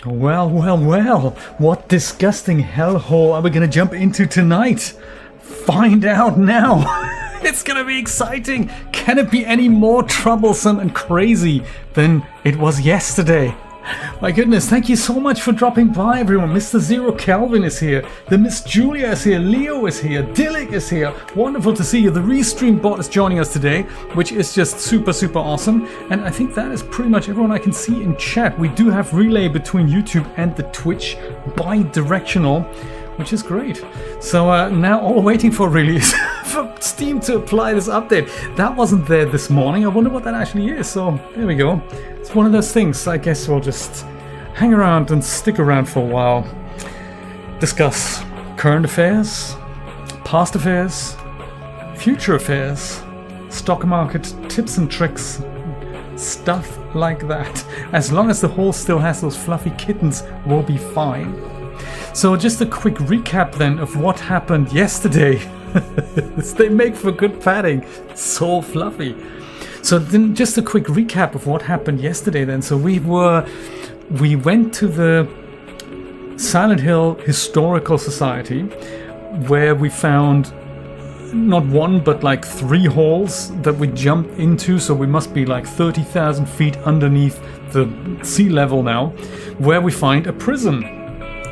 Well, well, well, what disgusting hellhole are we gonna jump into tonight? Find out now! It's gonna be exciting! Can it be any more troublesome and crazy than it was yesterday? My goodness, thank you so much for dropping by, everyone. Mr. Zero Kelvin is here, the Miss Julia is here, Leo is here, Dillick is here. Wonderful to see you. The Restream bot is joining us today, which is just super, super awesome. And I think that is pretty much everyone I can see in chat. We do have relay between YouTube and the Twitch bi-directional, which is great. So now all waiting for release for Steam to apply this update. That wasn't there this morning. I wonder what that actually is. So there we go. It's one of those things. I guess we'll just hang around and stick around for a while. Discuss current affairs, past affairs, future affairs, stock market tips and tricks, stuff like that. As long as the hole still has those fluffy kittens, we'll be fine. So just a quick recap then of what happened yesterday. They make for good padding. So fluffy. So then just a quick recap of what happened yesterday then. So we went to the Silent Hill Historical Society, where we found not one but like 3 holes that we jumped into. So we must be like 30,000 feet underneath the sea level now, where we find a prison.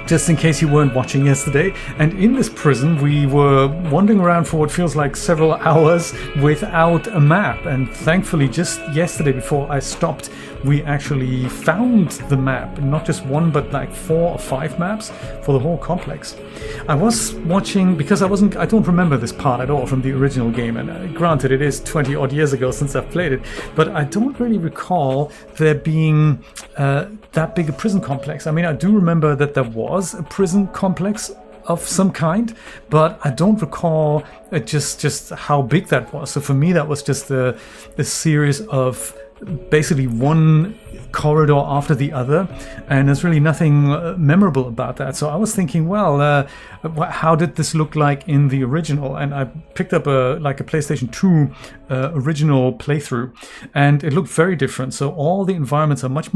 Just in case you weren't watching yesterday. And in this prison we were wandering around for what feels like several hours without a map. And thankfully just yesterday before I stopped, we actually found the map. Not just one but like 4 or 5 maps for the whole complex. I was watching, because I don't remember this part at all from the original game. And granted it is 20 odd years ago since I've played it. But I don't really recall there being that big a prison complex. I mean, I do remember that there was a prison complex of some kind, but I don't recall just how big that was. So for me, that was just a series of basically one corridor after the other, and there's really nothing memorable about that. So I was thinking, well, how did this look like in the original? And I picked up a PlayStation 2 original playthrough, and it looked very different. So all the environments are much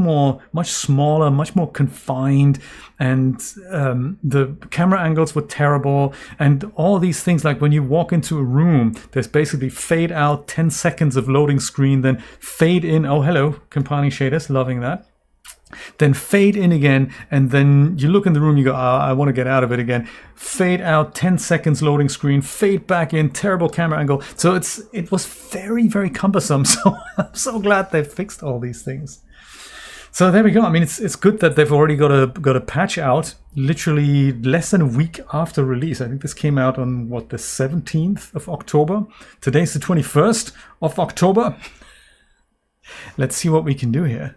smaller, much more confined, and the camera angles were terrible, and all these things, like when you walk into a room, there's basically fade out, 10 seconds of loading screen, then fade in. Oh, hello, compiling shaders, loving that. Then fade in again, and then you look in the room, you go, I want to get out of it again. Fade out, 10 seconds loading screen, fade back in, terrible camera angle. So it was very, very cumbersome. So I'm so glad they fixed all these things. So there we go. I mean, it's good that they've already got a patch out literally less than a week after release. I think this came out on the 17th of October. Today's the 21st of October. Let's see what we can do here.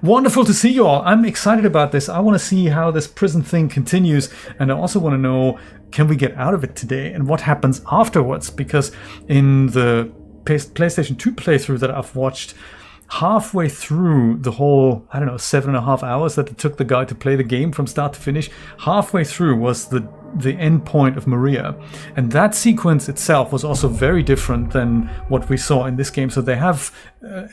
Wonderful to see you all. I'm excited about this. I want to see how this prison thing continues, and I also want to know, can we get out of it today and what happens afterwards? Because in the PlayStation 2 playthrough that I've watched, halfway through the whole, 7.5 hours that it took the guy to play the game from start to finish, halfway through was the end point of Maria, and that sequence itself was also very different than what we saw in this game. So they have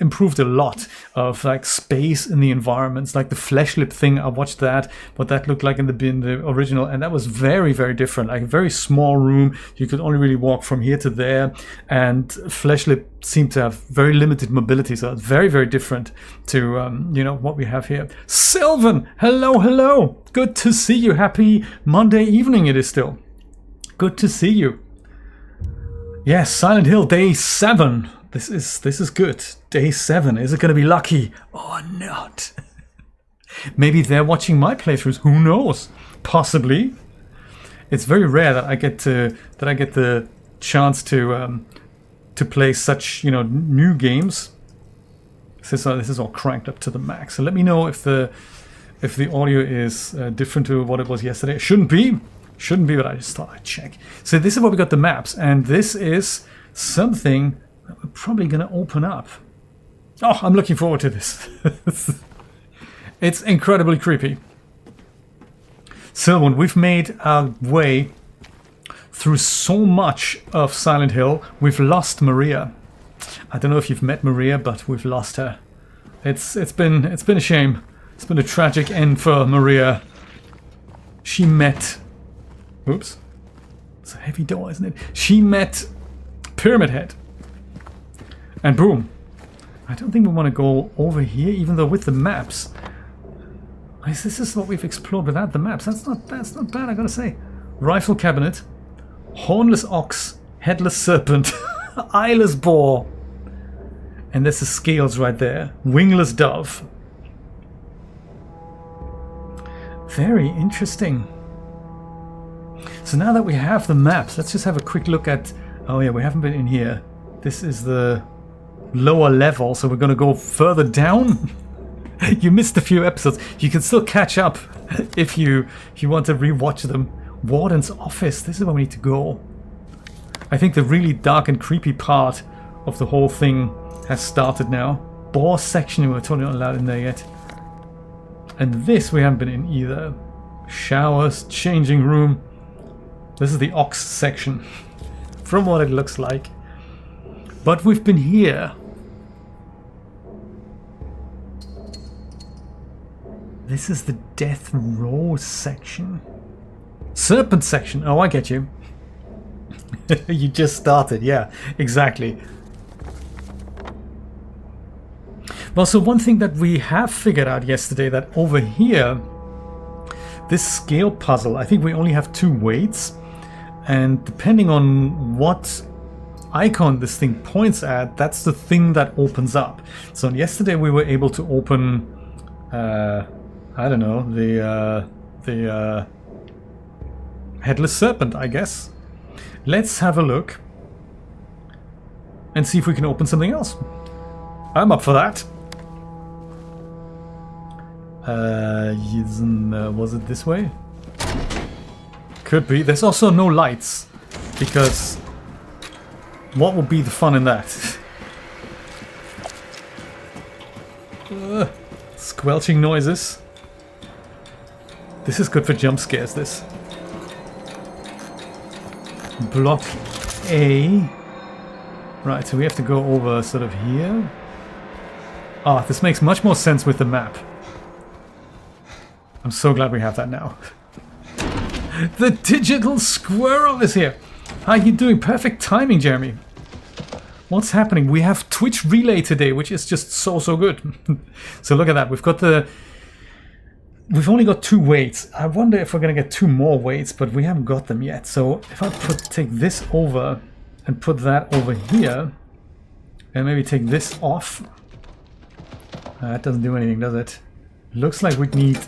improved a lot of like space in the environments, like the fleshlight thing. I watched that, what that looked like in the original, and that was very, very different. Like a very small room, you could only really walk from here to there, and fleshlight seemed to have very limited mobility. So it's very, very different to what we have here. Sylvan, hello. Good to see you. Happy Monday evening it is still. Good to see you. Yes, Silent Hill Day 7. This is good. Day 7. Is it going to be lucky or not? Maybe they're watching my playthroughs. Who knows? Possibly. It's very rare that I get the chance to play such new games. This is all cranked up to the max. So let me know if the audio is different to what it was yesterday. It shouldn't be, but I just thought I'd check. So this is what we got, the maps, and this is something that we're probably going to open up. Oh, I'm looking forward to this. It's incredibly creepy. Sylvan, we've made our way through so much of Silent Hill. We've lost Maria. I don't know if you've met Maria, but we've lost her. It's been a shame. It's been a tragic end for Maria. She met... Oops. It's a heavy door, isn't it? She met Pyramid Head. And boom. I don't think we want to go over here, even though with the maps... This is what we've explored without the maps. That's not bad, I gotta say. Rifle cabinet. Hornless ox. Headless serpent. Eyeless boar. And there's the scales right there. Wingless dove. Very interesting. So now that we have the maps, let's just have a quick look at... Oh yeah, we haven't been in here. This is the lower level, so we're going to go further down. You missed a few episodes. You can still catch up if you want to rewatch them. Warden's office. This is where we need to go. I think the really dark and creepy part of the whole thing has started now. Boar section, we're totally not allowed in there yet. And this we haven't been in either. Showers, changing room. This is the ox section, from what it looks like. But we've been here. This is the death row section. Serpent section. Oh, I get you. You just started. Yeah, exactly. Well, so one thing that we have figured out yesterday, that over here, this scale puzzle, I think we only have 2 weights. And depending on what icon this thing points at, that's the thing that opens up. So yesterday we were able to open, I don't know, the headless serpent, I guess. Let's have a look and see if we can open something else. I'm up for that. Was it this way? Could be. There's also no lights, because what would be the fun in that? Squelching noises. This is good for jump scares, this. Block A. Right, so we have to go over sort of here. Ah, this makes much more sense with the map. I'm so glad we have that now. The digital squirrel is here. How are you doing? Perfect timing, Jeremy. What's happening? We have Twitch Relay today, which is just so good. So look at that. We've only got 2 weights. I wonder if we're going to get 2 more weights, but we haven't got them yet. So if I take this over and put that over here, and maybe take this off. That doesn't do anything, does it? Looks like we'd need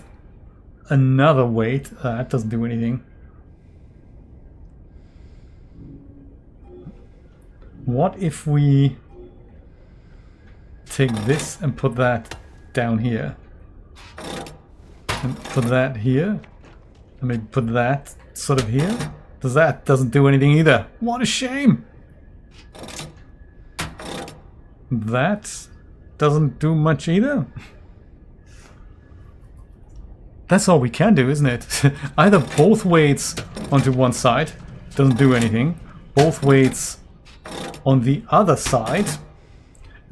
another weight. That doesn't do anything. What if we take this and put that down here? And put that here? And maybe put that sort of here? Doesn't do anything either. What a shame! That doesn't do much either. That's all we can do, isn't it? Either both weights onto one side, doesn't do anything. Both weights on the other side,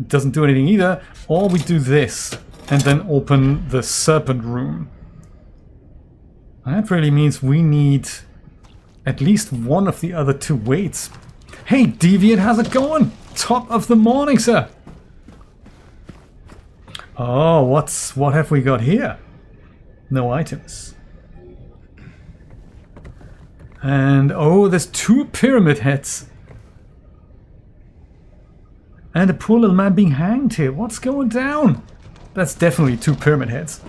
doesn't do anything either. Or we do this, and then open the serpent room. That really means we need at least one of the other 2 weights. Hey, Deviant, how's it going? Top of the morning, sir. Oh, what have we got here? No items. And oh, there's 2 pyramid heads. And a poor little man being hanged here. What's going down? That's definitely 2 pyramid heads.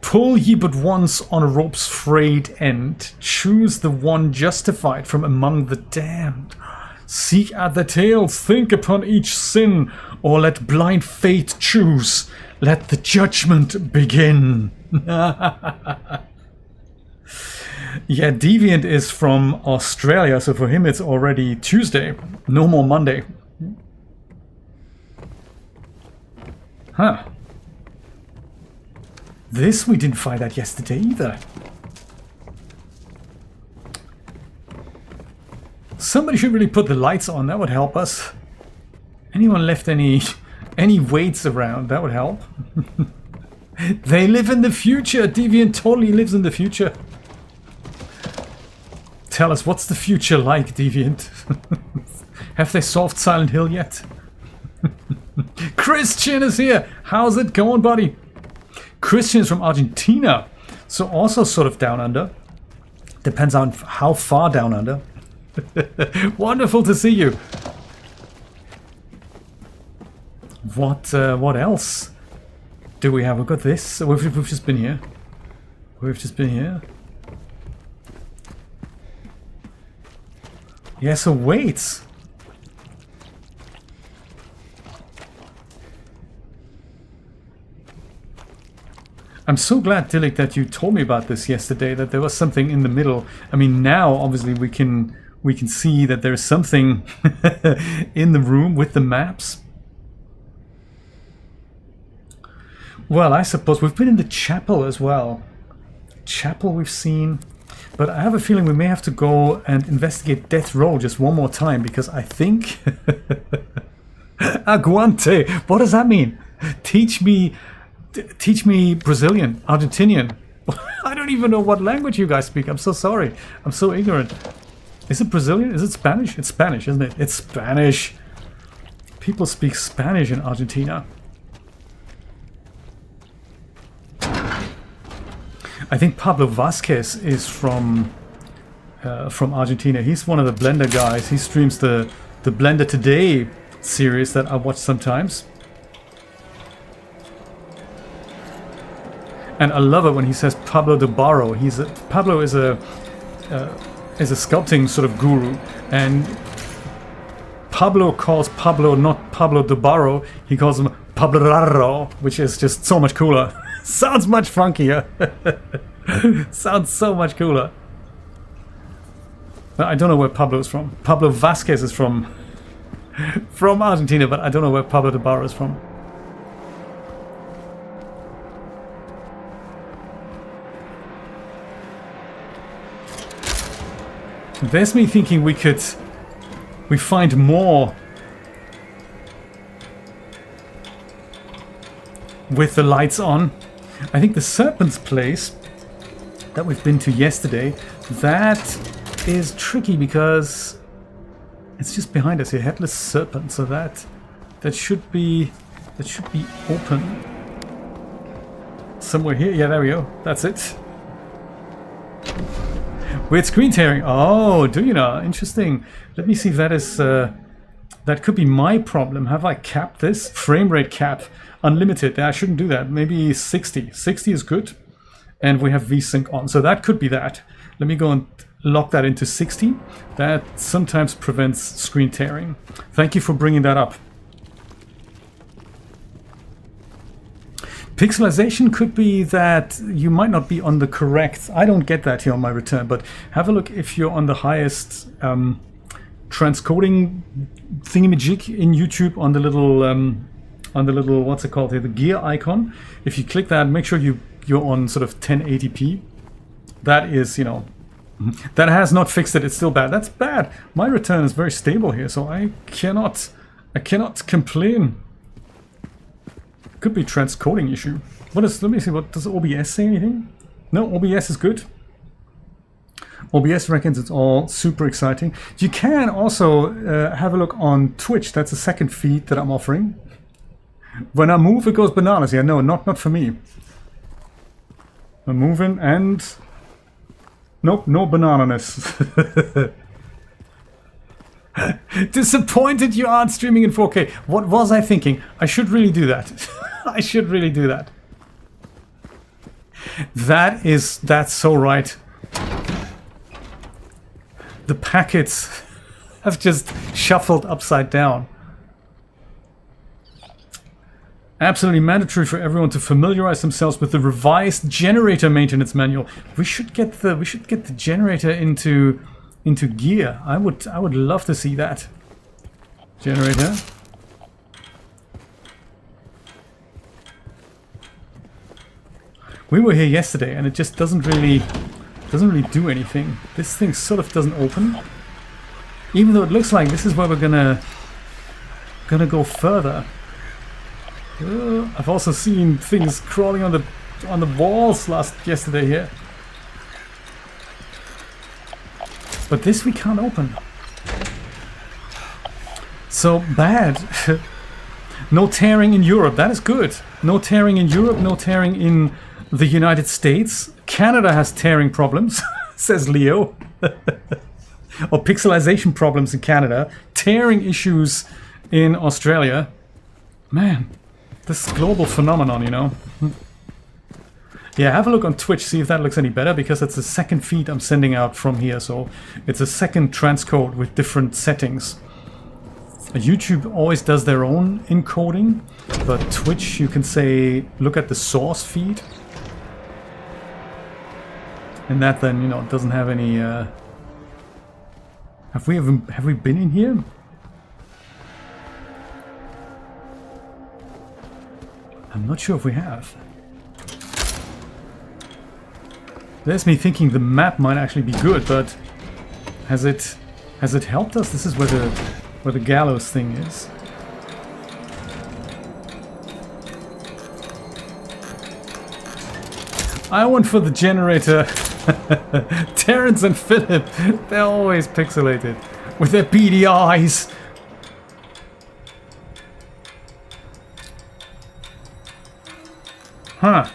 Pull ye but once on a rope's frayed end. Choose the one justified from among the damned. Seek at the tales, think upon each sin, or let blind fate choose. Let the judgment begin. Yeah, Deviant is from Australia, so for him it's already Tuesday. No more Monday. Huh. This we didn't find out yesterday either. Somebody should really put the lights on, that would help us. Anyone left any Any weights around, that would help. They live in the future. Deviant totally lives in the future. Tell us, what's the future like, Deviant? Have they solved Silent Hill yet? Christian is here. How's it going, buddy? Christian is from Argentina. So also sort of down under. Depends on how far down under. Wonderful to see you. What else do we have? We've got this. We've just been here. We've just been here. Yeah, so wait. I'm so glad, Dilek, that you told me about this yesterday, that there was something in the middle. I mean, now obviously we can see that there's something in the room with the maps. Well, I suppose we've been in the chapel as well. Chapel we've seen. But I have a feeling we may have to go and investigate Death Row just one more time, because I think... Aguante! What does that mean? Teach me Brazilian, Argentinian. I don't even know what language you guys speak. I'm so sorry. I'm so ignorant. Is it Brazilian? Is it Spanish? It's Spanish, isn't it? It's Spanish. People speak Spanish in Argentina. I think Pablo Vasquez is from Argentina. He's one of the Blender guys. He streams the Blender Today series that I watch sometimes. And I love it when he says Pablo de Barro. Pablo is a sculpting sort of guru, and Pablo calls Pablo not Pablo de Barro. He calls him Pablo Raro, which is just so much cooler. Sounds much funkier. Sounds so much cooler. I don't know where Pablo is from. Pablo Vasquez is from Argentina, but I don't know where Pablo de Barro is from. There's me thinking we find more with the lights on. I think the Serpent's Place that we've been to yesterday, that is tricky because it's just behind us here, Headless Serpent, so that should be open somewhere here. Yeah, there we go. That's it. Weird screen tearing. Oh, do you know? Interesting. Let me see if that is that could be my problem. Have I capped this? Frame rate cap. Unlimited. I shouldn't do that. Maybe 60. 60 is good. And we have VSync on. So that could be that. Let me go and lock that into 60. That sometimes prevents screen tearing. Thank you for bringing that up. Pixelization could be that you might not be on the correct... I don't get that here on my return, but have a look if you're on the highest transcoding thingamajig in YouTube on the little, what's it called here, the gear icon. If you click that, make sure you're on sort of 1080p. That is, you know, that has not fixed it. It's still bad. That's bad. My return is very stable here, so I cannot complain. Could be transcoding issue. Let me see, what does OBS say anything? No, OBS is good. OBS reckons it's all super exciting. You can also have a look on Twitch. That's the second feed that I'm offering. When I move, it goes bananas. Yeah, no, not for me. I'm moving and... Nope, no banananess. Disappointed you aren't streaming in 4K. What was I thinking? I should really do that. I should really do that. That's so right. The packets have just shuffled upside down. Absolutely mandatory for everyone to familiarize themselves with the revised generator maintenance manual. We should get the generator into gear. I would love to see that. Generator. We were here yesterday and it just doesn't really do anything. This thing sort of doesn't open. Even though it looks like this is where we're gonna go further. I've also seen things crawling on the walls yesterday here. But this we can't open. So bad. No tearing in Europe, that is good. No tearing in Europe, no tearing in the United States. Canada has tearing problems, says Leo. Or pixelization problems in Canada. Tearing issues in Australia. Man, this global phenomenon, you know. Yeah, have a look on Twitch, see if that looks any better, because it's the second feed I'm sending out from here, so it's a second transcode with different settings. YouTube always does their own encoding, but Twitch, you can say, look at the source feed. And that then, you know, doesn't have any... Have we been in here? I'm not sure if we have. There's me thinking the map might actually be good, but has it helped us? This is where the gallows thing is. I went for the generator. Terrence and Philip, they're always pixelated with their beady eyes. Huh.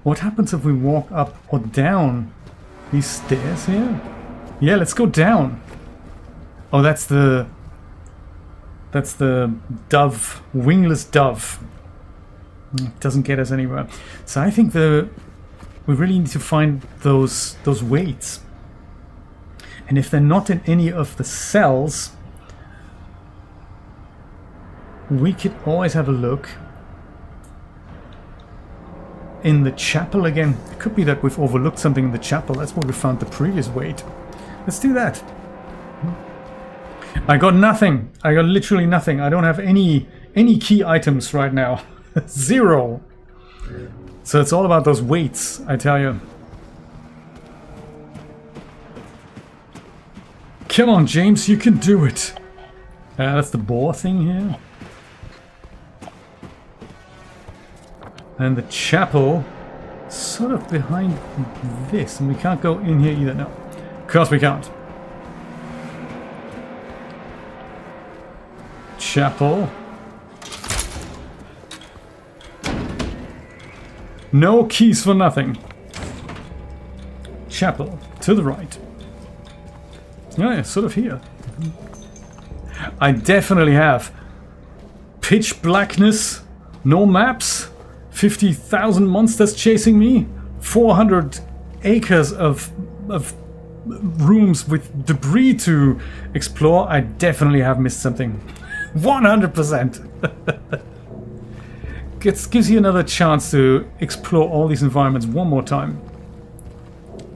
What happens if we walk up or down these stairs here? Yeah, let's go down. Oh, that's the dove, wingless dove. It doesn't get us anywhere. So I think we really need to find those weights. And if they're not in any of the cells, we could always have a look in the chapel again. It could be that we've overlooked something in the chapel. That's where we found the previous weight. Let's do that. I got nothing. I got literally nothing. I don't have any key items right now. Zero. So it's all about those weights, I tell you. Come on, James, you can do it. That's the boar thing here. And the chapel, sort of behind this, and we can't go in here either. No, of course we can't. Chapel. No keys for nothing. Chapel, to the right. Oh yeah, sort of here. I definitely have pitch blackness, no maps, 50,000 monsters chasing me, 400 acres of rooms with debris to explore. I definitely have missed something. 100%. Gives you another chance to explore all these environments one more time.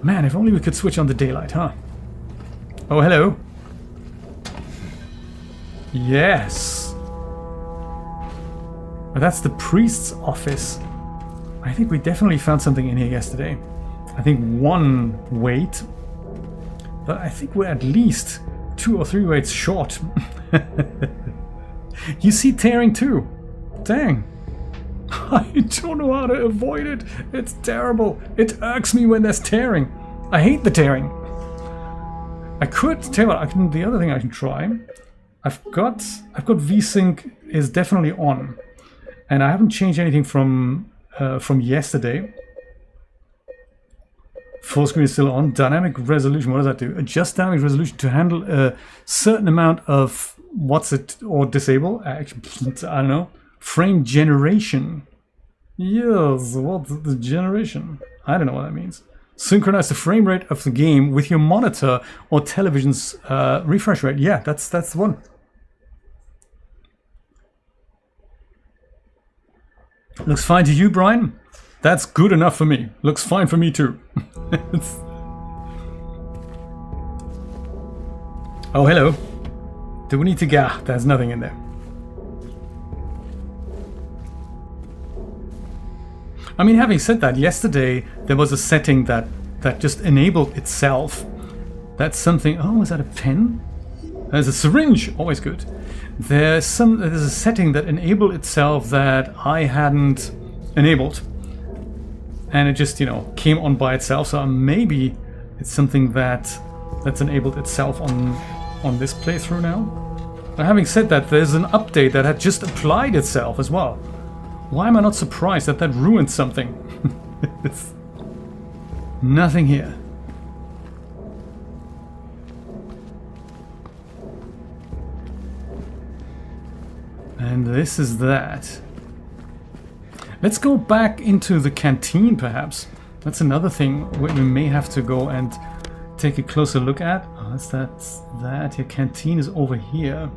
Man, if only we could switch on the daylight, huh? Oh, hello. Yes. But that's the priest's office. I think we definitely found something in here yesterday. I think one weight. But I think we're at least 2 or 3 weights short. You see tearing too. Dang. I don't know how to avoid it. It's terrible. It irks me when there's tearing. I hate the tearing. I could tell you what, the other thing I can try. I've got VSync is definitely on, and I haven't changed anything from yesterday. Full screen is still on. Dynamic resolution. What does that do? Adjust dynamic resolution to handle a certain amount of or disable. Actually, I don't know. Frame generation. Yes, what's the generation? I don't know what that means. Synchronize the frame rate of the game with your monitor or television's refresh rate. Yeah, that's the one. Looks fine to you, Brian? That's good enough for me. Looks fine for me too. Oh, hello. Do we need to go? There's nothing in there. I mean, having said that, yesterday there was a setting that just enabled itself. That's something... Oh, was that a pen? There's a syringe, always good. There's a setting that enabled itself that I hadn't enabled. And it just, you know, came on by itself. So maybe it's something that's enabled itself on this playthrough now. Now, having said that, there's an update that had just applied itself as well. Why am I not surprised that that ruined something? It's nothing here. And this is that. Let's go back into the canteen, perhaps. That's another thing we may have to go and take a closer look at. Oh, that's that. Your canteen is over here.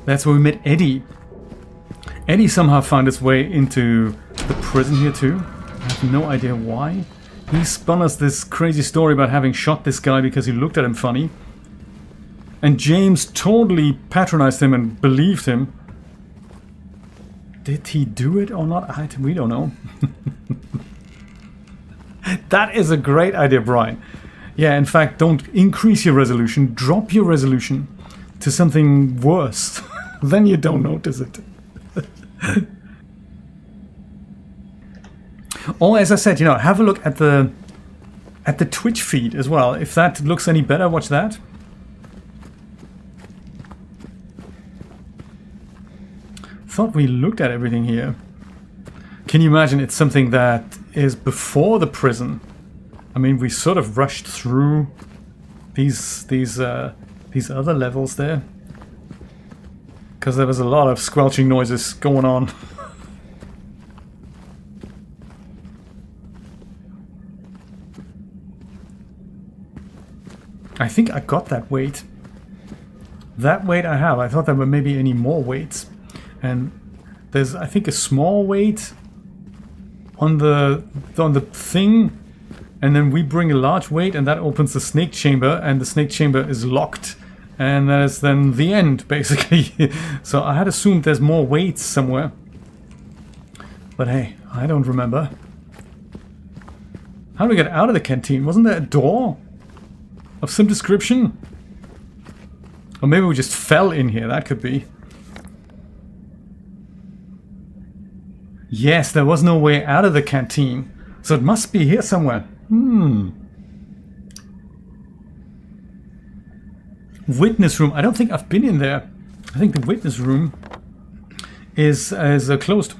That's where we met Eddie. Eddie somehow found his way into the prison here too. I have no idea why. He spun us this crazy story about having shot this guy because he looked at him funny. And James totally patronized him and believed him. Did he do it or not? We don't know. That is a great idea, Brian. Yeah, in fact, don't increase your resolution. Drop your resolution to something worse. Then you don't notice it. Or, as I said, you know, have a look at the Twitch feed as well. If that looks any better, watch that. Thought we looked at everything here. Can you imagine it's something that is before the prison? I mean, we sort of rushed through these other levels there. Because there was a lot of squelching noises going on. I think I got that weight. That weight I have. I thought there were maybe any more weights. And there's, I think, a small weight on the thing. And then we bring a large weight and that opens the snake chamber. And the snake chamber is locked. And that is then the end, basically. So I had assumed there's more weights somewhere. But hey, I don't remember. How do we get out of the canteen? Wasn't there a door of some description? Or maybe we just fell in here, that could be. Yes, there was no way out of the canteen. So it must be here somewhere. Witness room. I don't think I've been in there. I think the witness room is closed.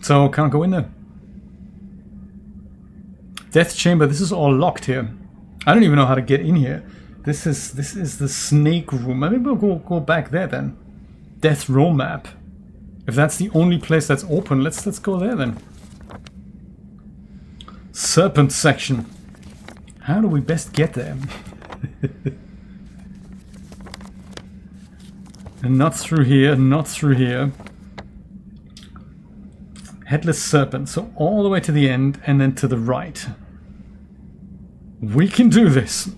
So can't go in there. Death chamber. This is all locked here. I don't even know how to get in here. This is the snake room. Maybe we'll go back there then. Death row map. If that's the only place that's open, let's go there then. Serpent section. How do we best get there? And not through here, not through here. Headless serpent. So all the way to the end and then to the right. We can do this.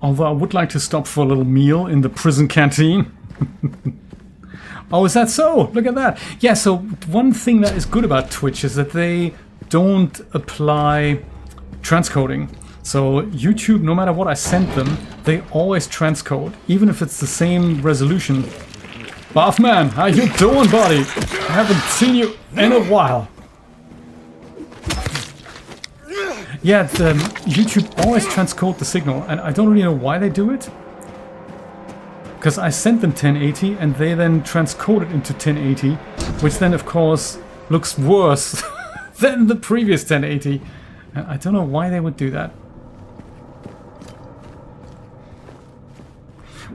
Although I would like to stop for a little meal in the prison canteen. Oh, is that so? Look at that. Yeah, so one thing that is good about Twitch is that they don't apply transcoding. So YouTube, no matter what I send them, they always transcode, even if it's the same resolution. Buffman, how you doing, buddy? I haven't seen you in a while. Yeah, YouTube always transcode the signal, and I don't really know why they do it. Because I sent them 1080, and they then transcode it into 1080, which then, of course, looks worse than the previous 1080. And I don't know why they would do that.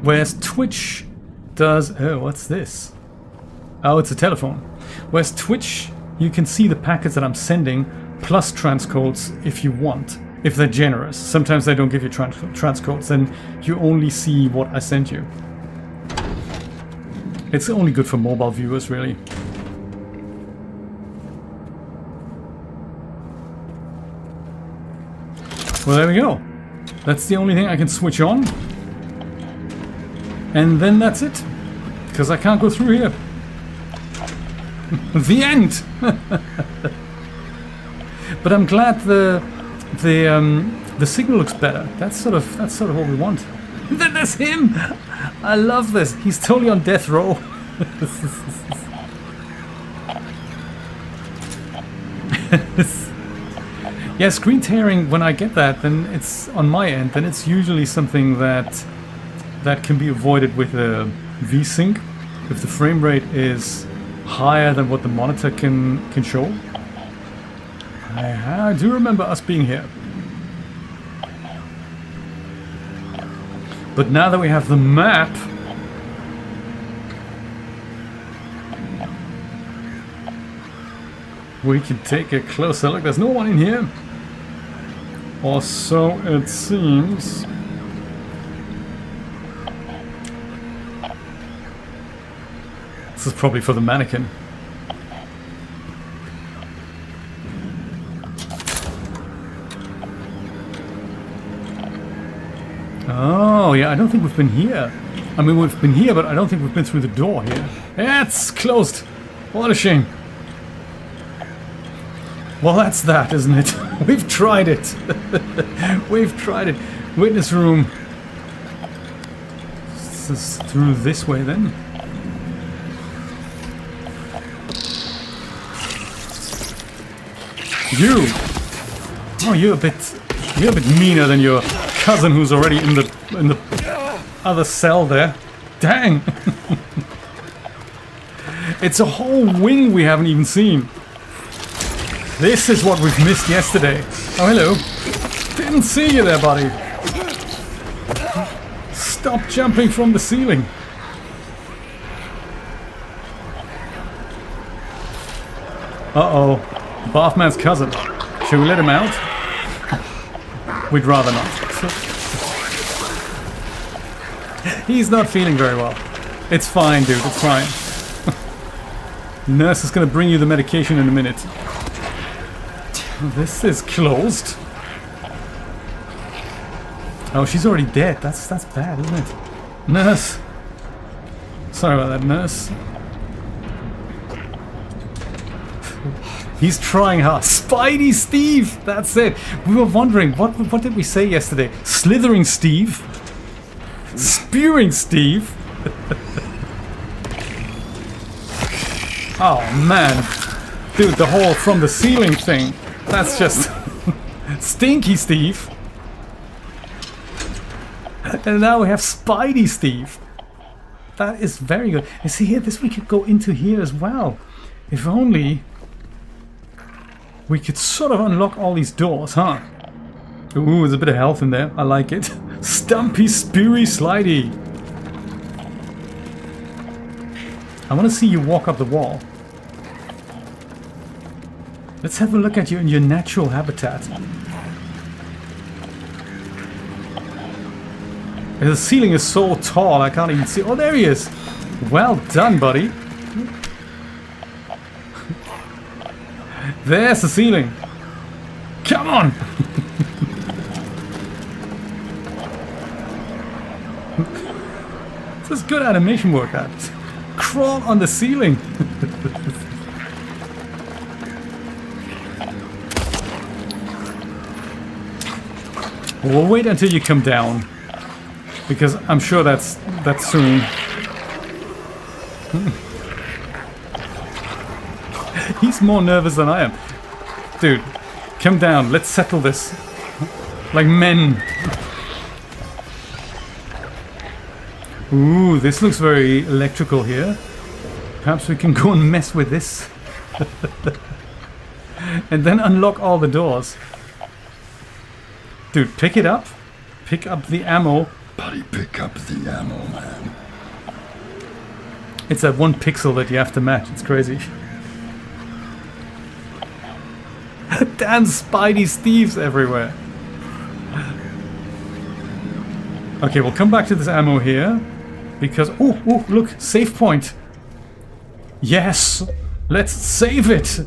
Whereas Twitch does... Oh, what's this? Oh, it's a telephone. Whereas Twitch, you can see the packets that I'm sending, plus transcodes if you want. If they're generous. Sometimes they don't give you transcodes, then you only see what I sent you. It's only good for mobile viewers, really. Well, there we go. That's the only thing I can switch on. And then that's it. Because I can't go through here. The end! But I'm glad the the signal looks better. That's sort of what we want. Then there's him. I love this. He's totally on death row. Yeah, screen tearing. When I get that, then it's on my end. Then it's usually something that can be avoided with a V-Sync if the frame rate is higher than what the monitor can show. I do remember us being here. But now that we have the map, we can take a closer look. There's no one in here. Or so it seems. This is probably for the mannequin. Oh, yeah, I don't think we've been here. I mean, we've been here, but I don't think we've been through the door here. Yeah, it's closed. What a shame. Well, that's that, isn't it? We've tried it. We've tried it. Witness room. This is through this way, then. You. Oh, you're a bit meaner than your cousin who's already in the other cell there. Dang. It's a whole wing we haven't even seen. This is what we've missed yesterday. Oh, hello. Didn't see you there, buddy. Stop jumping from the ceiling. Uh-oh. Bathman's cousin. Should we let him out? We'd rather not. He's not feeling very well. It's fine, dude. It's fine. Nurse is going to bring you the medication in a minute. This is closed. Oh, she's already dead. That's bad, isn't it? Nurse. Sorry about that, nurse. He's trying hard. Spidey Steve! That's it. We were wondering, what did we say yesterday? Slithering Steve? Spewing Steve? Oh, man. Dude, the whole from the ceiling thing. That's just... Stinky Steve. And now we have Spidey Steve. That is very good. And see here, this we could go into here as well. If only... we could sort of unlock all these doors, huh? Ooh, there's a bit of health in there. I like it. Stumpy, Spewy, Slidey. I want to see you walk up the wall. Let's have a look at you in your natural habitat. The ceiling is so tall, I can't even see. Oh, there he is. Well done, buddy. There's the ceiling. Come on! This is good animation work, that. Crawl on the ceiling. We'll wait until you come down, because I'm sure that's soon. He's more nervous than I am. Dude, come down. Let's settle this. Like men. Ooh, this looks very electrical here. Perhaps we can go and mess with this. And then unlock all the doors. Dude, pick it up. Pick up the ammo. Buddy, pick up the ammo, man. It's that one pixel that you have to match. It's crazy. Damn Spidey Steves everywhere. Okay, we'll come back to this ammo here. Because... oh, look. Save point. Yes. Let's save it.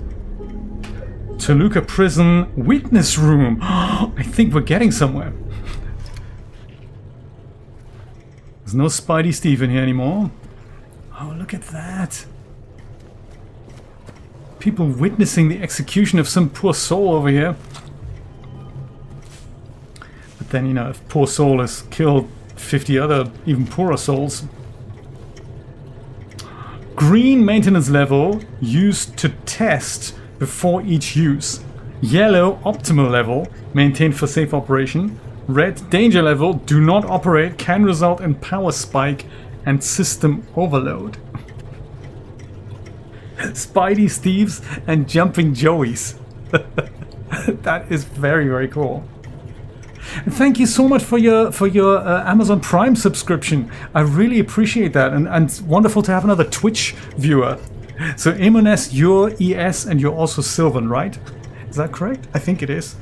Toluca Prison Witness Room. I think we're getting somewhere. There's no Spidey Steve in here anymore. Oh, look at that. People witnessing the execution of some poor soul over here. then, you know, if poor soul has killed 50 other even poorer souls. Green maintenance level used to test before each use. Yellow optimal level maintained for safe operation. Red danger level do not operate, can result in power spike and system overload. Spidey Steves and Jumping Joeys. That is very, very cool. And thank you so much for your Amazon Prime subscription. I really appreciate that, and wonderful to have another Twitch viewer. So Imones, you're ES and you're also Sylvan, right? Is that correct? I think it is.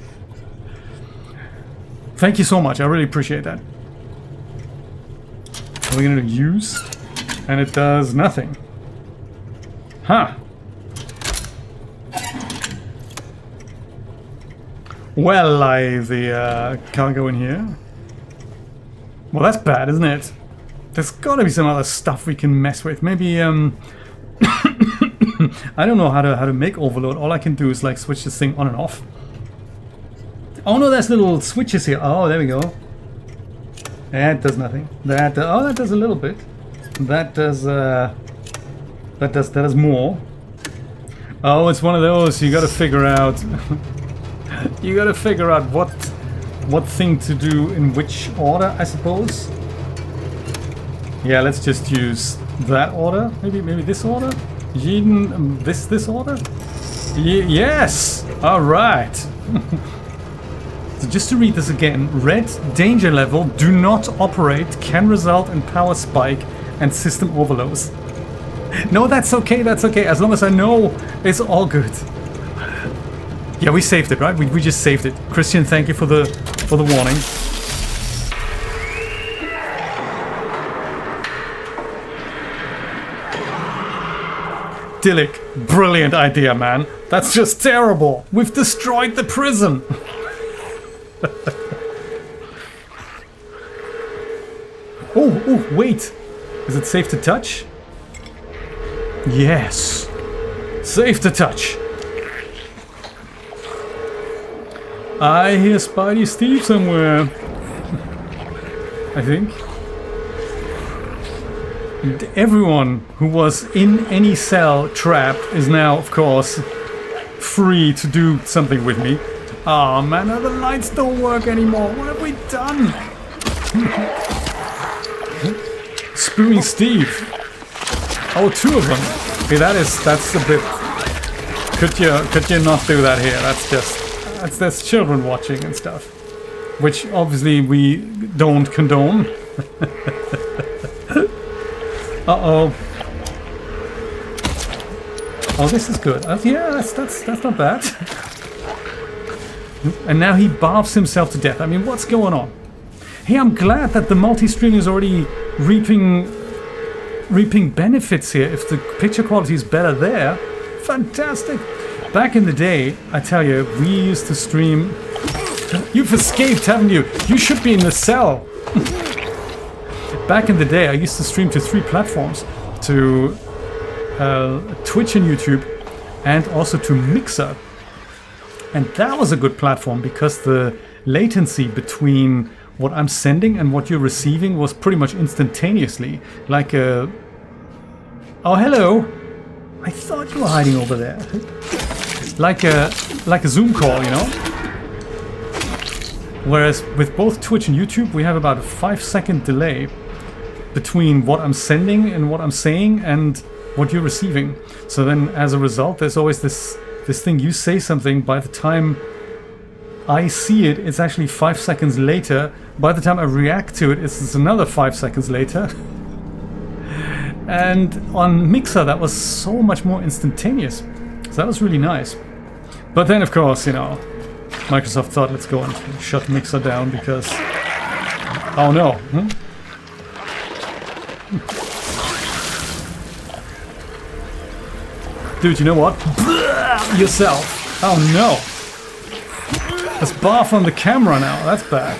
Thank you so much. I really appreciate that. We're gonna use, and it does nothing. Huh. Well, the cargo in here. Well, that's bad, isn't it? There's gotta be some other stuff we can mess with. Maybe, I don't know how to make overload. All I can do is like switch this thing on and off. Oh no, there's little switches here. Oh, there we go. That does nothing. That does a little bit. That does more. Oh, it's one of those. You gotta figure out. You gotta figure out what thing to do in which order, I suppose. Yeah, let's just use that order. Maybe this order. Jeden, this order. Yes. All right. So just to read this again, red danger level do not operate, can result in power spike and system overloads. No, that's okay, as long as I know it's all good. Yeah, we saved it, right? We just saved it. Christian, thank you for the warning. Dillik, brilliant idea, man. That's just terrible. We've destroyed the prison. Oh, wait. Is it safe to touch? Yes. Safe to touch. I hear Spidey Steve somewhere. I think. And everyone who was in any cell trapped is now, of course, free to do something with me. Oh man, now the lights don't work anymore. What have we done? Spewing Steve. Oh, two of them. Okay, that's a bit. Could you not do that here? There's children watching and stuff, which obviously we don't condone. Uh-oh. Oh, this is good. Yeah, that's not bad. And now he baths himself to death. I mean, what's going on? Hey, I'm glad that the multi-stream is already reaping benefits here. If the picture quality is better there, fantastic. Back in the day, I tell you, we used to stream. You've escaped, haven't you? You should be in the cell. Back in the day, I used to stream to 3 platforms, to Twitch and YouTube, and also to Mixer. And that was a good platform because the latency between what I'm sending and what you're receiving was pretty much instantaneously. Like a... Oh, hello! I thought you were hiding over there. Like a Zoom call, you know? Whereas with both Twitch and YouTube, we have about a 5-second delay between what I'm sending and what I'm saying and what you're receiving. So then, as a result, there's always this thing, you say something, by the time I see it, it's actually 5 seconds later. By the time I react to it, it's another 5 seconds later. And on Mixer, that was so much more instantaneous. So that was really nice. But then, of course, you know, Microsoft thought, let's go and shut Mixer down because... Oh no. Dude, you know what? Yourself. Oh no. Let's barf on the camera now. That's bad.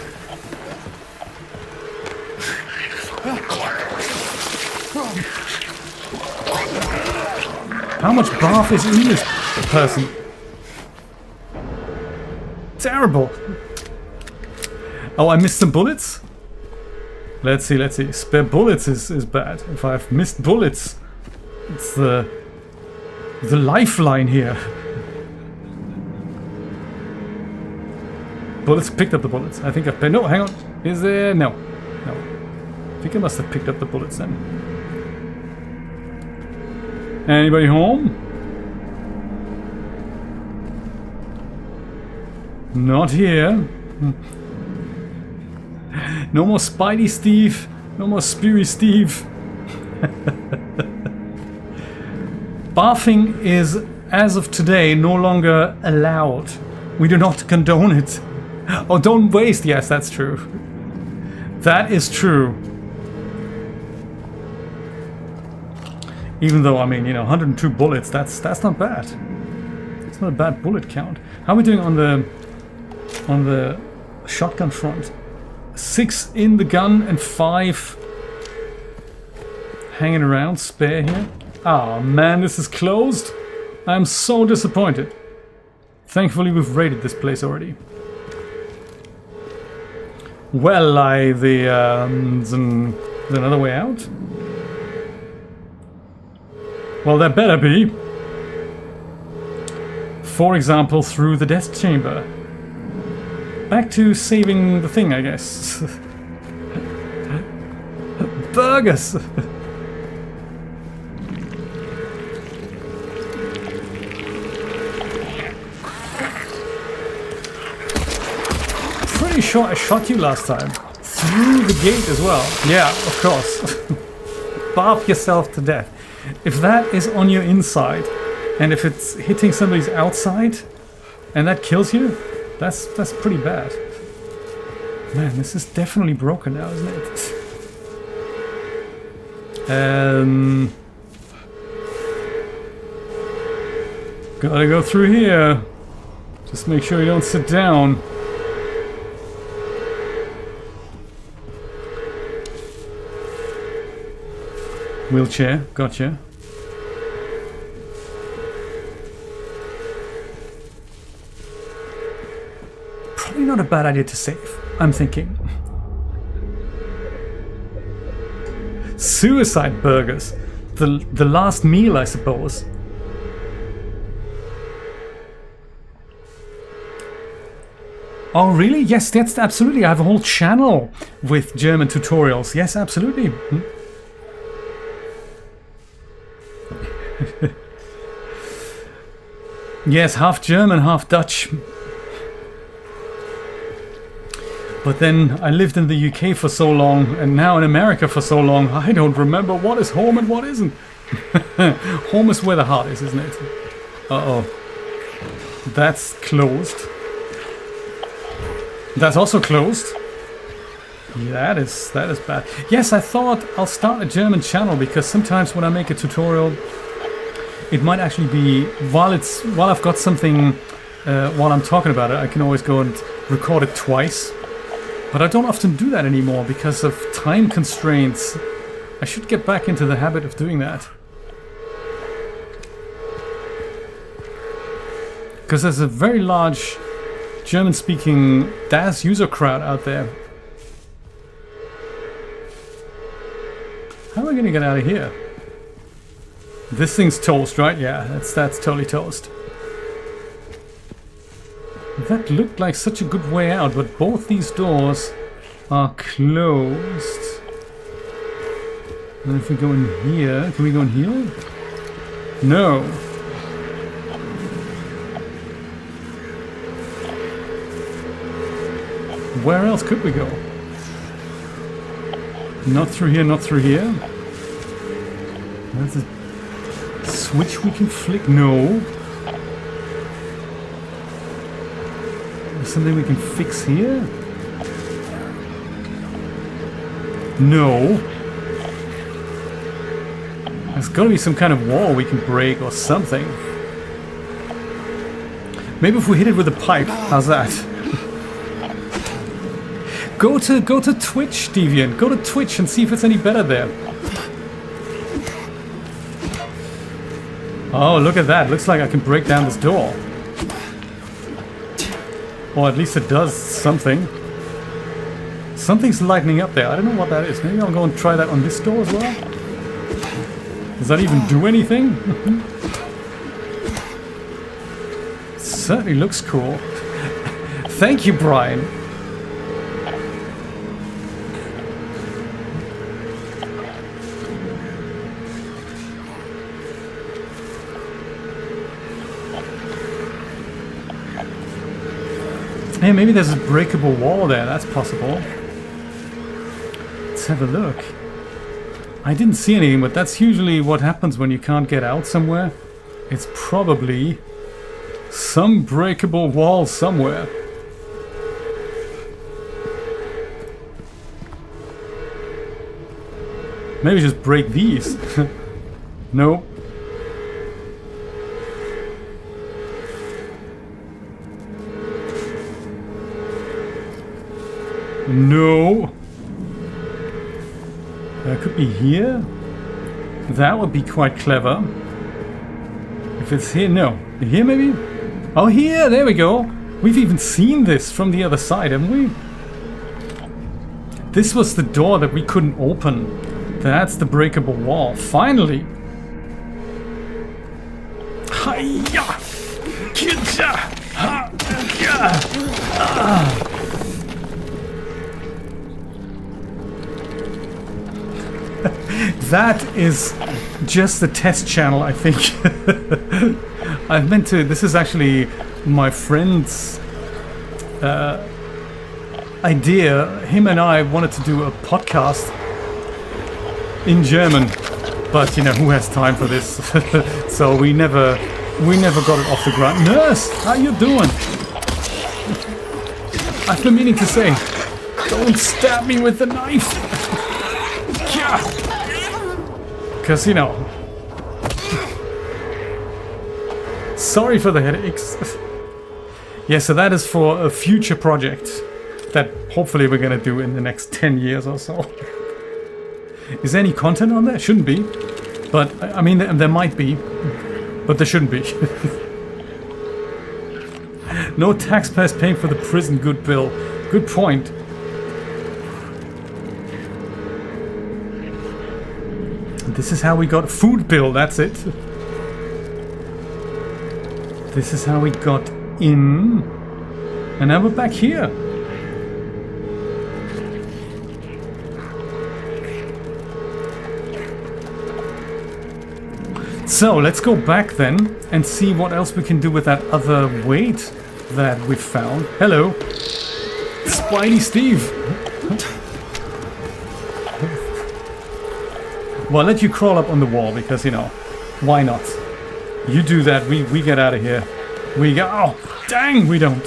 How much barf is in this person? Terrible. Oh, I missed some bullets? Let's see, let's see. Spare bullets is bad. If I've missed bullets, it's the lifeline here. Bullets, picked up the bullets. I think I've... No, hang on. Is there... No. No. I think I must have picked up the bullets then. Anybody home? Not here. No more Spidey Steve. No more Speary Steve. Barfing is, as of today, no longer allowed. We do not condone it. Oh, don't waste. Yes, that's true. That is true. Even though, I mean, you know, 102 bullets, that's not bad. It's not a bad bullet count. How are we doing on the shotgun front? 6 in the gun and 5 hanging around, spare here. Ah, man, this is closed. I'm so disappointed. Thankfully, we've raided this place already. Well, there's another way out? Well, there better be. For example, through the death chamber. Back to saving the thing, I guess. Burgers! Pretty sure I shot you last time. Through the gate as well. Yeah, of course. Barf yourself to death. If that is on your inside, and if it's hitting somebody's outside, and that kills you, that's pretty bad. Man, this is definitely broken now, isn't it? Gotta go through here. Just make sure you don't sit down. Wheelchair, gotcha. Probably not a bad idea to save, I'm thinking. Suicide burgers. The last meal, I suppose. Oh, really? Yes, that's absolutely. I have a whole channel with German tutorials. Yes, absolutely. Yes, half German, half Dutch. But then I lived in the UK for so long, and now in America for so long, I don't remember what is home and what isn't. Home is where the heart is, isn't it? Uh-oh. That's closed. That's also closed. Yeah, that is bad. Yes, I thought I'll start a German channel, because sometimes when I make a tutorial, it might actually be while I've got something while I'm talking about it, I can always go and record it twice. But I don't often do that anymore because of time constraints. I should get back into the habit of doing that. Because there's a very large German-speaking DAS user crowd out there. How am I going to get out of here? This thing's toast, right? Yeah, that's totally toast. That looked like such a good way out, but both these doors are closed. And if we go in here, can we go in here? No. Where else could we go? Not through here, not through here. There's a switch we can flick. No. Something we can fix here? No. There's got to be some kind of wall we can break or something. Maybe if we hit it with a pipe. How's that? Go to Twitch, Deviant. Go to Twitch and see if it's any better there. Oh, look at that. Looks like I can break down this door. Or at least it does something. Something's lightening up there. I don't know what that is. Maybe I'll go and try that on this door as well. Does that even do anything? Certainly looks cool. Thank you, Brian. Hey, maybe there's a breakable wall there. That's possible. Let's have a look. I didn't see anything, but that's usually what happens when you can't get out somewhere. It's probably some breakable wall somewhere. Maybe just break these. No. No. That could be here. That would be quite clever. If it's here, no. Here maybe? Oh, here, there we go. We've even seen this from the other side, haven't we? This was the door that we couldn't open. That's the breakable wall. Finally. Hiya! Kitcha! Ha! Ah! That is just the test channel, I think. I meant to. This is actually my friend's idea. Him and I wanted to do a podcast in German, but you know, who has time for this? So we never got it off the ground. Nurse, how you doing? I've been meaning to say, don't stab me with the knife. Because, you know, sorry for the headaches. Yeah, so that is for a future project that hopefully we're going to do in the next 10 years or so. Is there any content on there? Shouldn't be. But, I mean, there might be. But there shouldn't be. No taxpayers paying for the prison good bill. Good point. This is how we got food bill, that's it. This is how we got in. And now we're back here. So let's go back then and see what else we can do with that other weight that we found. Hello, Spidey Steve. Well, I'll let you crawl up on the wall because, you know, why not? You do that, we get out of here. We go. Oh, dang, we don't.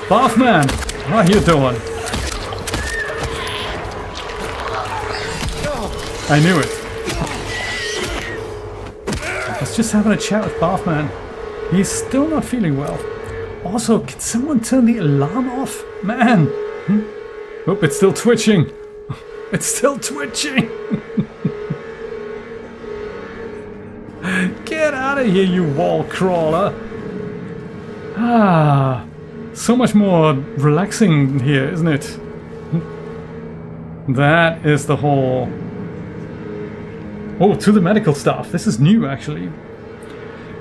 Bathman, how you doing? I knew it. I was just having a chat with Bathman. He's still not feeling well. Also, can someone turn the alarm off? Man. Oh, it's still twitching. It's still twitching. Get out of here, you wall crawler. Ah, so much more relaxing here, isn't it? That is the whole... Oh, to the medical staff. This is new, actually.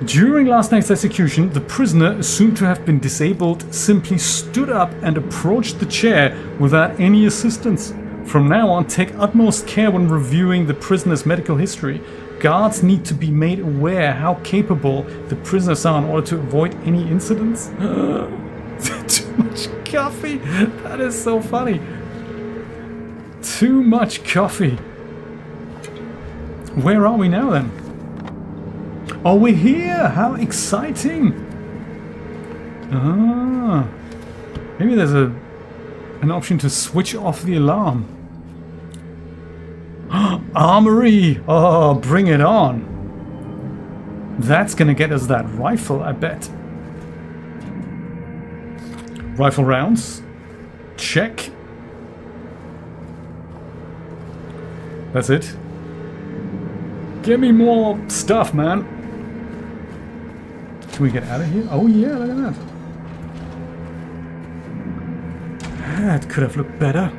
During last night's execution, the prisoner, assumed to have been disabled, simply stood up and approached the chair without any assistance. From now on, take utmost care when reviewing the prisoner's medical history. Guards need to be made aware how capable the prisoners are in order to avoid any incidents. Too much coffee? That is so funny. Too much coffee. Where are we now then? Oh, we're here! How exciting! Ah, maybe there's an option to switch off the alarm. Armory! Oh, bring it on! That's gonna get us that rifle, I bet. Rifle rounds. Check. That's it. Give me more stuff, man. Can we get out of here? Oh yeah, look at that. That could have looked better.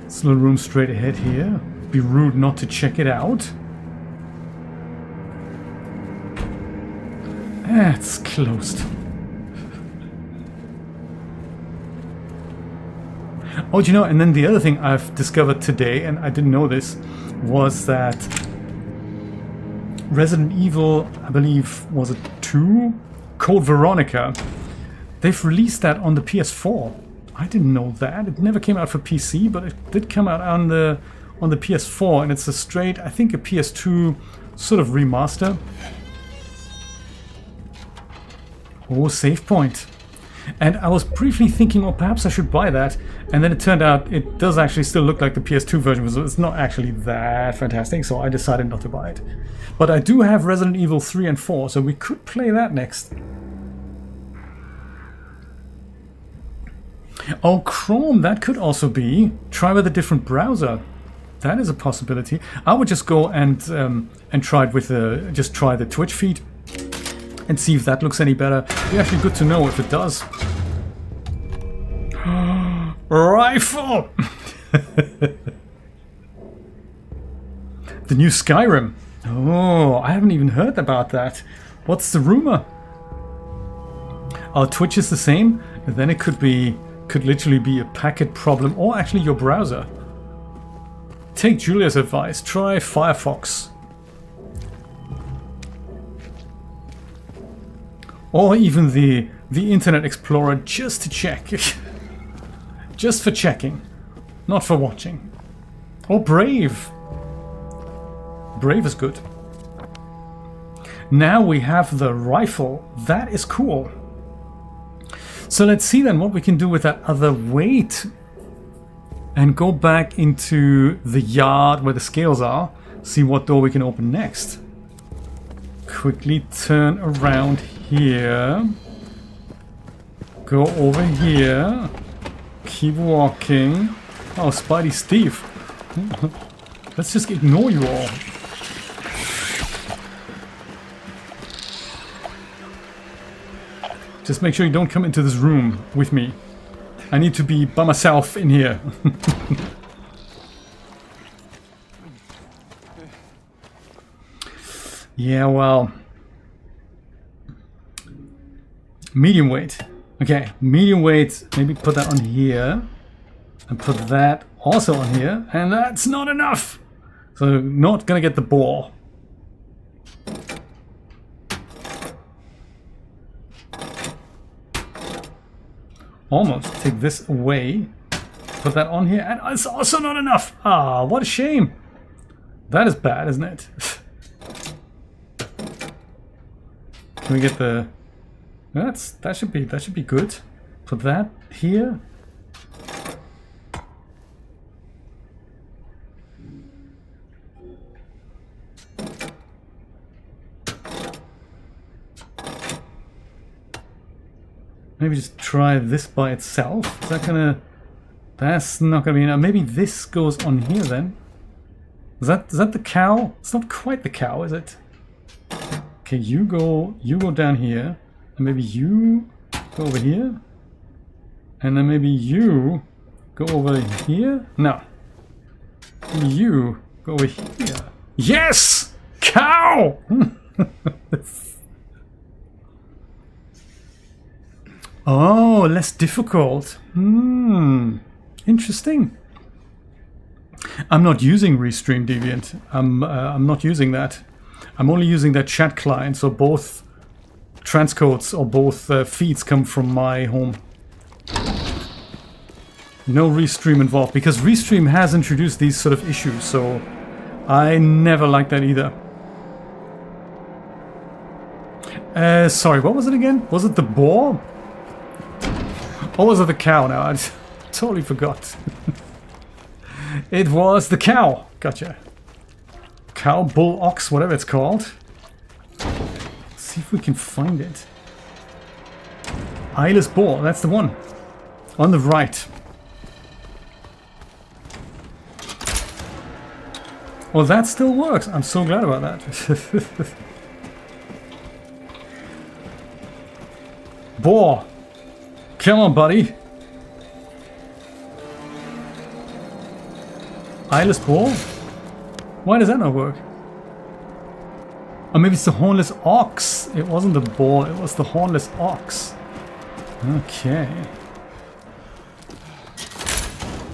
This little room straight ahead here. Be rude not to check it out. That's closed. Oh, do you know, and then the other thing I've discovered today, and I didn't know this, was that Resident Evil, I believe, was it 2? Code Veronica. They've released that on the PS4. I didn't know that. It never came out for PC, but it did come out on the PS4, and it's a straight, I think, a PS2 sort of remaster. Oh, save point. And I was briefly thinking, well, perhaps I should buy that. And then it turned out it does actually still look like the PS2 version, so it's not actually that fantastic, so I decided not to buy it. But I do have Resident Evil 3 and 4, so we could play that next. Oh, Chrome, that could also be. Try with a different browser. That is a possibility. I would just go and try it with just try the Twitch feed and see if that looks any better. It'd be actually good to know if it does. Rifle! The new Skyrim. Oh, I haven't even heard about that. What's the rumor? Oh, Twitch is the same? Then it could literally be a packet problem, or actually your browser. Take Julia's advice. Try Firefox. Or even the Internet Explorer, just to check. Just for checking, not for watching. Or Brave. Brave is good. Now we have the rifle. That is cool. So let's see then what we can do with that other weight. And go back into the yard where the scales are. See what door we can open next. Quickly turn around here. Go over here. Keep walking. Oh, Spidey Steve. Let's just ignore you all. Just make sure you don't come into this room with me. I need to be by myself in here. Yeah, well. Medium weight. Okay, medium weight. Maybe put that on here. And put that also on here. And that's not enough. So not gonna get the ball. Almost take this away. Put that on here. And it's also not enough. Ah, what a shame. That is bad, isn't it? Can we get the... That should be good. Put that here. Maybe just try this by itself. Is that gonna... That's not gonna be enough. Maybe this goes on here then. Is that the cow? It's not quite the cow, is it? Okay, you go down here. And maybe you go over here. And then maybe you go over here. No. You go over here. Yes! Cow! Oh, less difficult. Interesting. I'm not using Restream Deviant. I'm not using that. I'm only using that chat client, so both transcodes or both feeds come from my home. No Restream involved, because Restream has introduced these sort of issues, so I never liked that either. Sorry, what was it again? Was it the boar? Or was it the cow now? I totally forgot. It was the cow. Gotcha. Cow, bull, ox, whatever it's called. Let's see if we can find it. Eyeless boar, that's the one. On the right. Well, that still works. I'm so glad about that. Boar. Come on, buddy. Eyeless boar? Why does that not work? Oh, maybe it's the hornless ox. It wasn't the boar, it was the hornless ox. Okay.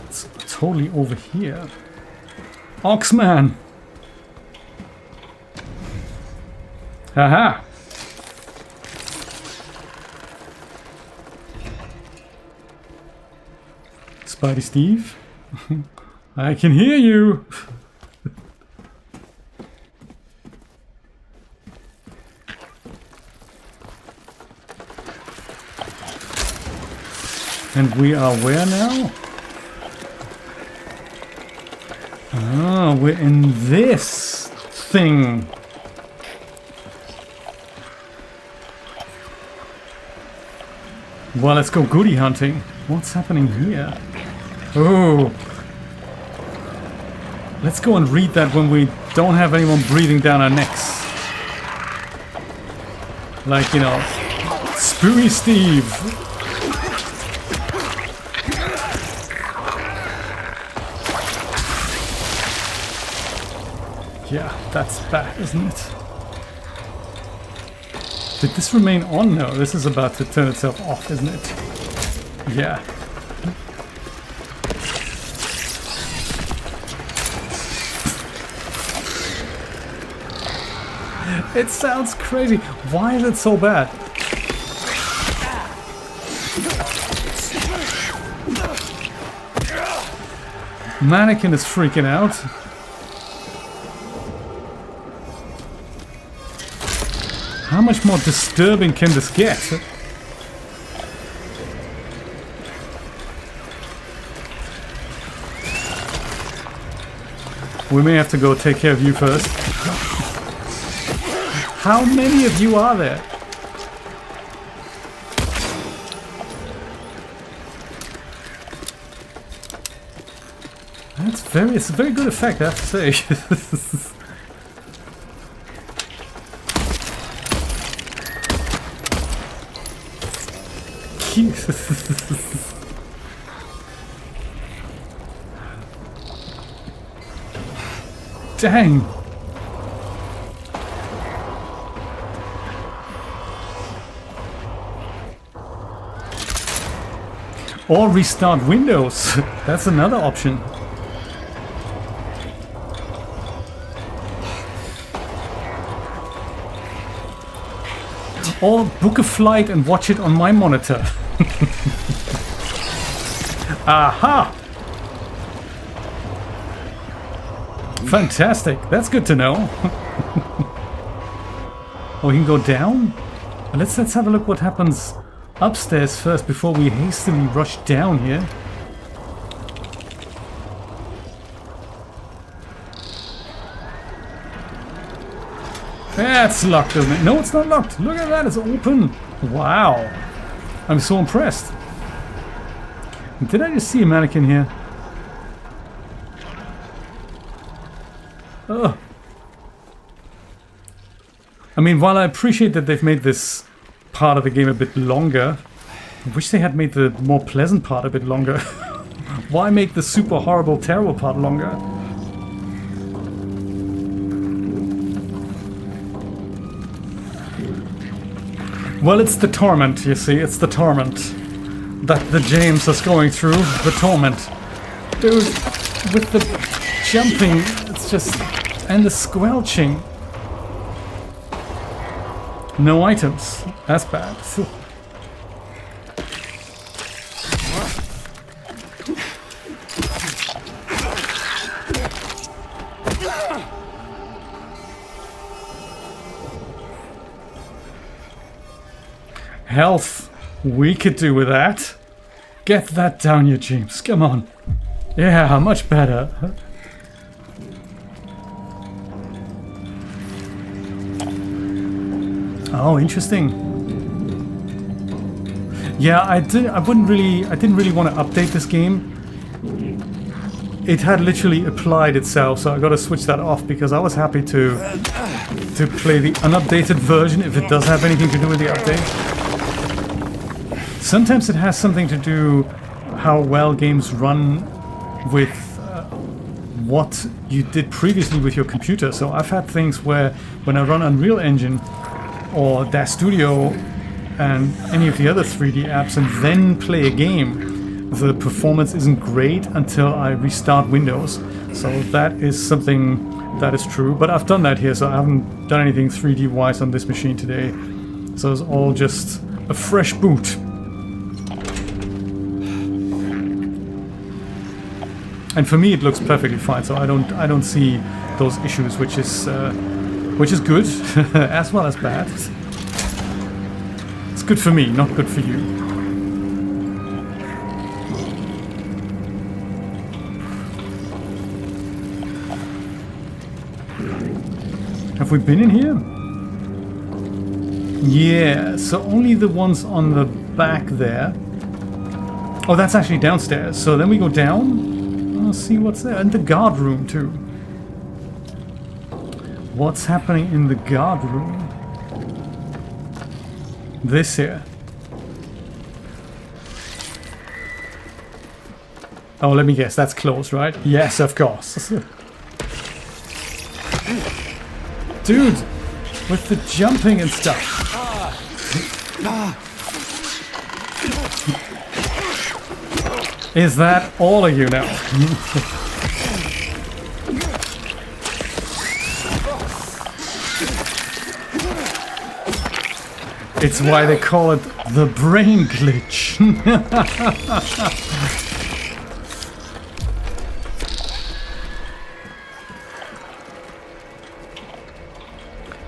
It's totally over here. Oxman! Haha! Spidey Steve? I can hear you! And we are where now? Ah, we're in this thing. Well, let's go goodie hunting. What's happening here? Oh. Let's go and read that when we don't have anyone breathing down our necks. Like, you know, Spooky Steve. Yeah, that's bad, isn't it? Did this remain on? No, this is about to turn itself off, isn't it? Yeah. It sounds crazy. Why is it so bad? Mannequin is freaking out. How much more disturbing can this get? We may have to go take care of you first. How many of you are there? It's a very good effect, I have to say. Dang. Or restart Windows. That's another option. Or book a flight and watch it on my monitor. Aha! Fantastic. That's good to know. Oh, we can go down? Let's have a look what happens upstairs first before we hastily rush down here. That's locked, isn't it? No, it's not locked. Look at that, it's open. Wow. I'm so impressed. Did I just see a mannequin here? Oh. I mean, while I appreciate that they've made this part of the game a bit longer, I wish they had made the more pleasant part a bit longer. Why make the super horrible, terrible part longer? Well, it's the torment, you see, it's the torment that the James is going through, the torment. Dude, with the jumping, it's just... and the squelching. No items, that's bad. Health, we could do with that. Get that down, you James. Come on. Yeah, much better. Oh, interesting. Yeah, I didn't really want to update this game. It had literally applied itself, so I got to switch that off because I was happy to play the unupdated version if it does have anything to do with the update. Sometimes it has something to do how well games run with what you did previously with your computer. So I've had things where when I run Unreal Engine or Dash Studio and any of the other 3D apps and then play a game, the performance isn't great until I restart Windows. So that is something that is true. But I've done that here, so I haven't done anything 3D wise on this machine today. So it's all just a fresh boot. And for me, it looks perfectly fine. So I don't see those issues, which is good as well as bad. It's good for me, not good for you. Have we been in here? Yeah, so only the ones on the back there. Oh, that's actually downstairs. So then we go down. I'll see what's there. And the guard room too. What's happening in the guard room? This here. Oh, let me guess. That's closed, right? Yes, of course. Dude, with the jumping and stuff. Is that all of you now? It's why they call it the brain glitch.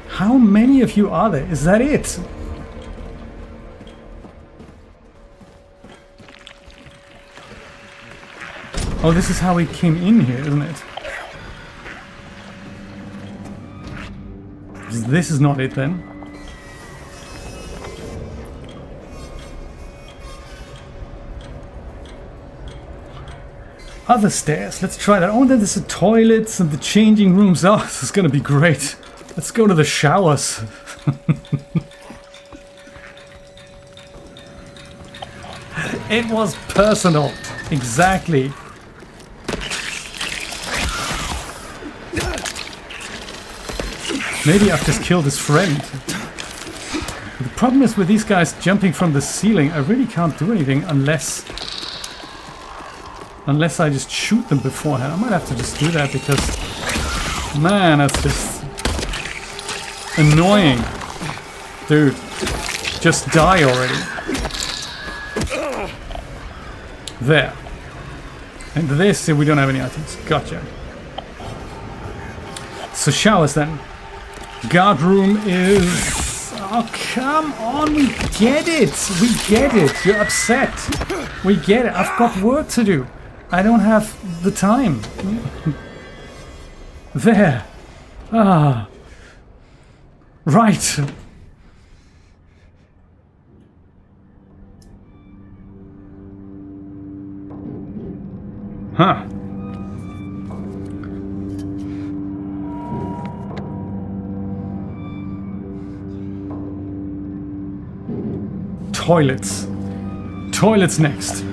How many of you are there? Is that it? Oh, this is how we came in here, isn't it? This is not it then. Other stairs, let's try that. Oh, then there's the toilets and the changing rooms. Oh, this is gonna be great. Let's go to the showers. It was personal. Exactly. Maybe I've just killed his friend. The problem is with these guys jumping from the ceiling, I really can't do anything unless I just shoot them beforehand. I might have to just do that because, man, that's just annoying. Dude, just die already. There. And this, we don't have any items. Gotcha. So showers then. Guard room is... Oh, come on, we get it. We get it. You're upset. We get it. I've got work to do. I don't have the time. There. Ah. Right. Huh. Toilets. Toilets next.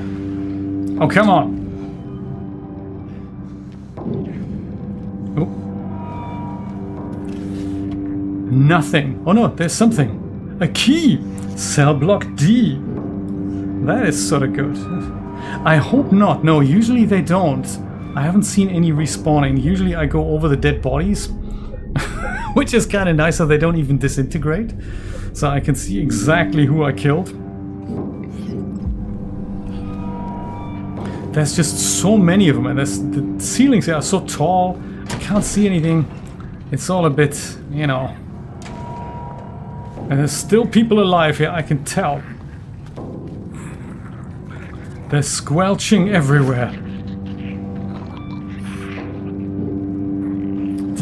Oh, come on. Oh. Nothing. Oh no, there's something. A key. Cell block D. That is sort of good. I hope not. No, usually they don't. I haven't seen any respawning. Usually I go over the dead bodies. Which is kind of nice, so they don't even disintegrate. So I can see exactly who I killed. There's just so many of them, and the ceilings here are so tall. I can't see anything. It's all a bit, you know. And there's still people alive here, I can tell. They're squelching everywhere.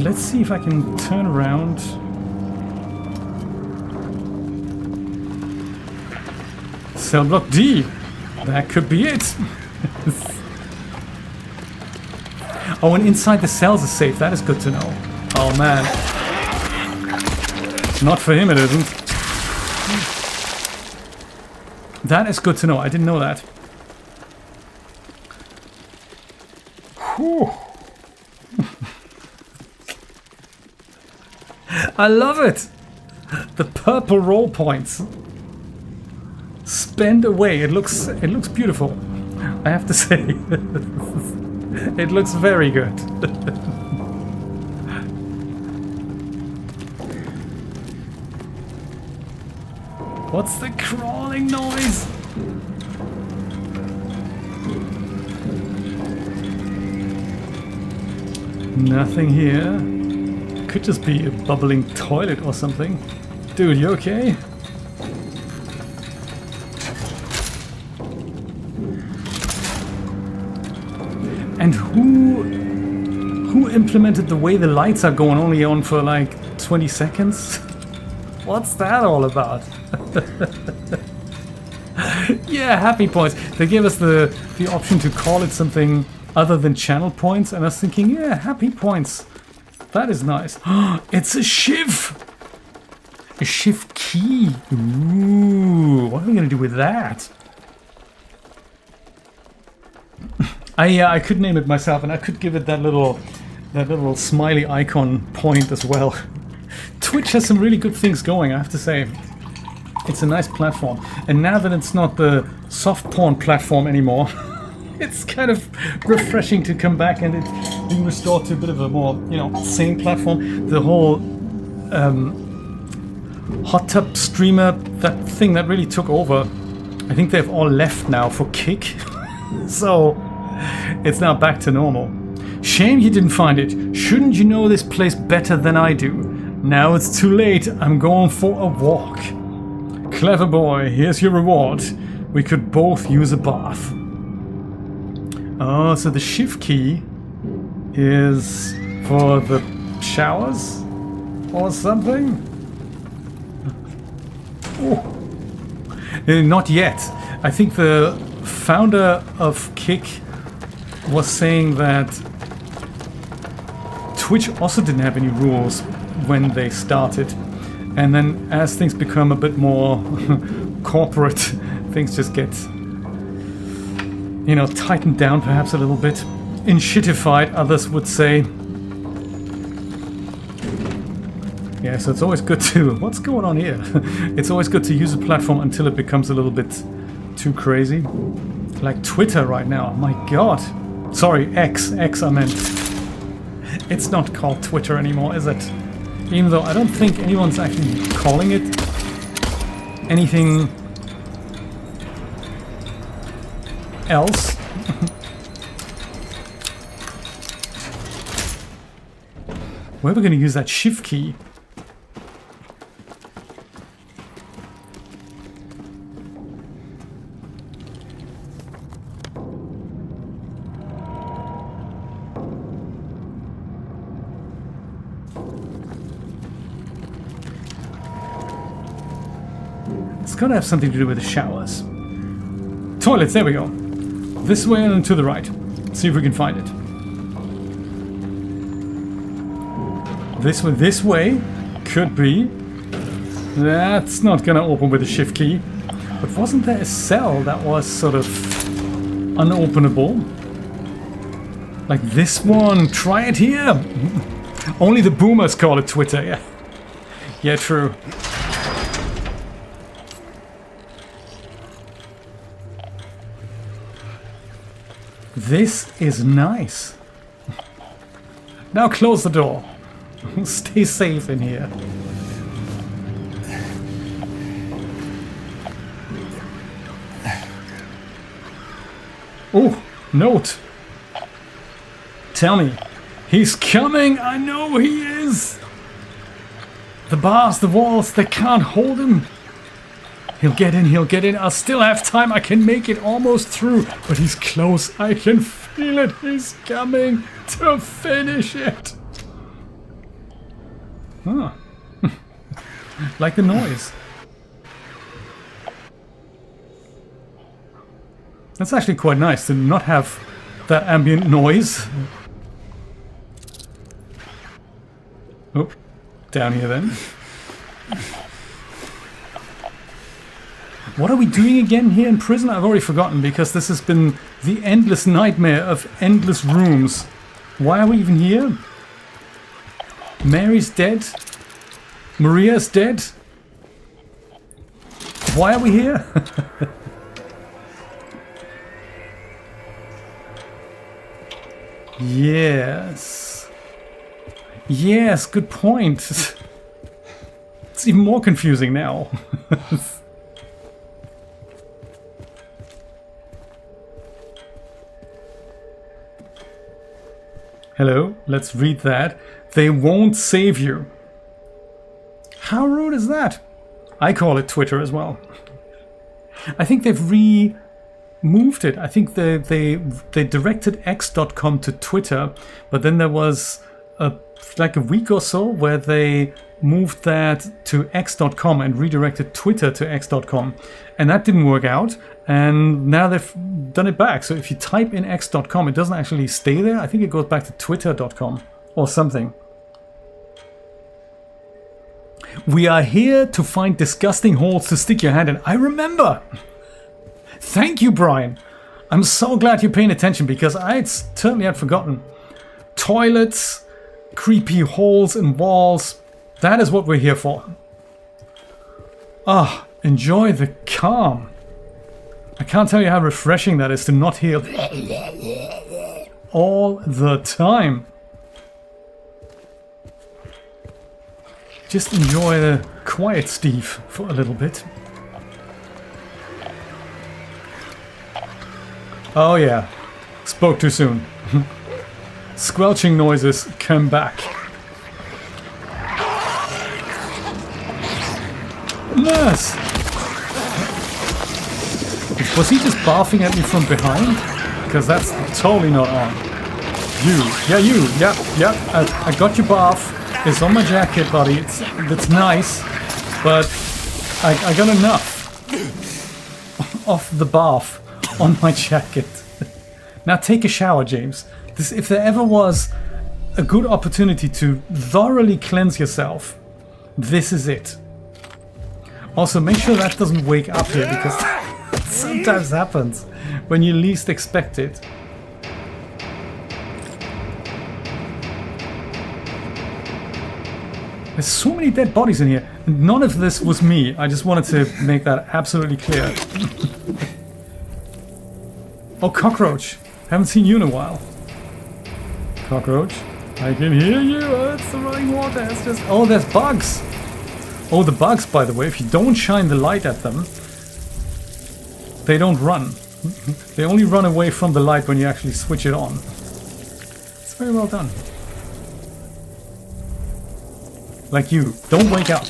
Let's see if I can turn around. Cell block D. That could be it. Oh, and inside the cells is safe. That is good to know. Oh man. Not for him it isn't. That is good to know. I didn't know that. Whew. I love it! The purple roll points. Spend away. It looks beautiful. I have to say. It looks very good. What's the crawling noise? Nothing here. Could just be a bubbling toilet or something. Dude, you okay? And who implemented the way the lights are going only on for like 20 seconds? What's that all about? Yeah, happy points. They gave us the option to call it something other than channel points, and I was thinking, yeah, happy points. That is nice. It's a shiv! A shiv key. Ooh, what are we gonna do with that? I could name it myself, and I could give it that little smiley icon point as well. Twitch has some really good things going, I have to say. It's a nice platform, and now that it's not the soft porn platform anymore, it's kind of refreshing to come back and it's being restored to a bit of a more, you know, sane platform. The whole hot tub streamer, that thing that really took over, I think they've all left now for Kick. So it's now back to normal. Shame you didn't find it. Shouldn't you know this place better than I do? Now it's too late. I'm going for a walk. Clever boy, here's your reward. We could both use a bath. Oh, so the shift key is for the showers or something? Oh. Not yet. I think the founder of Kick was saying that Twitch also didn't have any rules when they started. And then as things become a bit more corporate, things just get, you know, tightened down perhaps a little bit. Enshittified, others would say. Yeah, so it's always good to... What's going on here? It's always good to use a platform until it becomes a little bit too crazy. Like Twitter right now. My god. Sorry, X I meant. It's not called Twitter anymore, is it? Even though I don't think anyone's actually calling it anything else. Where are we going to use that shift key? It's got to have something to do with the showers. Toilets, there we go. This way and to the right. See if we can find it. This way. Could be. That's not gonna open with a shift key. But wasn't there a cell that was sort of unopenable? Like this one. Try it here. Only the boomers call it Twitter, yeah. Yeah, true. This is nice. Now close the door. Stay safe in here. Oh, note. Tell me. He's coming. I know he is. The bars, the walls, they can't hold him. He'll get in, he'll get in. I'll still have time. I can make it almost through. But he's close. I can feel it. He's coming to finish it. Huh. Like the noise. That's actually quite nice to not have that ambient noise. Oh, down here then. What are we doing again here in prison? I've already forgotten, because this has been the endless nightmare of endless rooms. Why are we even here? Mary's dead. Maria's dead. Why are we here? Yes. Yes, good point. It's even more confusing now. Hello, let's read that. They won't save you. How rude is that? I call it Twitter as well. I think they've removed it. I think they directed x.com to Twitter, but then there was like a week or so where they moved that to x.com and redirected Twitter to x.com, and that didn't work out, and now they've done it back. So if you type in x.com, it doesn't actually stay there. I think it goes back to twitter.com or something. We are here to find disgusting holes to stick your hand in. I remember. Thank you, Brian. I'm so glad you're paying attention, because I certainly had forgotten. Toilets, creepy holes in walls. That is what we're here for. Ah, enjoy the calm. I can't tell you how refreshing that is to not hear all the time. Just enjoy the quiet, Steve, for a little bit. Oh yeah, spoke too soon. Squelching noises come back. Nurse! Was he just barfing at me from behind? Because that's totally not on. You. Yeah, you. Yep. I got your barf. It's on my jacket, buddy. It's nice. But I got enough of the barf on my jacket. Now take a shower, James. If there ever was a good opportunity to thoroughly cleanse yourself, this is it. Also, make sure that doesn't wake up here, because that sometimes happens when you least expect it. There's so many dead bodies in here. None of this was me. I just wanted to make that absolutely clear. Oh, cockroach. Haven't seen you in a while. Cockroach. I can hear you. Oh, it's the running water. It's just... Oh, there's bugs. Oh, the bugs, by the way, if you don't shine the light at them, they don't run. They only run away from the light when you actually switch it on. It's very well done. Like you. Don't wake up.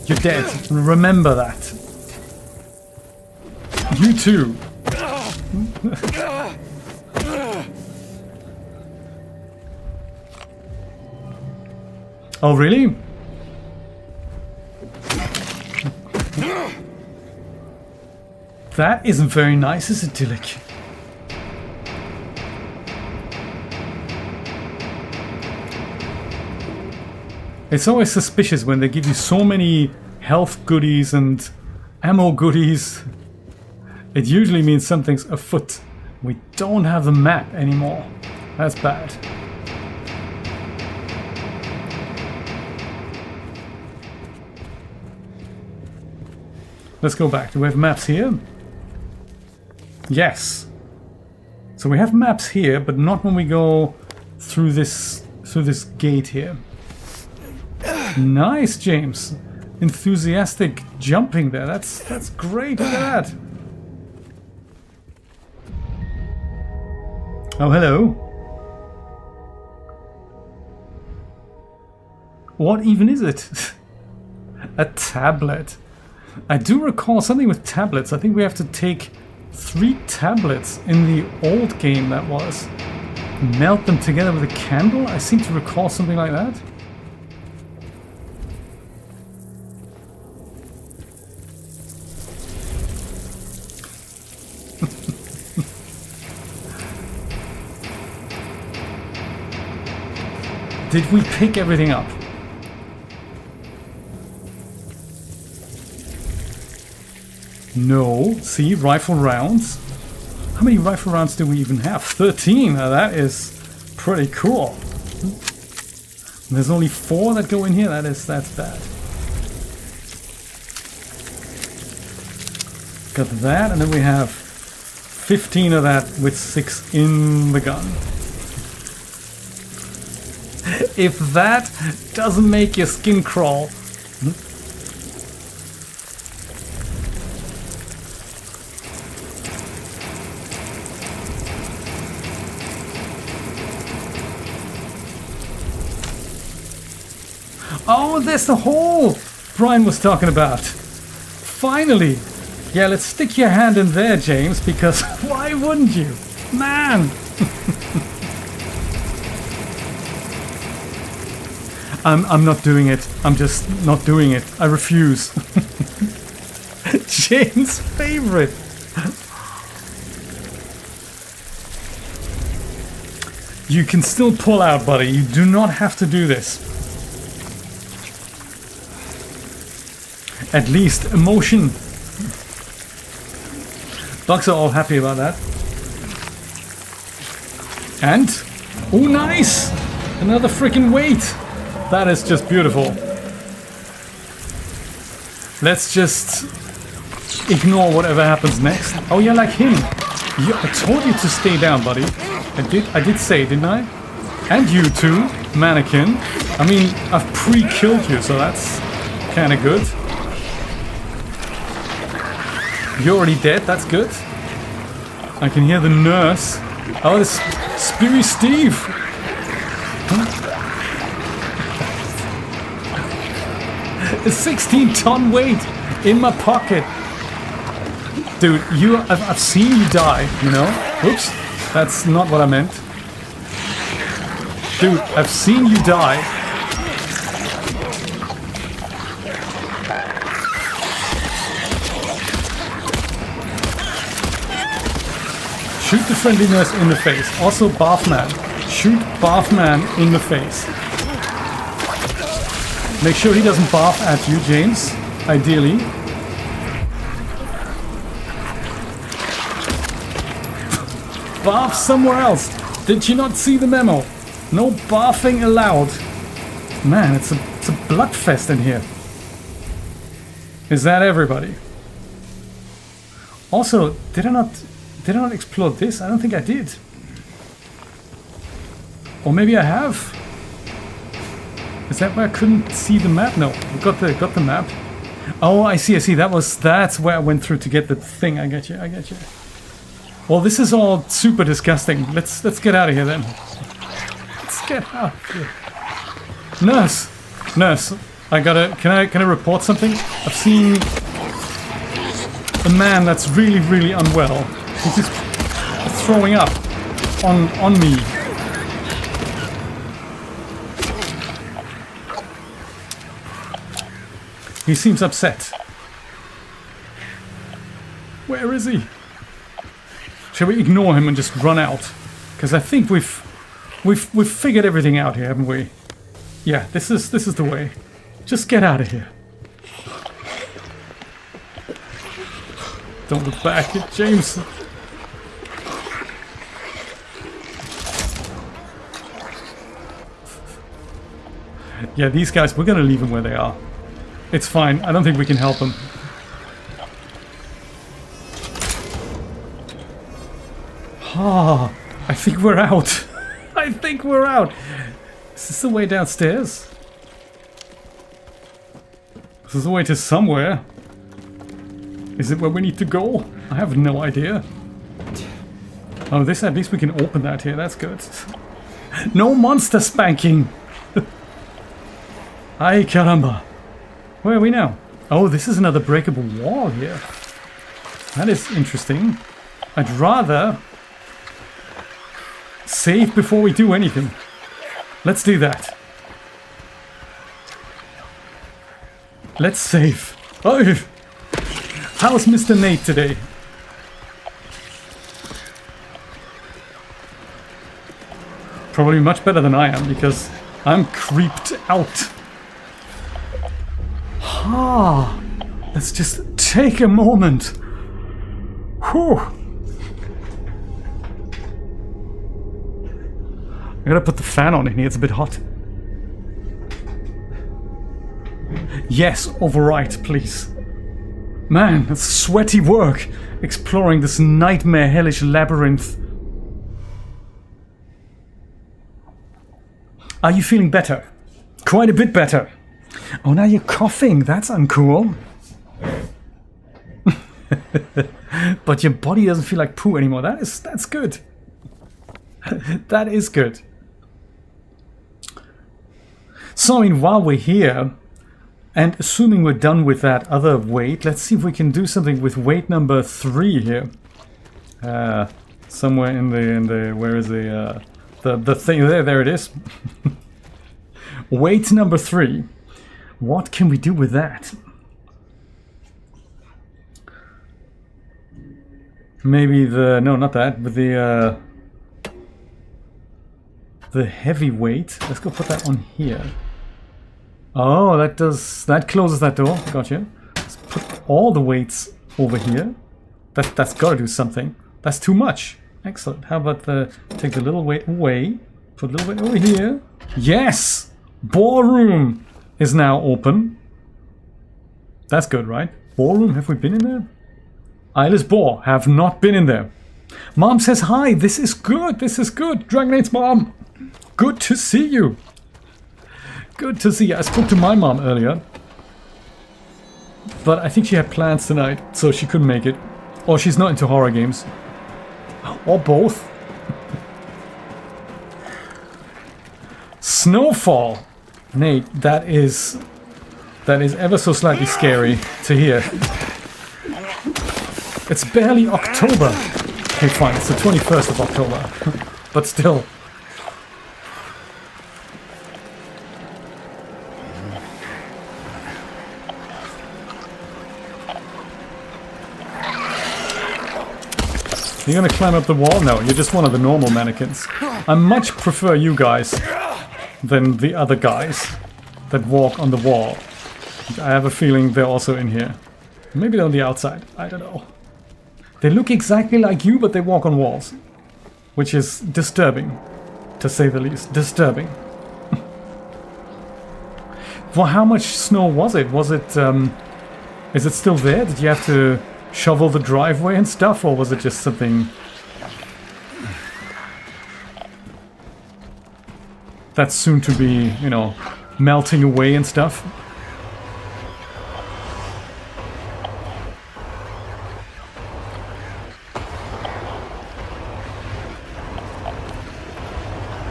You're dead. Remember that. You too. Oh, really? That isn't very nice, is it, Dilek? It's always suspicious when they give you so many health goodies and ammo goodies. It usually means something's afoot. We don't have the map anymore. That's bad. Let's go back. Do we have maps here? Yes. So we have maps here, but not when we go through this gate here. Nice, James. Enthusiastic jumping there. That's great. Look at that. Oh, hello. What even is it? A tablet. I do recall something with tablets. I think we have to take 3 tablets in the old game, that was. Melt them together with a candle? I seem to recall something like that. Did we pick everything up? No. See, rifle rounds. How many rifle rounds do we even have? 13. Now that is pretty cool. There's only 4 that go in here. That's bad. Got that, and then we have 15 of that with 6 in the gun. If that doesn't make your skin crawl. Oh, there's the hole Brian was talking about. Finally. Yeah, let's stick your hand in there, James, because why wouldn't you? Man! I'm not doing it. I'm just not doing it. I refuse. James' favorite. You can still pull out, buddy. You do not have to do this. At least emotion. Bugs are all happy about that. And, oh nice! Another freaking weight! That is just beautiful. Let's just ignore whatever happens next. Oh yeah, like him. I told you to stay down, buddy. I did say, didn't I? And you too, mannequin. I mean, I've pre-killed you, so that's kinda good. You're already dead, that's good. I can hear the nurse. Oh, this Speary Steve! A 16-ton weight in my pocket! Dude, I've seen you die, you know? Oops, that's not what I meant. Dude, I've seen you die. Shoot the friendly nurse in the face. Also, Bathman. Shoot Bathman in the face. Make sure he doesn't bath at you, James. Ideally. Bath somewhere else. Did you not see the memo? No bathing allowed. Man, it's a bloodfest in here. Is that everybody? Also, did I not explore this? I don't think I did. Or maybe I have. Is that where I couldn't see the map? No, we got the map. Oh, I see. That's where I went through to get the thing. I get you. Well, this is all super disgusting. Let's get out of here then. Let's get out of here. Nurse, can I report something? I've seen a man that's really, really unwell. He's just throwing up on me. He seems upset. Where is he? Shall we ignore him and just run out? Because I think we've figured everything out here, haven't we? Yeah, this is the way. Just get out of here. Don't look back, James. Yeah, these guys, we're gonna leave them where they are. It's fine. I don't think we can help them. Ah, I think we're out. I think we're out. Is this the way downstairs? This is the way to somewhere. Is it where we need to go? I have no idea. Oh, this, at least we can open that here. That's good. No monster spanking. Ay caramba. Where are we now? Oh, this is another breakable wall here. That is interesting. I'd rather save before we do anything. Let's do that. Let's save. Oh, how's Mr. Nate today? Probably much better than I am because I'm creeped out. Ah, let's just take a moment Whew. I gotta put the fan on in here, it's a bit hot. Yes, overwrite, please. Man, it's sweaty work exploring this nightmare hellish labyrinth. Are you feeling better? Quite a bit better. Oh, now you're coughing. That's uncool. But your body doesn't feel like poo anymore. That's good. That is good. So, I mean, while we're here, and assuming we're done with that other weight, let's see if we can do something with weight number 3 here. Somewhere in the where is the thing there? There it is. Weight number 3. What can we do with that? Maybe the not that, but the heavy weight. Let's go put that on here. Oh, that closes that door. Gotcha. Let's put all the weights over here. That's got to do something. That's too much. Excellent. How about take the little weight away, put a little weight over here. Yes, ballroom is now open. That's good, right? Ballroom. Have we been in there? Eyeless Boar. Have not been in there. Mom says hi. This is good. This is good. Dragonate's mom. Good to see you. Good to see you. I spoke to my mom earlier, but I think she had plans tonight, so she couldn't make it. Or she's not into horror games. Or both. Snowfall. Nate, that is ever so slightly scary to hear. It's barely October. Okay, fine, it's the 21st of October. But still. You're gonna climb up the wall? No, you're just one of the normal mannequins. I much prefer you guys than the other guys that walk on the wall. I have a feeling they're also in here. Maybe they're on the outside. I don't know. They look exactly like you, but they walk on walls. Which is disturbing, to say the least. Disturbing. Well, how much snow was it? Was it, is it still there? Did you have to shovel the driveway and stuff, or was it just something that's soon to be, you know, melting away and stuff?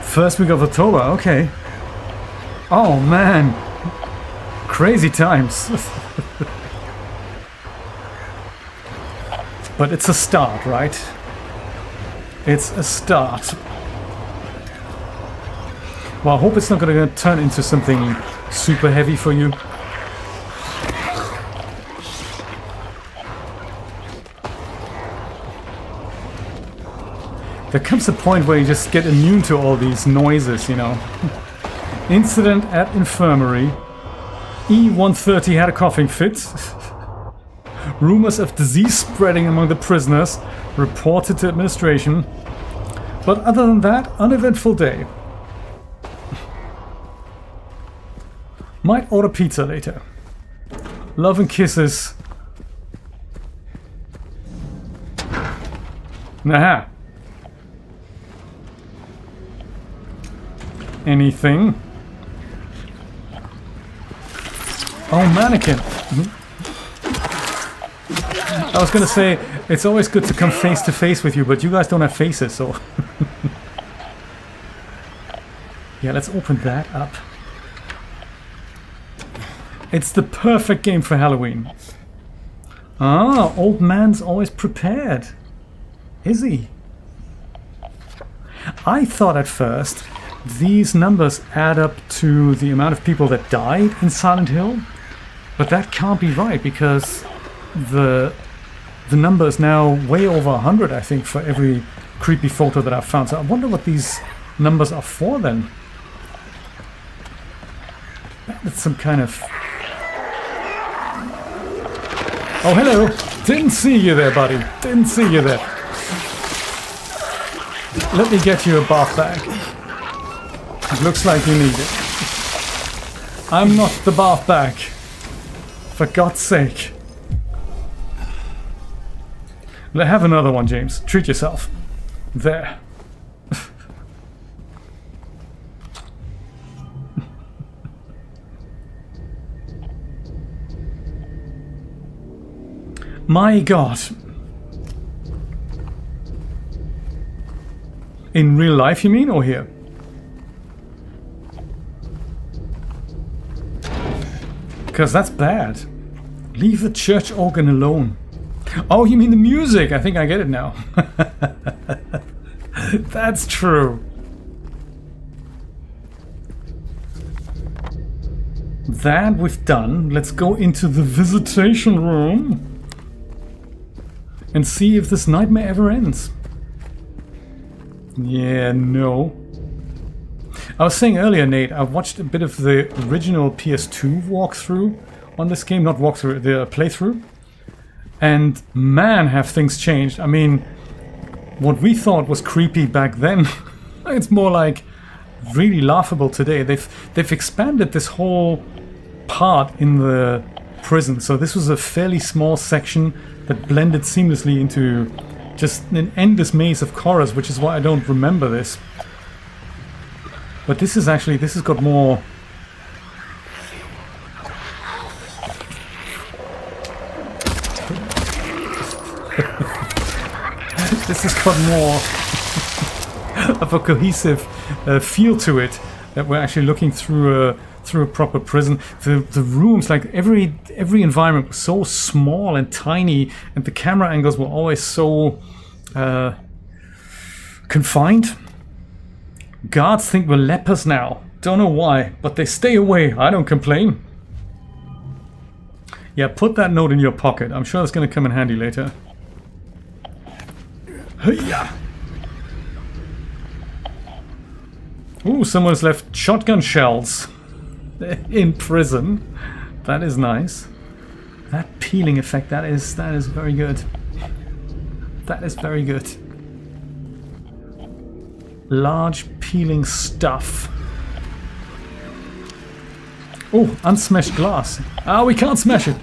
First week of October, okay. Oh man, crazy times. But it's a start, right? It's a start. Well, I hope it's not going to turn into something super heavy for you. There comes a point where you just get immune to all these noises, you know. Incident at infirmary. E-130 had a coughing fit. Rumors of disease spreading among the prisoners reported to administration. But other than that, uneventful day. Might order pizza later. Love and kisses. Nah. Anything? Oh, mannequin. I was gonna say, it's always good to come face to face with you, but you guys don't have faces, so... Yeah, let's open that up. It's the perfect game for Halloween. Ah, old man's always prepared. Is he? I thought at first these numbers add up to the amount of people that died in Silent Hill, but that can't be right because the number is now way over 100, I think, for every creepy photo that I've found. So I wonder what these numbers are for then. It's some kind of... Oh, hello! Didn't see you there, buddy. Didn't see you there. Let me get you a bath bag. It looks like you need it. I'm not the bath bag. For God's sake. Have another one, James. Treat yourself. There. My God. In real life, you mean, or here? Because that's bad. Leave the church organ alone. Oh, you mean the music? I think I get it now. That's true. That we've done. Let's go into the visitation room and see if this nightmare ever ends. Yeah, no. I was saying earlier, Nate, I watched a bit of the original PS2 walkthrough on this game. Not walkthrough, the playthrough. And man, have things changed. I mean, what we thought was creepy back then, it's more like really laughable today. They've expanded this whole part in the prison. So this was a fairly small section that blended seamlessly into just an endless maze of corridors, which is why I don't remember this. But this is actually, this has got more... this has got more of a cohesive feel to it, that we're actually looking through a proper prison. The rooms, like every environment was so small and tiny, and the camera angles were always so confined. Guards think we're lepers now. Don't know why, but they stay away. I don't complain. Yeah, put that note in your pocket. I'm sure it's going to come in handy later. Hey-ya! Ooh, someone's left shotgun shells in prison. That is nice. That peeling effect, that is very good. That is very good. Large peeling stuff. Oh, unsmashed glass. Ah, we can't smash it.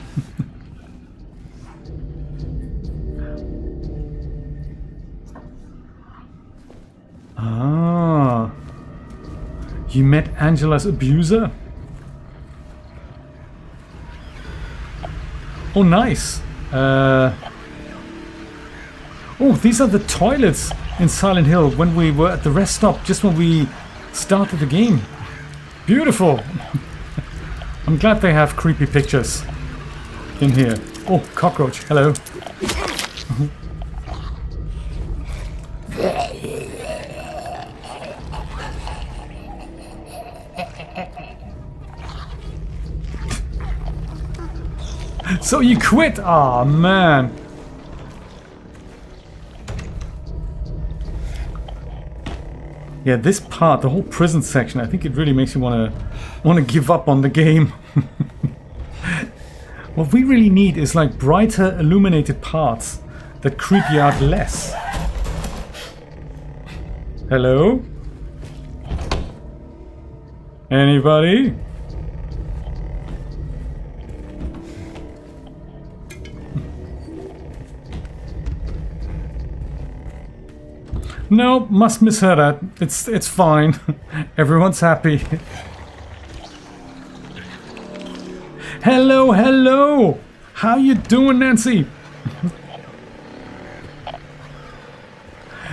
Ah. You met Angela's abuser? Oh, nice. Oh, these are the toilets in Silent Hill when we were at the rest stop, just when we started the game. Beautiful. I'm glad they have creepy pictures in here. Oh, cockroach. Hello. So you quit? Aw, man. Yeah, this part, the whole prison section, I think it really makes you want to give up on the game. What we really need is like brighter illuminated parts that creep you out less. Hello? Anybody? No, must misheard that. It's fine. Everyone's happy. Hello, hello! How you doing, Nancy?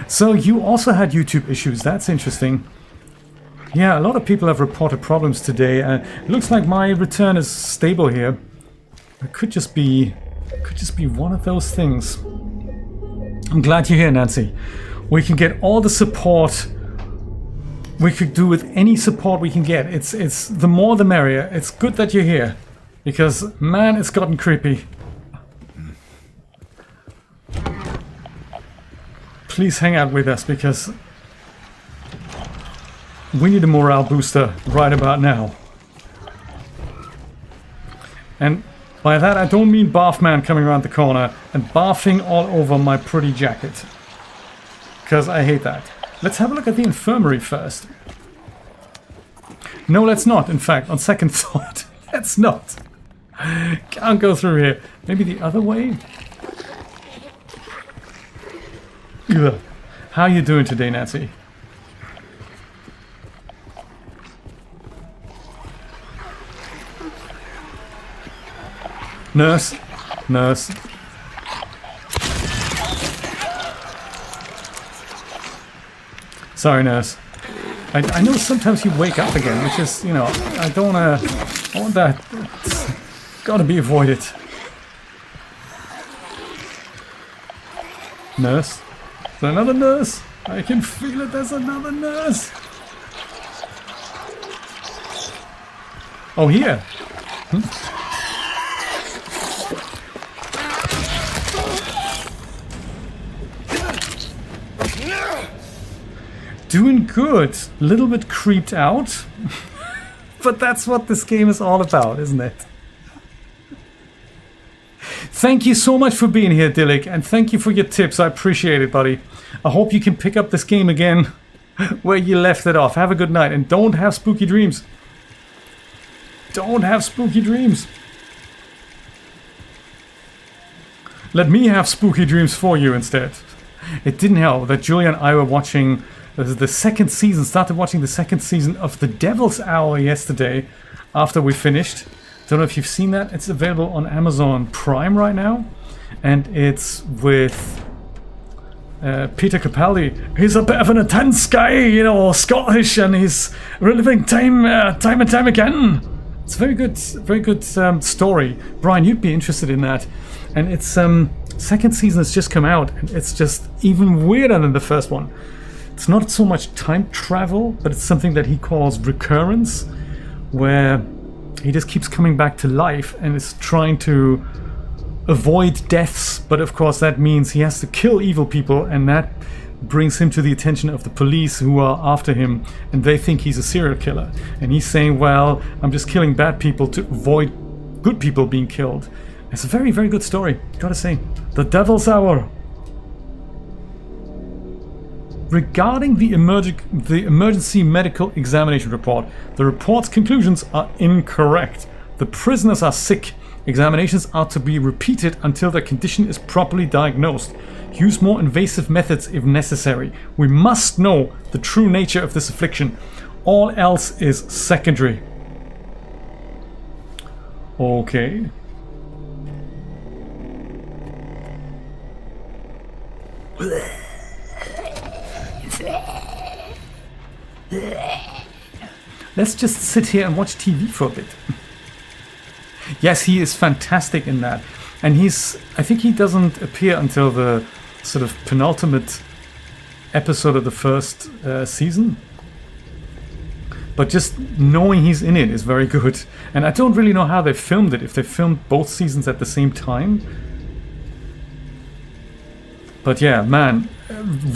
So you also had YouTube issues. That's interesting. Yeah, a lot of people have reported problems today. It looks like my return is stable here. It could just be one of those things. I'm glad you're here, Nancy. We can get all the support we could do with any support we can get. It's the more the merrier. It's good that you're here, because man, it's gotten creepy. Please hang out with us, because we need a morale booster right about now. And By that I don't mean Bath Man coming around the corner and barfing all over my pretty jacket. Because I hate that. Let's have a look at the infirmary first. No, let's not. In fact, on second thought, let's not. Can't go through here. Maybe the other way? Ugh. How you doing today, Nancy? Nurse. Nurse. Sorry, nurse. I know sometimes you wake up again, which is, you know, I don't wanna... I want that. It's gotta be avoided. Nurse? Is there another nurse? I can feel it, there's another nurse! Oh, here! Doing good. A little bit creeped out. But that's what this game is all about, isn't it? Thank you so much for being here, Dillik, and thank you for your tips. I appreciate it, buddy. I hope you can pick up this game again where you left it off. Have a good night, and don't have spooky dreams. Don't have spooky dreams. Let me have spooky dreams for you instead. It didn't help that Julia and I were watching the second season, started watching the second season of The Devil's Hour yesterday after we finished. Don't know if you've seen that. It's available on Amazon Prime right now. And it's with Peter Capaldi. He's a bit of an intense guy, you know, Scottish, and he's reliving time and time again. It's a very good story. Brian, you'd be interested in that. And it's second season has just come out, and it's just even weirder than the first one. It's not so much time travel, but it's something that he calls recurrence, where he just keeps coming back to life and is trying to avoid deaths, but of course that means he has to kill evil people, and that brings him to the attention of the police who are after him, and they think he's a serial killer. And he's saying, well, I'm just killing bad people to avoid good people being killed. It's a very, very good story, gotta say. The Devil's Hour. Regarding the emergency medical examination report, the report's conclusions are incorrect. The prisoners are sick. Examinations are to be repeated until their condition is properly diagnosed. Use more invasive methods if necessary. We must know the true nature of this affliction. All else is secondary. Okay. Let's just sit here and watch TV for a bit. Yes, he is fantastic in that. And I think he doesn't appear until the sort of penultimate episode of the first season. But just knowing he's in it is very good. And I don't really know how they filmed it, if they filmed both seasons at the same time. But yeah, man,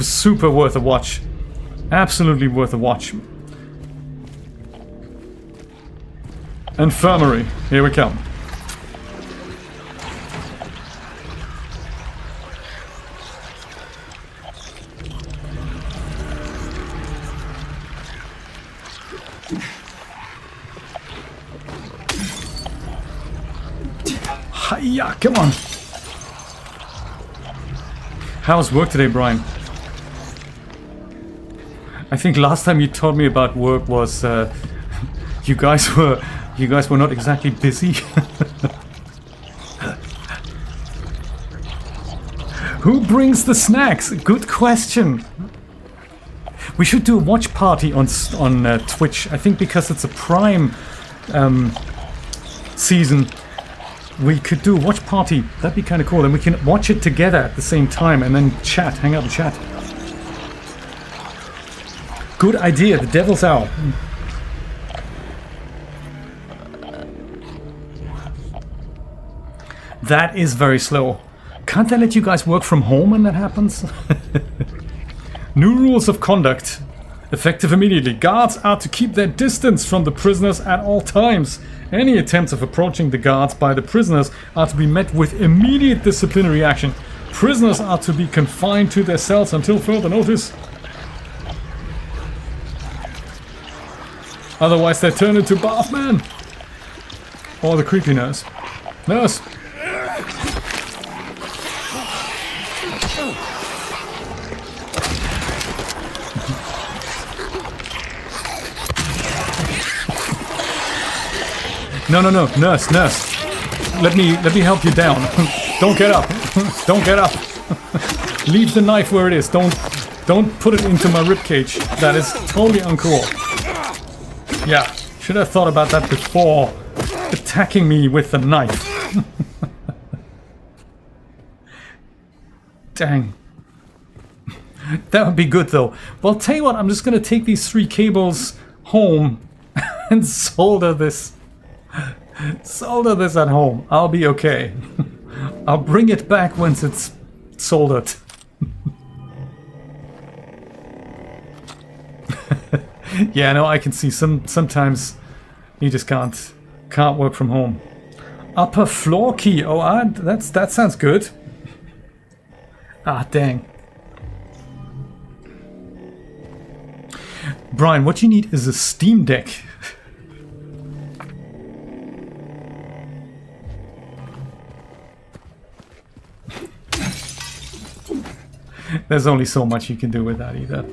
super worth a watch. Absolutely worth a watch. Infirmary, here we come. Hiya, come on. How's work today, Brian? I think last time you told me about work was you guys were not exactly busy. Who brings the snacks? Good question. We should do a watch party on Twitch. I think because it's a Prime season, we could do a watch party. That'd be kind of cool. And we can watch it together at the same time and then hang out and chat. Good idea, The Devil's Hour. That is very slow. Can't I let you guys work from home when that happens? New rules of conduct. Effective immediately. Guards are to keep their distance from the prisoners at all times. Any attempts of approaching the guards by the prisoners are to be met with immediate disciplinary action. Prisoners are to be confined to their cells until further notice. Otherwise they're turned into bathman. Or the creepy nurse. Nurse! No, nurse. Let me help you down. Don't get up. Don't get up. Leave the knife where it is. Don't put it into my ribcage. That is totally uncool. Yeah, should have thought about that before attacking me with the knife. Dang. That would be good though. Well, tell you what, I'm just gonna take these 3 cables home and solder this. Solder this at home. I'll be okay. I'll bring it back once it's soldered. Yeah, no, I can see sometimes you just can't work from home. Upper floor key. Oh, that sounds good. Ah, dang. Brian, what you need is a Steam Deck. There's only so much you can do with that either.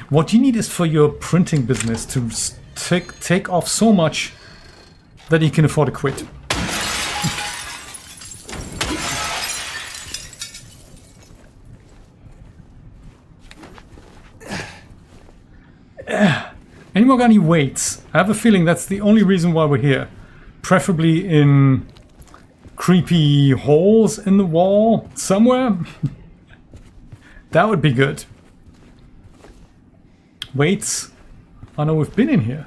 What you need is for your printing business to take off so much that you can afford to quit. Anyone got any weights? I have a feeling that's the only reason why we're here. Preferably in creepy holes in the wall somewhere. That would be good. Weights? I know we've been in here.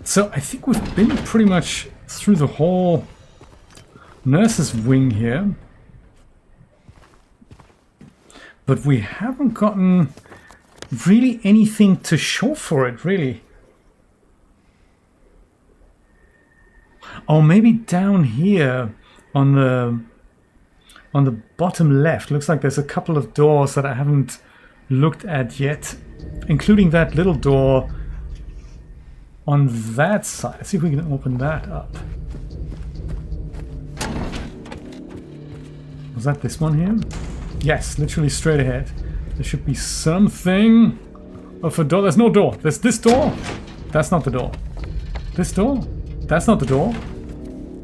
So I think we've been pretty much through the whole nurse's wing here. But we haven't gotten really anything to show for it, really. Oh, maybe down here on the bottom left. Looks like there's a couple of doors that I haven't looked at yet, including that little door on that side. Let's see if we can open that up. Was that this one here? Yes, literally straight ahead. There should be something of a door. There's no door. There's this door. That's not the door. This door? That's not the door.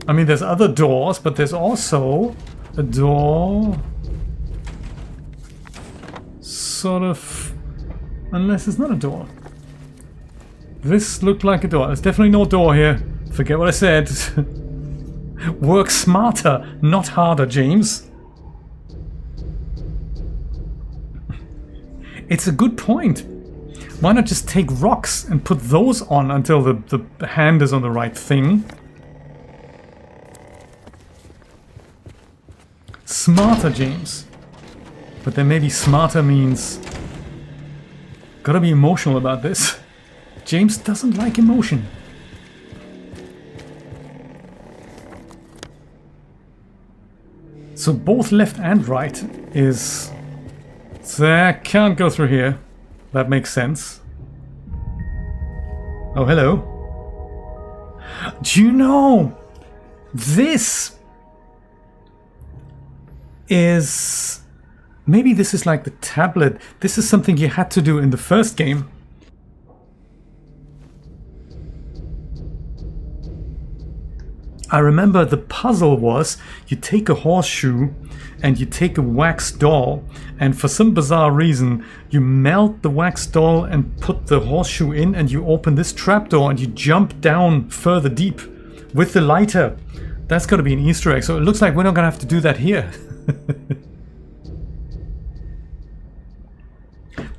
I mean, there's other doors, but there's also a door. Sort of. Unless it's not a door. This looked like a door. There's definitely no door here. Forget what I said. Work smarter, not harder, James. It's a good point. Why not just take rocks and put those on until the hand is on the right thing? Smarter, James. But then maybe smarter means... Gotta be emotional about this. James doesn't like emotion. So both left and right is... So I can't go through here. That makes sense. Oh, hello. Do you know... This... is... Maybe this is like the tablet. This is something you had to do in the first game. I remember the puzzle was you take a horseshoe and you take a wax doll, and for some bizarre reason you melt the wax doll and put the horseshoe in, and you open this trapdoor and you jump down further deep with the lighter. That's got to be an Easter egg, so it looks like we're not going to have to do that here.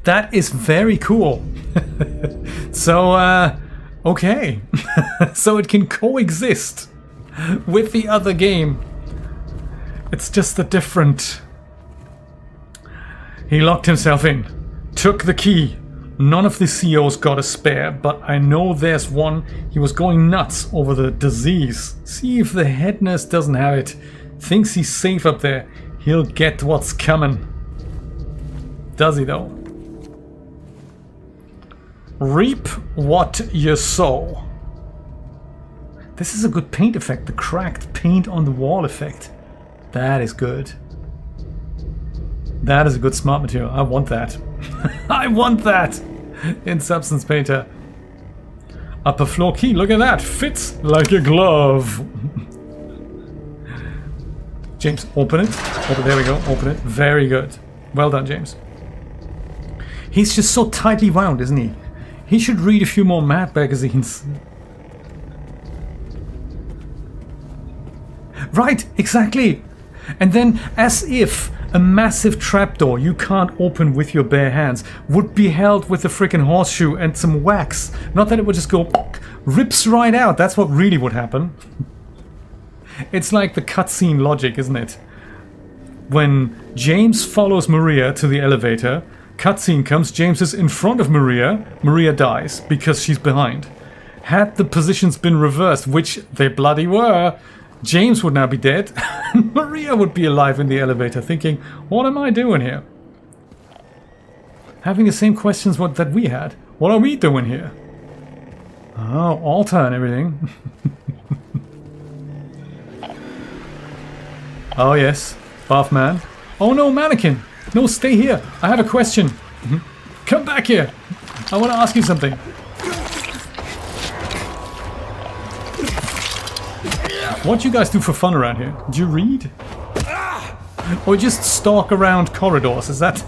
That is very cool. So, okay. So it can coexist with the other game. It's just a different... He locked himself in, took the key. None of the COs got a spare, but I know there's one. He was going nuts over the disease. See if the head nurse doesn't have it. Thinks he's safe up there. He'll get what's coming. Does he though? Reap what you sow. This is a good paint effect. The cracked paint on the wall effect. That is good. That is a good smart material. I want that. I want that in Substance Painter. Upper floor key. Look at that. Fits like a glove. James, open it. Open, there we go. Open it. Very good. Well done, James. He's just so tightly wound, isn't he? He should read a few more Mad magazines. Right, exactly. And then, as if a massive trapdoor you can't open with your bare hands would be held with a freaking horseshoe and some wax. Not that it would just go rips right out. That's what really would happen. It's like the cutscene logic, isn't it? When James follows Maria to the elevator, cutscene comes, James is in front of Maria, Maria dies because she's behind. Had the positions been reversed, which they bloody were, James would now be dead, and Maria would be alive in the elevator thinking, what am I doing here? Having the same questions that we had. What are we doing here? Oh, altar and everything. Oh yes, Bathman. Oh no, mannequin! No, stay here. I have a question. Come back here. I want to ask you something. What do you guys do for fun around here? Do you read? Or just stalk around corridors? Is that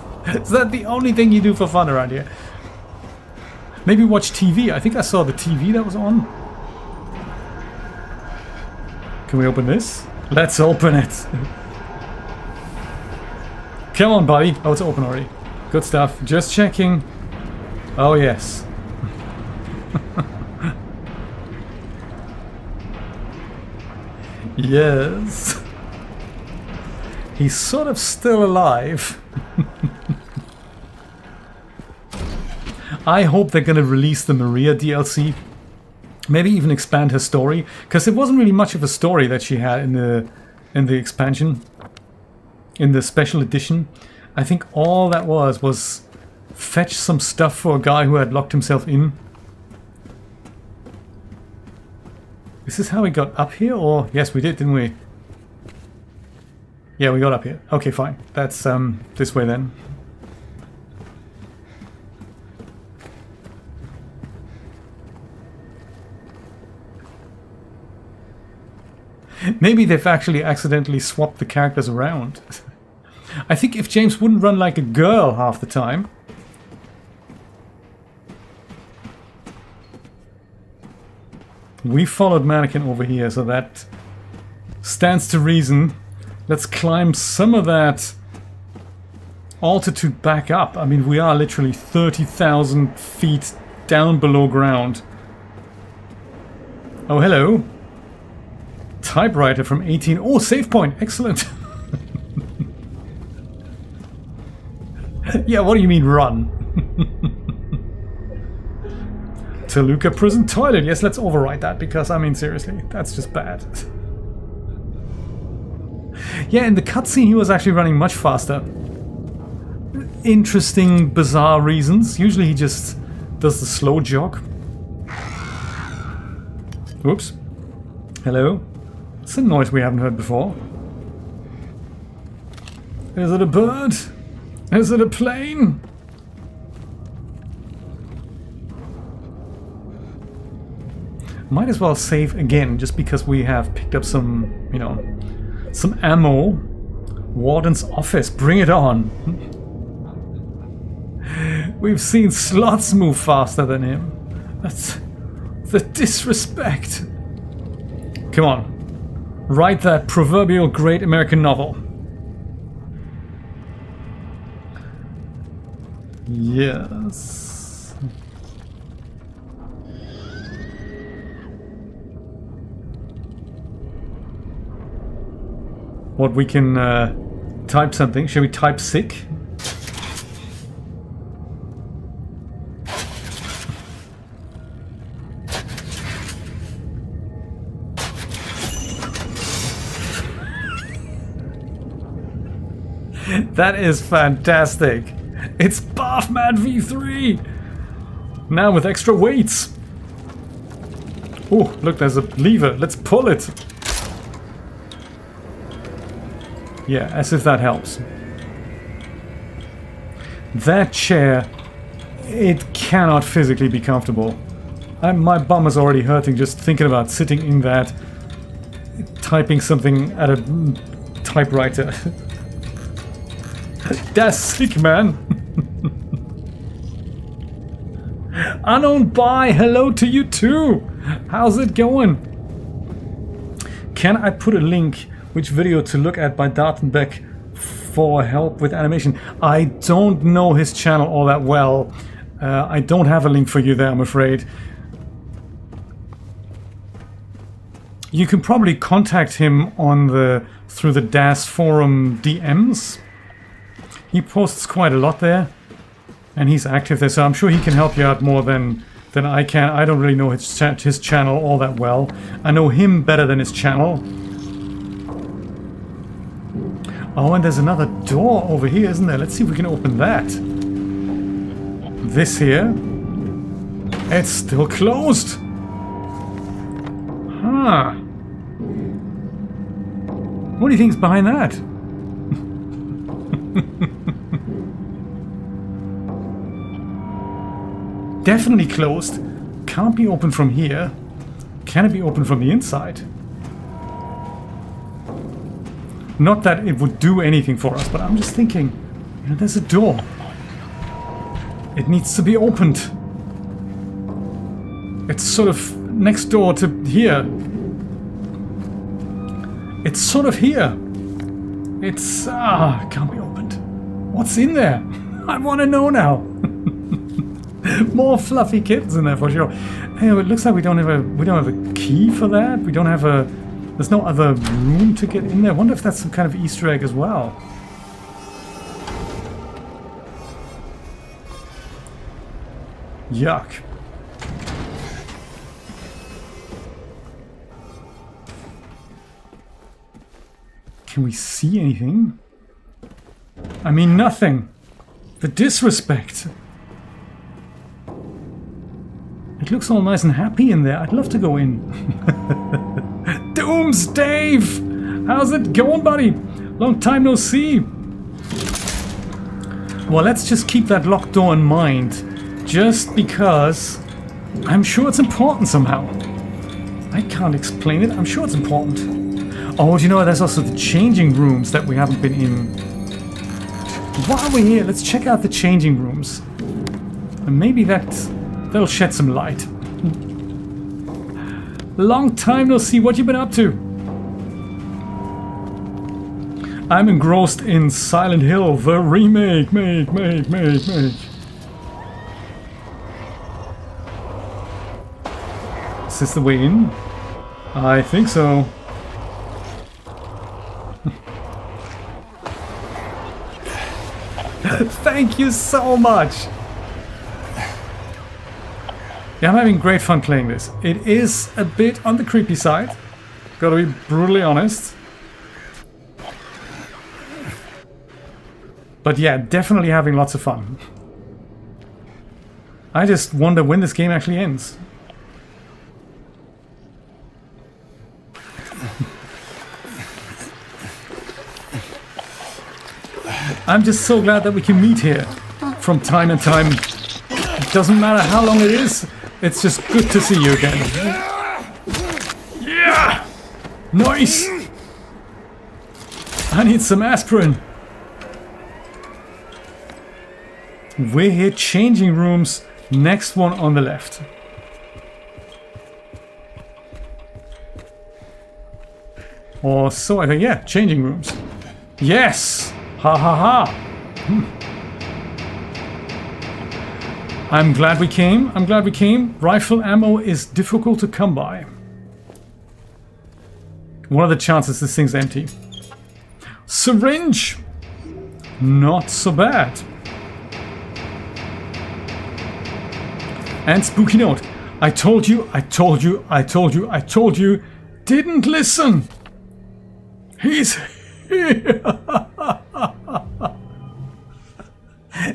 the only thing you do for fun around here? Maybe watch TV. I think I saw the TV that was on. Can we open this? Let's open it. Come on, buddy. Oh, it's open already. Good stuff. Just checking. Oh, yes. Yes. He's sort of still alive. I hope they're gonna release the Maria DLC. Maybe even expand her story, because it wasn't really much of a story that she had in the expansion, in the special edition. I think all that was fetch some stuff for a guy who had locked himself in. Is this how we got up here? Or yes, we did, didn't we? Yeah, we got up here. Okay, fine. That's this way then. Maybe they've actually accidentally swapped the characters around. I think if James wouldn't run like a girl half the time... We followed Mannequin over here, so that stands to reason. Let's climb some of that altitude back up. I mean, we are literally 30,000 feet down below ground. Oh, hello. Typewriter from 18... Oh, save point! Excellent! Yeah, what do you mean, run? Toluca prison toilet. Yes, let's overwrite that, because, I mean, seriously, that's just bad. Yeah, in the cutscene he was actually running much faster. Interesting, bizarre reasons. Usually he just does the slow jog. Oops. Hello. It's a noise we haven't heard before. Is it a bird? Is it a plane? Might as well save again, just because we have picked up some, you know, some ammo. Warden's office, bring it on. We've seen slots move faster than him. That's the disrespect. Come on, write that proverbial great American novel. Yes. What, we can type something. Shall we type sick? That is fantastic. It's Bathman V3! Now with extra weights. Oh, look, there's a lever. Let's pull it. Yeah, as if that helps. That chair, it cannot physically be comfortable. My bum is already hurting just thinking about sitting in that, typing something at a typewriter. That's sick, man. Unknown Bye, hello to you too. How's it going? Can I put a link which video to look at by Dartenbeck for help with animation? I don't know his channel all that well. I don't have a link for you there, I'm afraid. You can probably contact him on through the DAS forum DMs. He posts quite a lot there, and he's active there, so I'm sure he can help you out more than I can. I don't really know his channel all that well. I know him better than his channel. Oh, and there's another door over here, isn't there? Let's see if we can open that. This here. It's still closed. Huh. What do you think's behind that? Definitely closed. Can't be open from here. Can it be open from the inside? Not that it would do anything for us, but I'm just thinking, you know, there's a door. It needs to be opened. It's sort of next door to here. It's sort of here. It's it can't be opened. What's in there? I want to know now. More fluffy kittens in there for sure. Hey, it looks like we don't have a key for that. We don't have a. There's no other room to get in there. I wonder if that's some kind of Easter egg as well. Yuck. Can we see anything? I mean, nothing. The disrespect. It looks all nice and happy in there. I'd love to go in. Dooms, Dave! How's it going, buddy? Long time no see. Well, let's just keep that locked door in mind. Just because I'm sure it's important somehow. I can't explain it. I'm sure it's important. Oh, do you know, there's also the changing rooms that we haven't been in. While we're here, let's check out the changing rooms. And maybe that'll shed some light. Long time no see. What you been up to? I'm engrossed in Silent Hill, the remake. Make. Is this the way in? I think so. Thank you so much. Yeah, I'm having great fun playing this. It is a bit on the creepy side. Gotta be brutally honest. But yeah, definitely having lots of fun. I just wonder when this game actually ends. I'm just so glad that we can meet here from time to time. It doesn't matter how long it is, it's just good to see you again. Yeah! Nice! I need some aspirin. We're here changing rooms. Next one on the left. Or so I think, yeah, changing rooms. Yes! Ha ha ha! I'm glad we came. I'm glad we came. Rifle ammo is difficult to come by. What are the chances this thing's empty? Syringe! Not so bad. And spooky note. I told you, I told you, I told you, I told you. Didn't listen. He's here.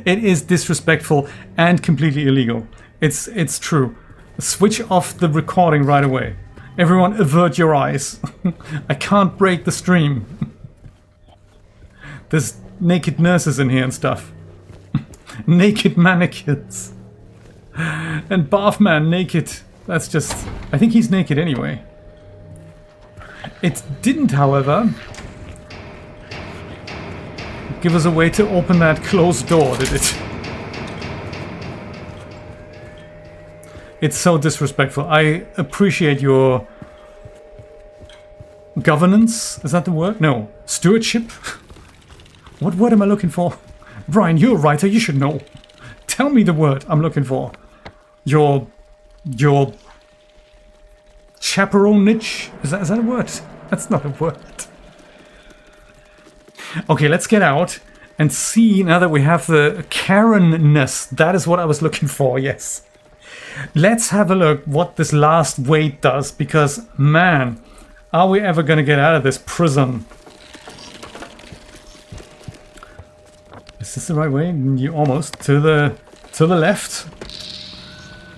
It is disrespectful and completely illegal. It's true. Switch off the recording right away. Everyone avert your eyes. I can't break the stream. There's naked nurses in here and stuff. Naked mannequins. And Bathman naked. That's just... I think he's naked anyway. It didn't, however, give us a way to open that closed door, did it? It's so disrespectful. I appreciate your governance. Is that the word? No. Stewardship? What word am I looking for? Brian, you're a writer. You should know. Tell me the word I'm looking for. Your chaperonage? Is that a word? That's not a word. Okay, let's get out and see, now that we have the Karen-ness. That is what I was looking for, yes. Let's have a look what this last wait does, because, man, are we ever going to get out of this prison? Is this the right way? You almost. To the left.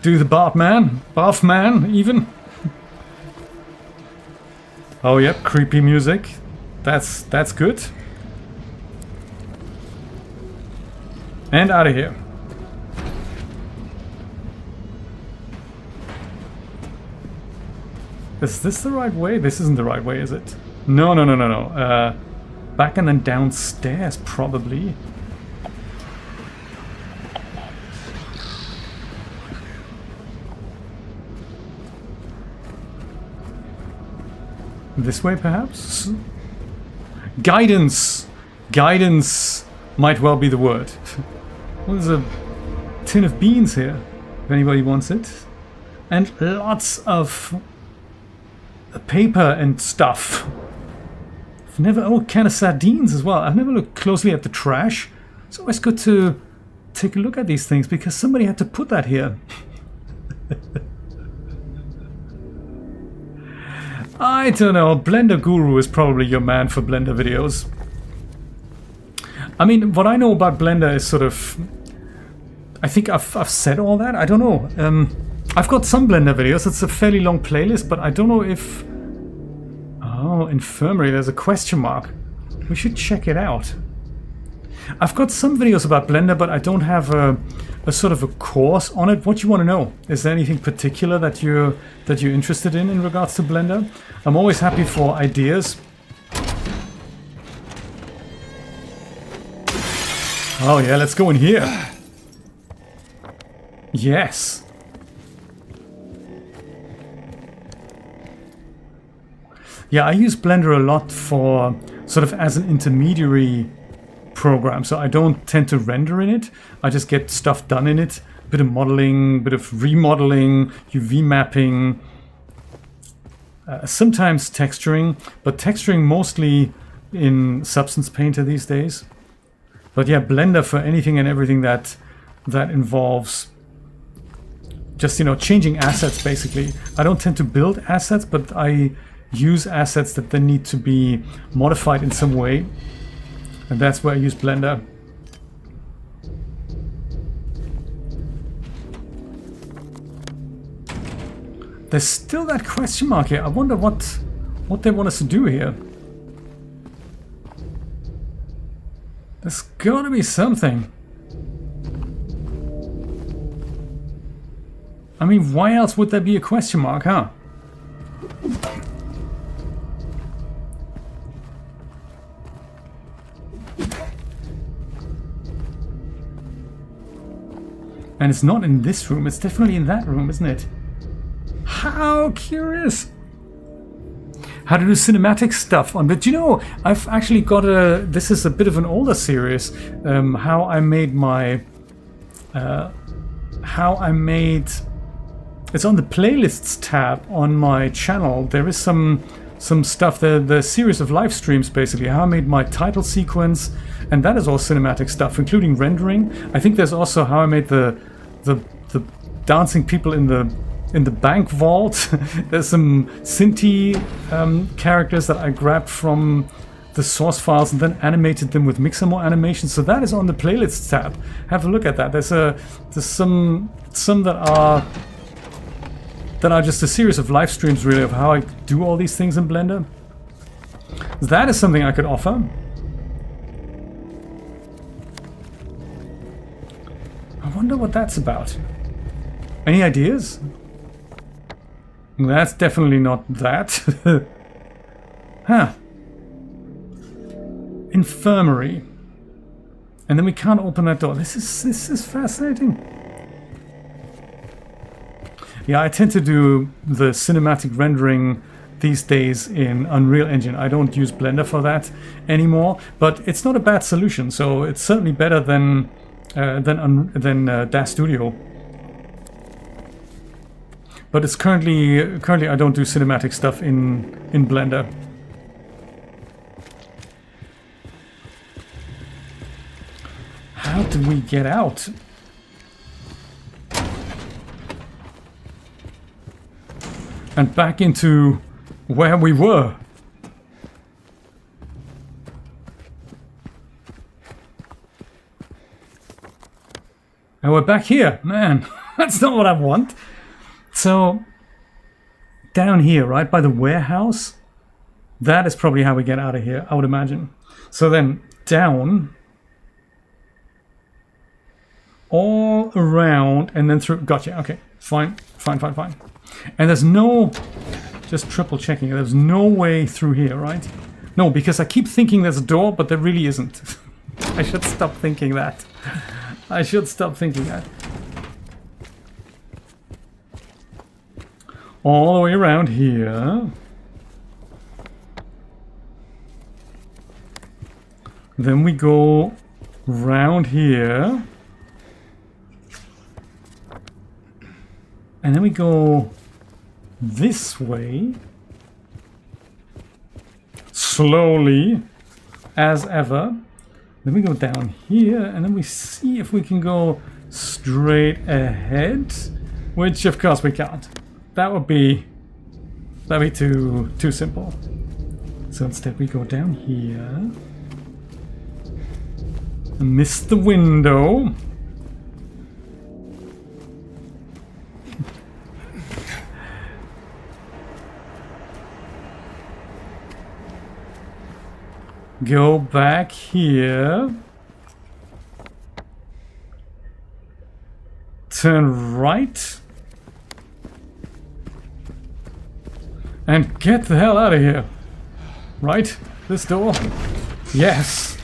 Do the Bathman, even. Oh, yep, creepy music. That's good. And out of here. Is this the right way? This isn't the right way, is it? No. Back and then downstairs, probably. This way, perhaps? Guidance! Guidance might well be the word. Well, there's a tin of beans here, if anybody wants it. And lots of paper and stuff. I've never... Oh, a can of sardines as well. I've never looked closely at the trash. It's always good to take a look at these things, because somebody had to put that here. I don't know. Blender Guru is probably your man for Blender videos. I mean, what I know about Blender is sort of... I think I've said all that. I don't know. I've got some Blender videos. It's a fairly long playlist, but I don't know if... Oh, infirmary. There's a question mark. We should check it out. I've got some videos about Blender, but I don't have a sort of a course on it. What do you want to know? Is there anything particular that you're interested in regards to Blender? I'm always happy for ideas. Oh yeah, let's go in here. Yes. Yeah, I use Blender a lot for sort of as an intermediary program, so I don't tend to render in it. I just get stuff done in it. A bit of modeling, a bit of remodeling, UV mapping, sometimes texturing, but texturing mostly in Substance Painter these days. But yeah, Blender for anything and everything that involves just, you know, changing assets basically. I don't tend to build assets, but I use assets that then need to be modified in some way. And that's where I use Blender. There's still that question mark here. I wonder what they want us to do here. There's gotta be something. I mean, why else would there be a question mark, huh? And it's not in this room, it's definitely in that room, isn't it? How curious! How to do cinematic stuff on, but you know, I've actually got this is a bit of an older series, how I made my, how I made... It's on the playlists tab on my channel. There is some stuff, the series of live streams basically, how I made my title sequence, and that is all cinematic stuff, including rendering. I think there's also how I made the dancing people in the bank vault. There's some Cinti characters that I grabbed from the source files and then animated them with Mixamo animation. So that is on the playlists tab. Have a look at that. There's some that are just a series of live streams really of how I do all these things in Blender. That is something I could offer. I wonder what that's about. Any ideas? That's definitely not that. Huh. Infirmary. And then we can't open that door. This is fascinating. Yeah, I tend to do the cinematic rendering these days in Unreal Engine. I don't use Blender for that anymore, but it's not a bad solution. So it's certainly better than DAZ Studio. But it's currently I don't do cinematic stuff in Blender. How do we get out? And back into where we were. And we're back here. Man, that's not what I want. So, down here, right, by the warehouse, that is probably how we get out of here, I would imagine. So then, down, all around, and then through. Gotcha, okay, fine. And there's no, just triple checking, there's no way through here, right? No, because I keep thinking there's a door, but there really isn't. I should stop thinking that. I should stop thinking that. All the way around here. Then we go round here. And then we go this way. Slowly, as ever. Then we go down here, and then we see if we can go straight ahead. Which, of course, we can't. That'd be too simple. So instead we go down here. Miss the window. Go back here. Turn right. And get the hell out of here. Right? This door? Yes.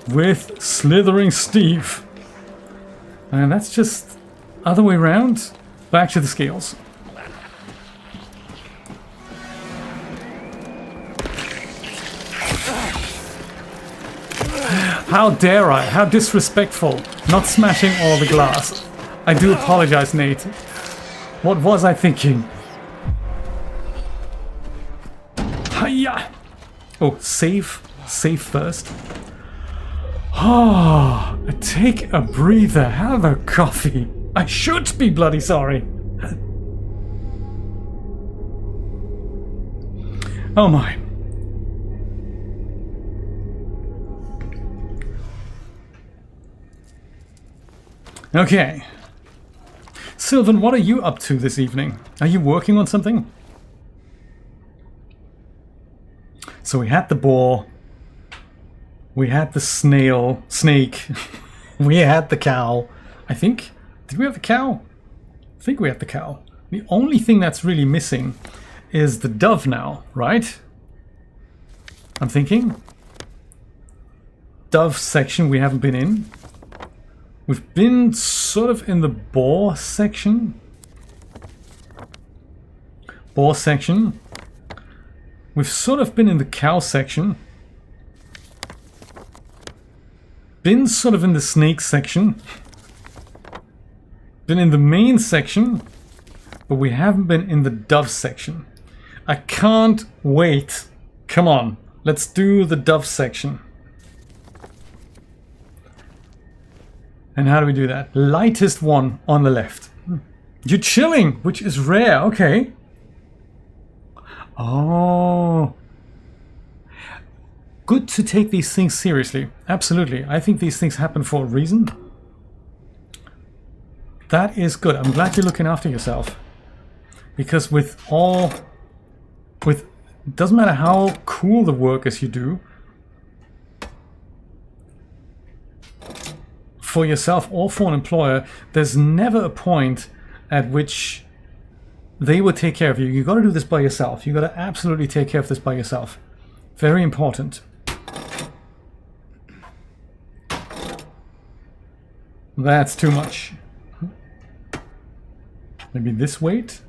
With Slithering Steve. And that's just other way around. Back to the scales. How dare I? How disrespectful. Not smashing all the glass. I do apologize, Nate. What was I thinking? Hiya! Oh, save. Save first. Ah, take a breather. Have a coffee. I should be bloody sorry. Oh my. Okay. Sylvan, what are you up to this evening? Are you working on something? So we had the boar. We had the snake. We had the cow. I think. Did we have the cow? I think we had the cow. The only thing that's really missing is the dove now, right? I'm thinking. Dove section we haven't been in. We've been sort of in the boar section. Boar section. We've sort of been in the cow section. been sort of in the snake section, been in the main section, but we haven't been in the dove section. I can't wait. Come on, let's do the dove section. And how do we do that? Lightest one on the left. You're chilling, which is rare. Okay. Oh. Good to take these things seriously. Absolutely. I think these things happen for a reason. That is good. I'm glad you're looking after yourself. Because doesn't matter how cool the work is you do, for yourself or for an employer, there's never a point at which they will take care of you. You got to do this by yourself. You got to absolutely take care of this by yourself. Very important. That's too much. Maybe this weight?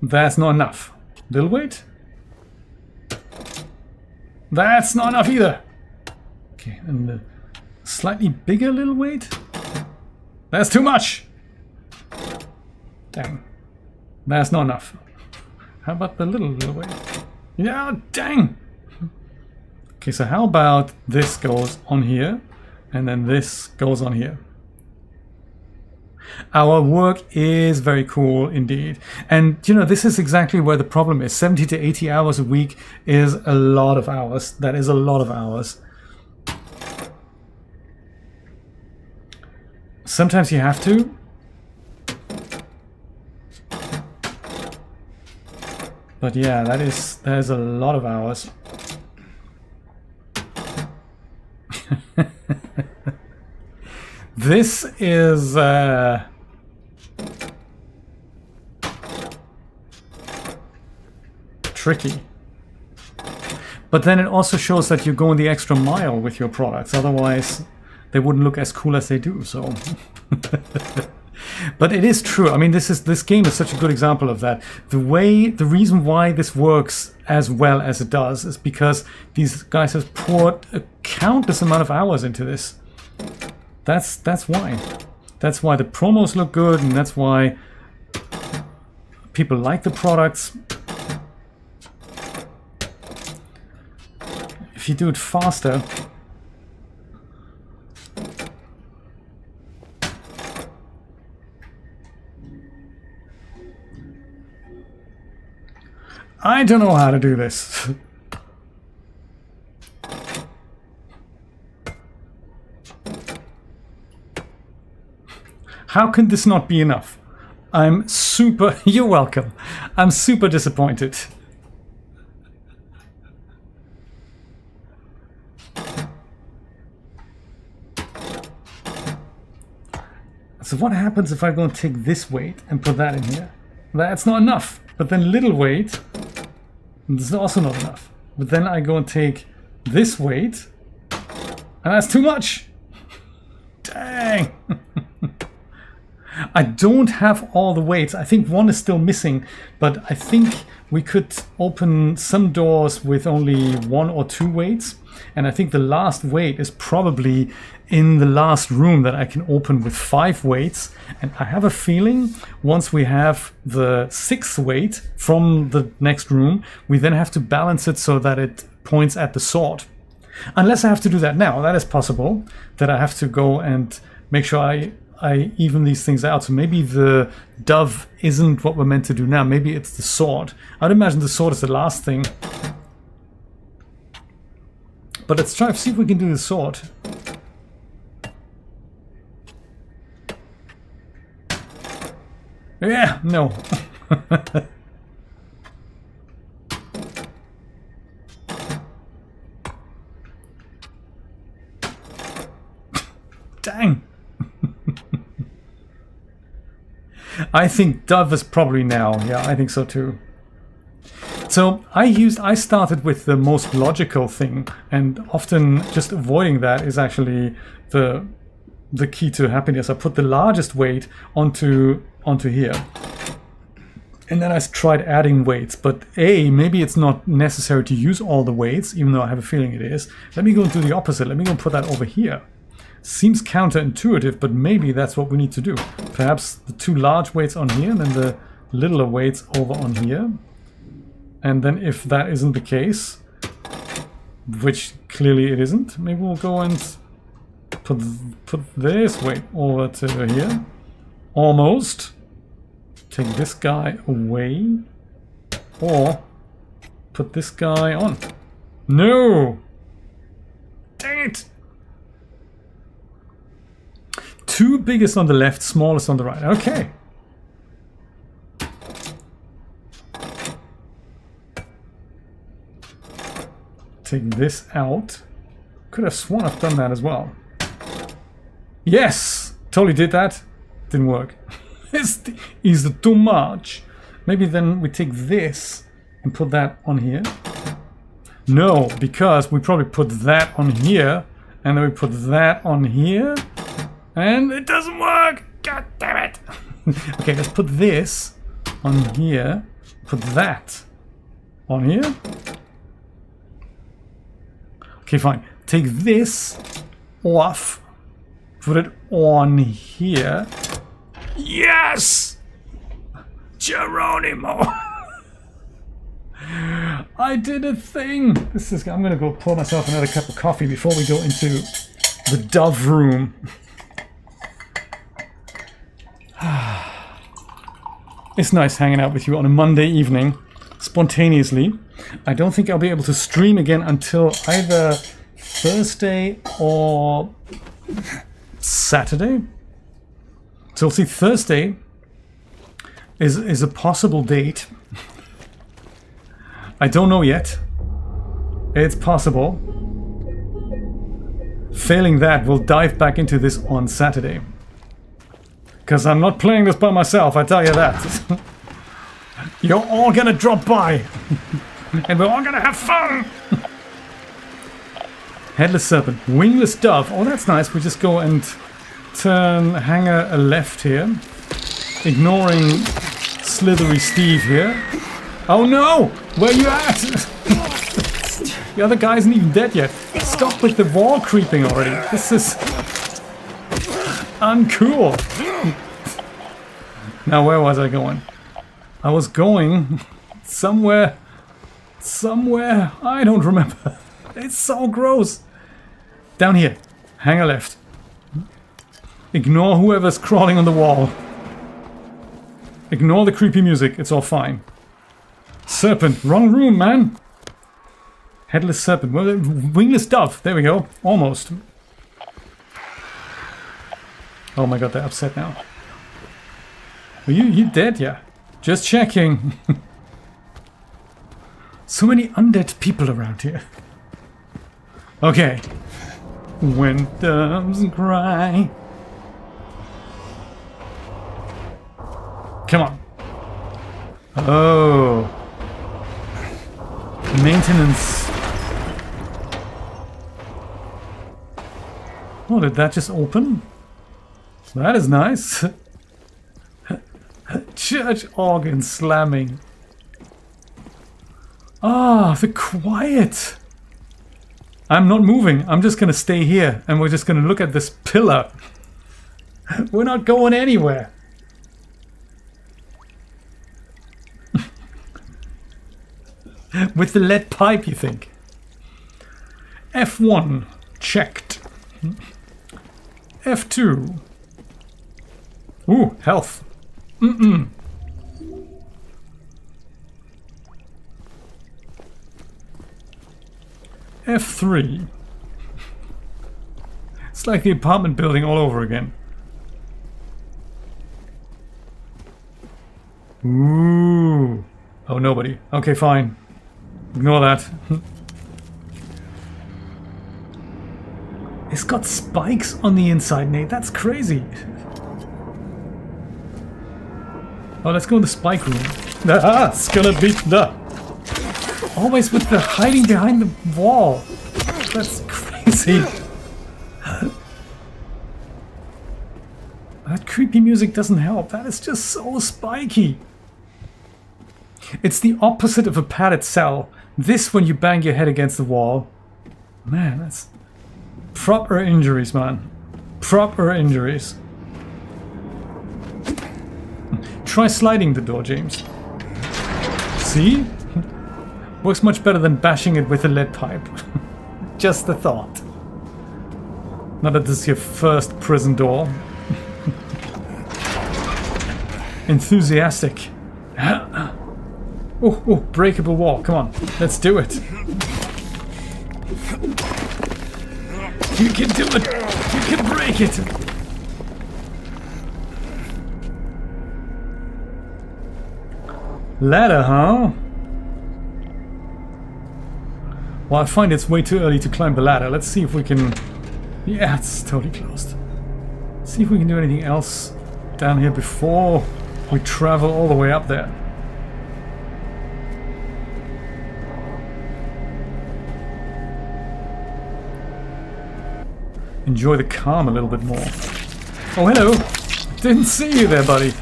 That's not enough. Little weight? That's not enough either. Okay, and the slightly bigger little weight? That's too much. Dang. That's not enough. How about the little weight? Yeah, dang. Okay, so how about this goes on here, and then this goes on here. Our work is very cool indeed. And you know, this is exactly where the problem is. 70 to 80 hours a week is a lot of hours. That is a lot of hours. Sometimes you have to. But yeah, that is a lot of hours. This is tricky. But then it also shows that you're going the extra mile with your products. Otherwise, they wouldn't look as cool as they do. So, but it is true. I mean, this game is such a good example of that. The reason why this works as well as it does is because these guys have poured a countless amount of hours into this. That's why. That's why the promos look good, and that's why people like the products. If you do it faster, I don't know how to do this. How can this not be enough? I'm super... You're welcome. I'm super disappointed. So what happens if I go and take this weight and put that in here? That's not enough. But then little weight, this is also not enough. But then I go and take this weight, and that's too much. Dang. I don't have all the weights. I think one is still missing, but I think we could open some doors with only 1 or 2 weights. And I think the last weight is probably in the last room that I can open with 5 weights. And I have a feeling once we have the 6th weight from the next room, we then have to balance it so that it points at the sword. Unless I have to do that now. That is possible, that I have to go and make sure I even these things out. So maybe the dove isn't what we're meant to do now. Maybe it's the sword. I'd imagine the sword is the last thing. But let's try to see if we can do the sword. Yeah, no. Dang. I think dove is probably now. Yeah, I think so too. So I started with the most logical thing, and often just avoiding that is actually the key to happiness. I put the largest weight onto here. And then I tried adding weights, but maybe it's not necessary to use all the weights, even though I have a feeling it is. Let me go and do the opposite. Let me go and put that over here. Seems counterintuitive, but maybe that's what we need to do. Perhaps the 2 large weights on here and then the littler weights over on here. And then if that isn't the case, which clearly it isn't, maybe we'll go and put this weight over to here. Almost. Take this guy away. Or put this guy on. No! Dang it! 2 biggest on the left, smallest on the right. Okay. Take this out. Could have sworn I've done that as well. Yes! Totally did that. Didn't work. Is too much. Maybe then we take this and put that on here. No, because we probably put that on here and then we put that on here and it doesn't work. God damn it. Okay, let's put this on here. Put that on here. Okay, fine. Take this off. Put it on here. Yes! Geronimo! I did a thing! I'm gonna go pour myself another cup of coffee before we go into the Dove room. It's nice hanging out with you on a Monday evening, spontaneously. I don't think I'll be able to stream again until either Thursday or Saturday. So we'll see. Thursday is a possible date. I don't know yet. It's possible. Failing that, we'll dive back into this on Saturday. Because I'm not playing this by myself, I tell you that. You're all gonna drop by. And we're all gonna have fun. Headless serpent, wingless dove. Oh, that's nice. We just go and turn hanger a left here, ignoring slithery Steve here. Oh no! Where you at? The other guy isn't even dead yet. Stop with the wall creeping already. This is uncool. Now where was I going? I was going somewhere. I don't remember. It's so gross. Down here. Hanger left. Ignore whoever's crawling on the wall. Ignore the creepy music. It's all fine. Serpent. Wrong room, man. Headless serpent. Well, wingless dove. There we go. Almost. Oh my god, they're upset now. Are you dead? Yeah. Just checking. So many undead people around here. Okay. When doves cry. Come on. Oh. Maintenance. Oh, did that just open? That is nice. Church organ slamming. Ah, the quiet. I'm not moving. I'm just gonna stay here and we're just gonna look at this pillar. We're not going anywhere. With the lead pipe, you think? F1 checked. F2. Ooh, health. F3. It's like the apartment building all over again. Ooh. Oh, nobody. Okay, fine. Ignore that. It's got spikes on the inside, Nate. That's crazy. Oh, let's go in the spike room. Ah, it's gonna be the... Always with the hiding behind the wall. That's crazy. That creepy music doesn't help. That is just so spiky. It's the opposite of a padded cell. This when you bang your head against the wall. Man, that's proper injuries, man. Proper injuries. Try sliding the door, James. See? Works much better than bashing it with a lead pipe. Just a thought. Not that this is your first prison door. Enthusiastic. Oh, breakable wall. Come on, let's do it. You can do it. You can break it. Ladder, huh? Well, I find it's way too early to climb the ladder. Let's see if we can... Yeah, it's totally closed. See if we can do anything else down here before we travel all the way up there. Enjoy the calm a little bit more. Oh, hello! Didn't see you there, buddy.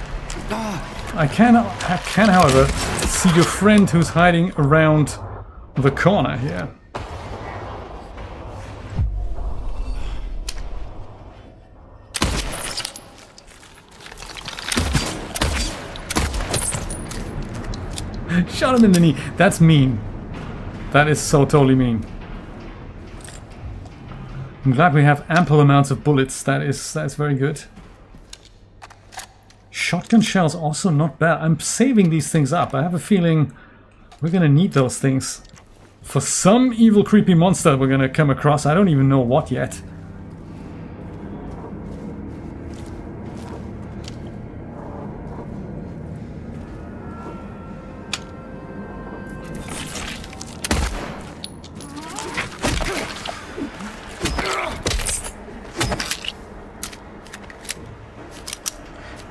I can, however, see your friend who's hiding around the corner here. Shot him in the knee. That's mean. That is so totally mean. I'm glad we have ample amounts of bullets. That's very good. Shotgun shells also not bad. I'm saving these things up. I have a feeling we're gonna need those things for some evil creepy monster we're gonna come across. I don't even know what yet.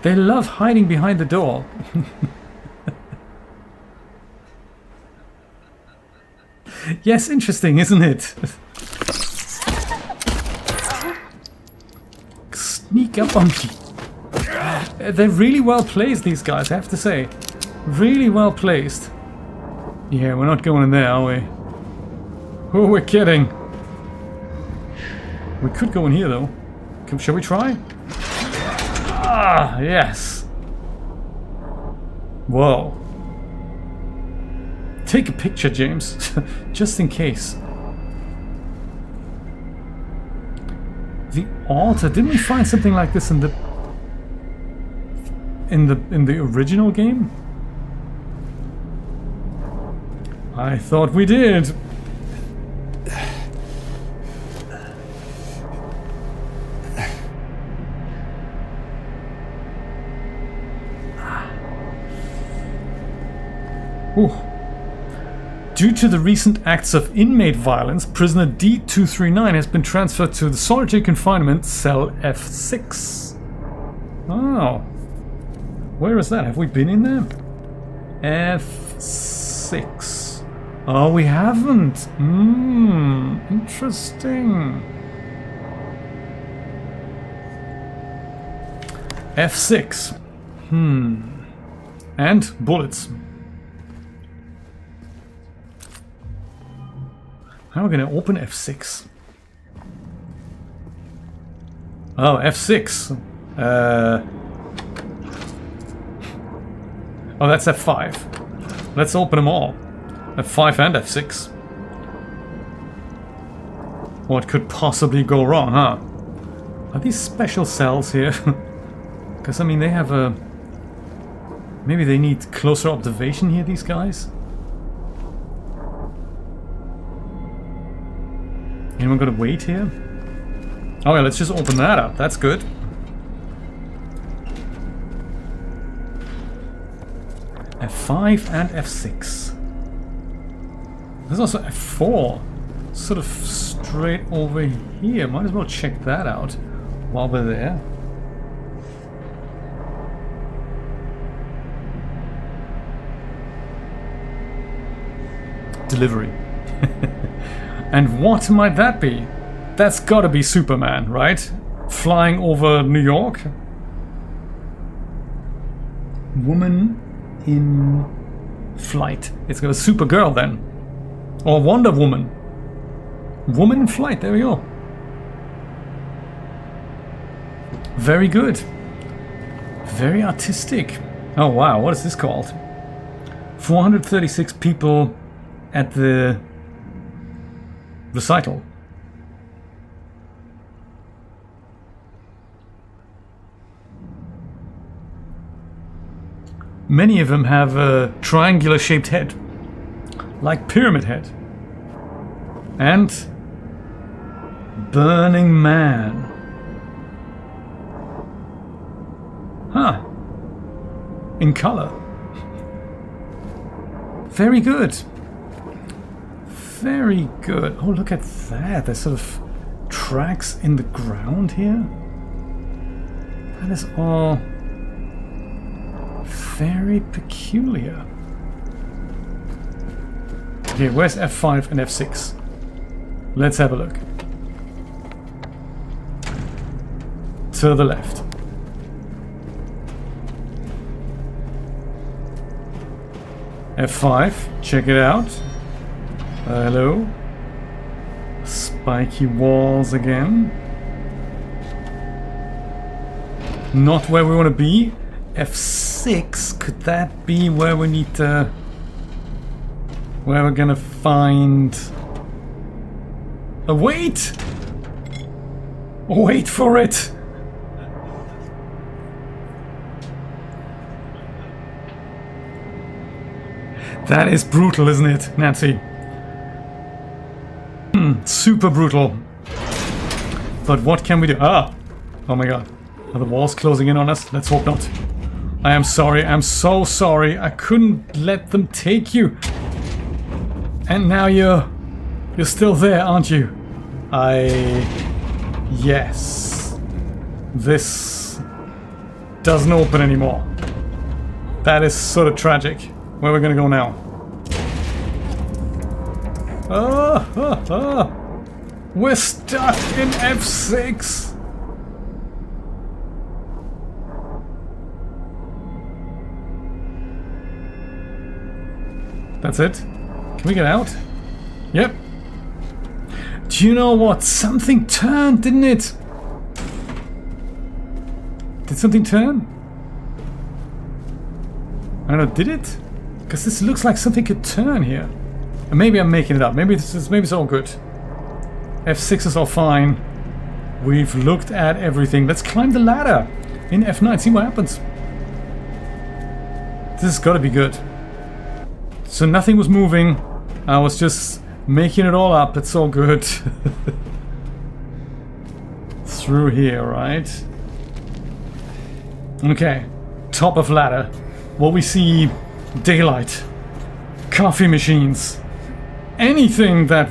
They love hiding behind the door. Yes, interesting, isn't it? Sneak up on me. They're really well placed, these guys, I have to say. Really well placed. Yeah, we're not going in there, are we? Who are we kidding? We could go in here, though. Shall we try? Ah, yes. Whoa. Take a picture, James, just in case. The altar. Didn't we find something like this in the original game? I thought we did. Ooh. Due to the recent acts of inmate violence, prisoner D239 has been transferred to the solitary confinement cell F6. Oh. Where is that? Have we been in there? F6. Oh, we haven't. Interesting. F6. And bullets. How are we going to open F6? Oh, F6. Oh, that's F5. Let's open them all. F5 and F6. What could possibly go wrong, huh? Are these special cells here? Because, I mean, they have a... Maybe they need closer observation here, these guys? Anyone gonna wait here? Oh yeah, let's just open that up. That's good. F5 and F6. There's also F4. Sort of straight over here. Might as well check that out while we're there. Delivery. And what might that be? That's gotta be Superman, right? Flying over New York? Woman in flight. It's got a Supergirl then. Or Wonder Woman. Woman in flight, there we go. Very good. Very artistic. Oh wow, what is this called? 436 people at the recital. Many of them have a triangular shaped head, like Pyramid Head. And Burning Man. Huh. In color. Very good. Very good. Oh, look at that. There's sort of tracks in the ground here. That is all very peculiar. Okay, where's F5 and F6? Let's have a look. To the left. F5, check it out. Hello. Spiky walls again. Not where we want to be. F6, could that be where we need to... where we're gonna find... a wait! Wait for it! That is brutal, isn't it, Nancy? Super brutal. But what can we do? Ah! Oh my god. Are the walls closing in on us? Let's hope not. I am sorry. I'm so sorry. I couldn't let them take you. And now you're still there, aren't you? Yes. This doesn't open anymore. That is sort of tragic. Where are we gonna go now? We're stuck in F6. That's it? Can we get out? Yep. Do you know what? Something turned, didn't it? Did something turn? I don't know, did it? Because this looks like something could turn here. And maybe I'm making it up. Maybe it's all good. F6 is all fine. We've looked at everything. Let's climb the ladder in F9. See what happens. This has got to be good. So nothing was moving. I was just making it all up. It's all good. Through here, right? Okay. Top of ladder. What we see... daylight, coffee machines, anything that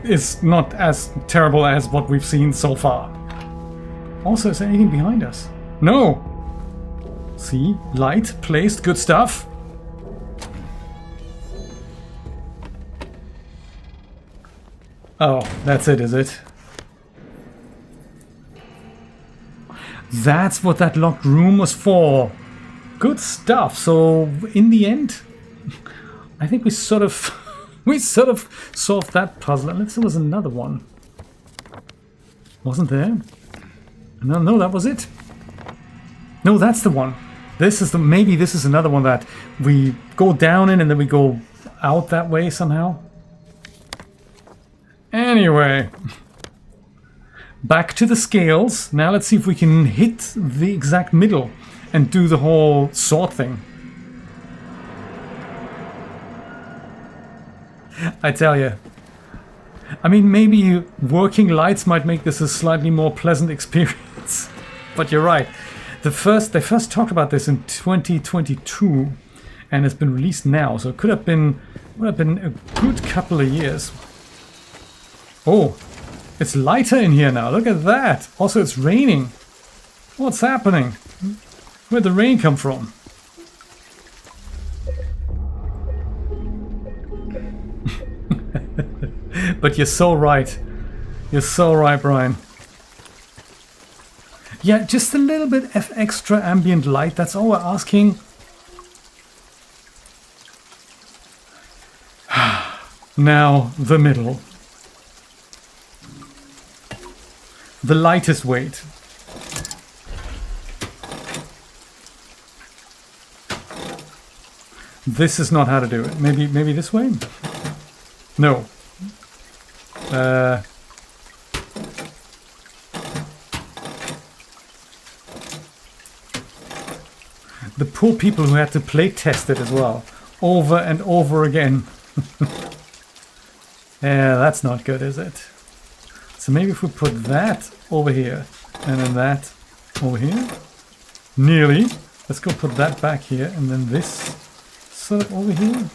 is not as terrible as what we've seen so far. Also, is there anything behind us? No! See? Light, placed, good stuff. Oh, that's it, is it? That's what that locked room was for. Good stuff. So in the end, I think we sort of solved that puzzle. Unless there was another one. Wasn't there? No, that was it. No, that's the one. This is the maybe this is another one that we go down in and then we go out that way somehow. Anyway, back to the scales. Now let's see if we can hit the exact middle. And do the whole sword thing. I tell you. I mean, maybe working lights might make this a slightly more pleasant experience. But you're right. They first talked about this in 2022, and it's been released now. So it would have been a good couple of years. Oh, it's lighter in here now. Look at that. Also, it's raining. What's happening? Where'd the rain come from? But you're so right. You're so right, Brian. Yeah, just a little bit of extra ambient light. That's all we're asking. Now the middle. The lightest weight. This is not how to do it. Maybe this way? No. The poor people who had to play test it as well. Over and over again. Yeah, that's not good, is it? So maybe if we put that over here, and then that over here. Nearly. Let's go put that back here, and then this sort of over here.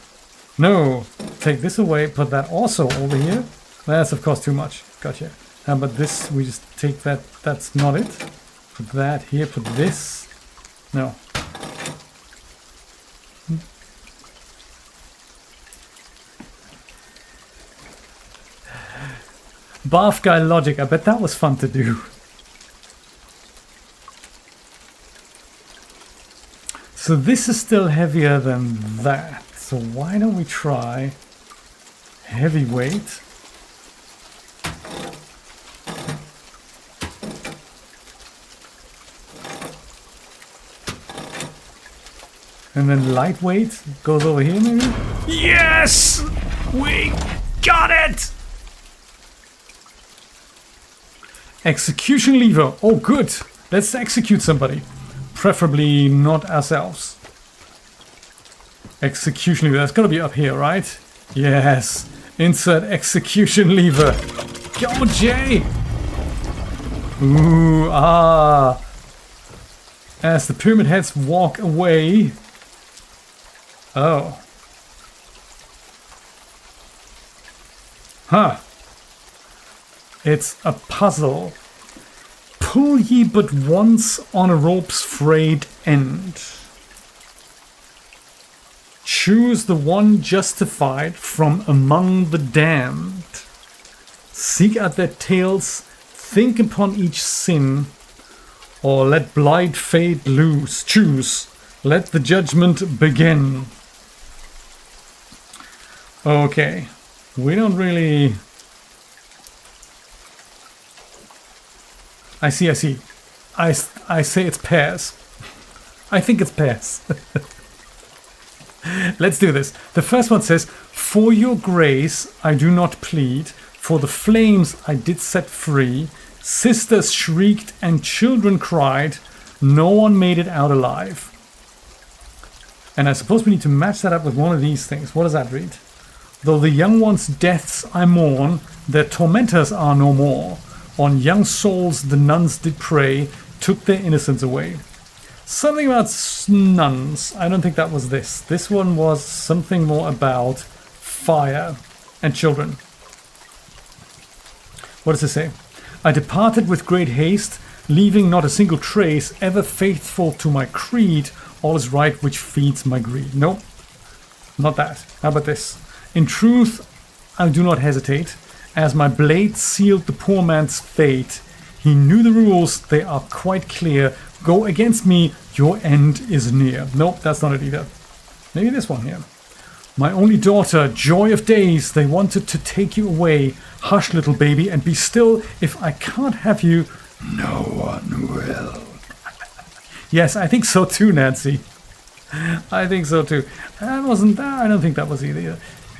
No, take this away, put that also over here. That's of course too much. Gotcha. How about this? We just take that. That's not it. Put that here, put this. No. Bath guy logic, I bet that was fun to do. So this is still heavier than that. So why don't we try heavyweight? And then lightweight goes over here maybe? Yes! We got it! Execution lever. Oh, good. Let's execute somebody. Preferably not ourselves. Execution lever. That's got to be up here, right? Yes. Insert execution lever. Go, Jay! Ooh, ah. As the pyramid heads walk away. Oh. Huh. It's a puzzle. Pull ye but once on a rope's frayed end. Choose the one justified from among the damned. Seek out their tales, think upon each sin, or let blind fate loose. Choose. Let the judgment begin. Okay. We don't really... I see. I say it's pairs. I think it's pairs. Let's do this. The first one says, for your grace I do not plead, for the flames I did set free. Sisters shrieked and children cried. No one made it out alive. And I suppose we need to match that up with one of these things. What does that read? Though the young ones' deaths I mourn, their tormentors are no more. On young souls the nuns did prey, took their innocence away. Something about nuns. I don't think that was this. This one was something more about fire and children. What does it say? I departed with great haste, leaving not a single trace, ever faithful to my creed, all is right which feeds my greed. Nope, not that. How about this? In truth, I do not hesitate. As my blade sealed the poor man's fate, he knew the rules, they are quite clear. Go against me, your end is near. Nope, that's not it either. Maybe this one here. My only daughter, joy of days, they wanted to take you away. Hush, little baby, and be still. If I can't have you, No one will. yes, I think so too, Nancy. I think so too. That wasn't that. I don't think that was either.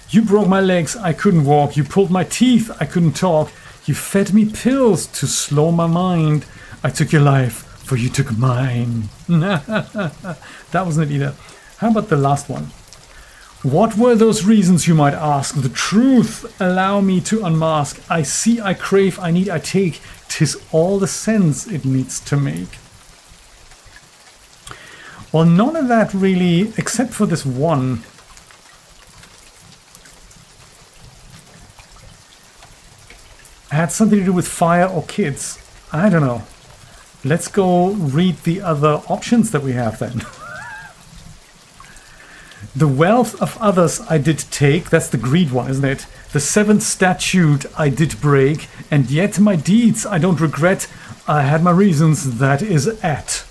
You broke my legs, I couldn't walk. You pulled my teeth, I couldn't talk. You fed me pills to slow my mind. I took your life, for you took mine. That wasn't it either. How about the last one? What were those reasons, you might ask? The truth, allow me to unmask. I see, I crave, I need, I take. 'Tis all the sense it needs to make. Well, none of that really, except for this one. Had something to do with fire or kids. I don't know. Let's go read the other options that we have then. The wealth of others I did take. That's the greed one, isn't it? The seventh statute I did break. And yet my deeds I don't regret. I had my reasons, that is at.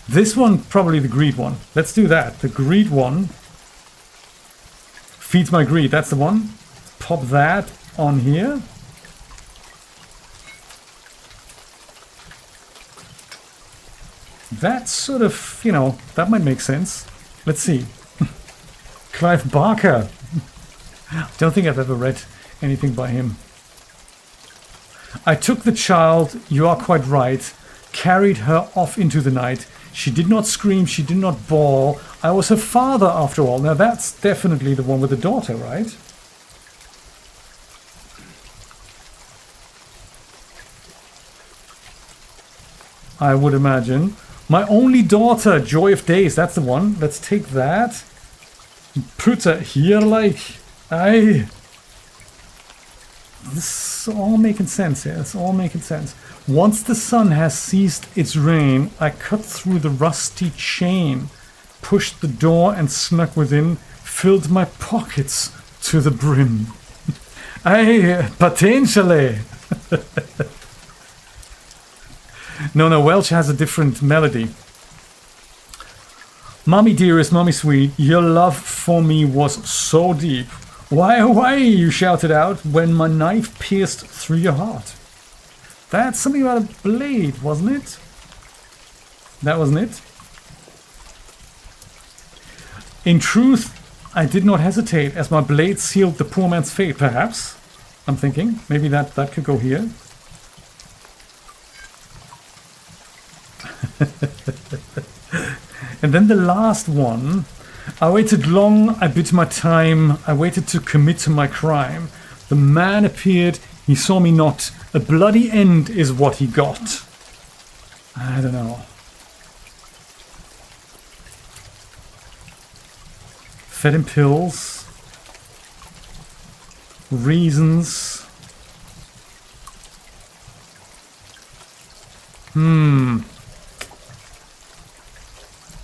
This one, probably the greed one. Let's do that. The greed one. Feeds my greed, that's the one. Pop that on here. That's sort of, you know, that might make sense. Let's see. Clive Barker. Don't think I've ever read anything by him. I took the child, you are quite right, carried her off into the night. She did not scream, she did not bawl. I was her father after all. Now that's definitely the one with the daughter, right? I would imagine. My only daughter, Joy of Days, that's the one. Let's take that. Put her here like... Aye. This is all making sense here. It's all making sense. Once the sun has ceased its reign, I cut through the rusty chain, pushed the door and snuck within, filled my pockets to the brim. Aye, potentially. No, Welsh has a different melody. Mommy dearest, mommy sweet, your love for me was so deep. Why, oh, why, you shouted out when my knife pierced through your heart. That's something about a blade, wasn't it? That wasn't it? In truth, I did not hesitate as my blade sealed the poor man's fate, perhaps. I'm thinking, maybe that could go here. And then the last one. I waited long, I bid my time, I waited to commit to my crime. The man appeared, he saw me not. A bloody end is what he got. I don't know. Fed him pills. Reasons.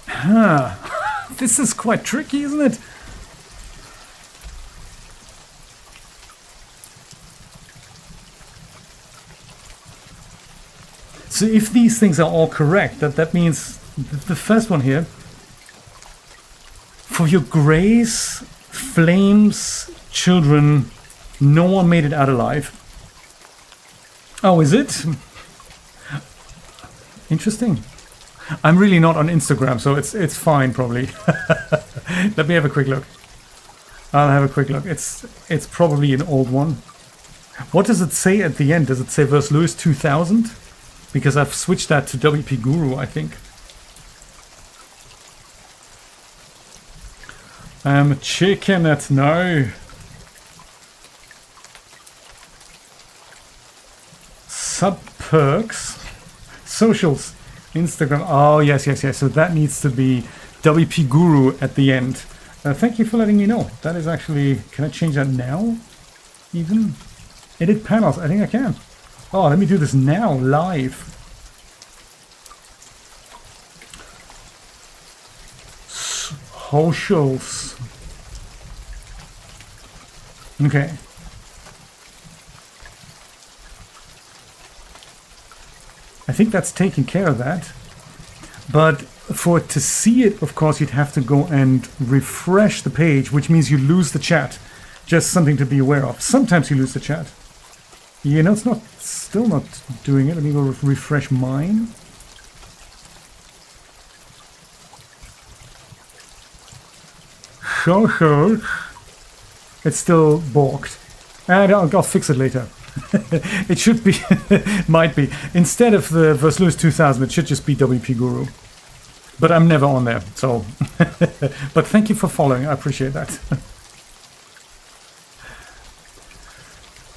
Huh. This is quite tricky, isn't it? So if these things are all correct, that means the first one here, for your grace, flames, children, no one made it out alive. Oh, is it? Interesting. I'm really not on Instagram, so it's fine probably. Let me have a quick look. I'll have a quick look. It's probably an old one. What does it say at the end? Does it say verse Lewis 2000? Because I've switched that to WP Guru, I think. I'm checking it now. Sub perks, socials. Instagram. Oh, yes. So that needs to be WP Guru at the end. Thank you for letting me know. That is actually... Can I change that now? Even? Edit panels. I think I can. Oh, let me do this now, live. Socials. Okay. I think that's taking care of that. But for to see it, of course, you'd have to go and refresh the page, which means you lose the chat. Just something to be aware of. Sometimes you lose the chat. You know, it's still not doing it. Let me go refresh mine. So. It's still balked. And I'll fix it later. It should be, might be. Instead of the verse Lewis 2000, it should just be WP Guru. But I'm never on there, so. But thank you for following. I appreciate that.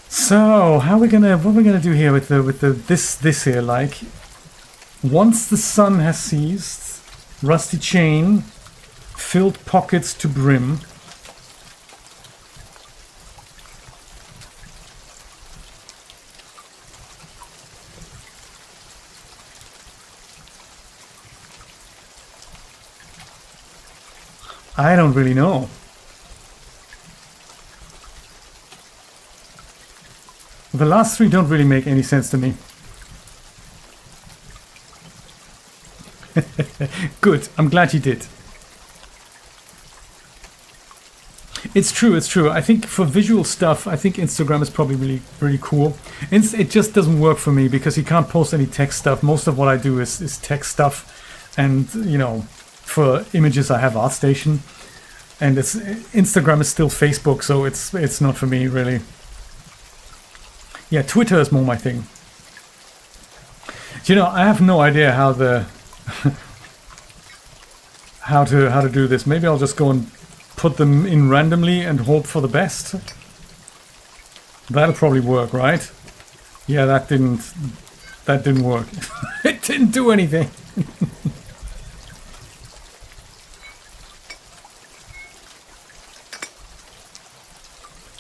So, what are we gonna do here with this here? Like, once the sun has ceased, rusty chain, filled pockets to brim. I don't really know. The last three don't really make any sense to me. Good, I'm glad you did. It's true, it's true. I think for visual stuff, I think Instagram is probably really, really cool. It just doesn't work for me because you can't post any text stuff. Most of what I do is text stuff. And, you know, for images, I have ArtStation. And Instagram is still Facebook, so it's not for me, really. Yeah, Twitter is more my thing. You know, I have no idea how how to do this. Maybe I'll just go and put them in randomly and hope for the best. That'll probably work, right? Yeah, that didn't work. It didn't do anything.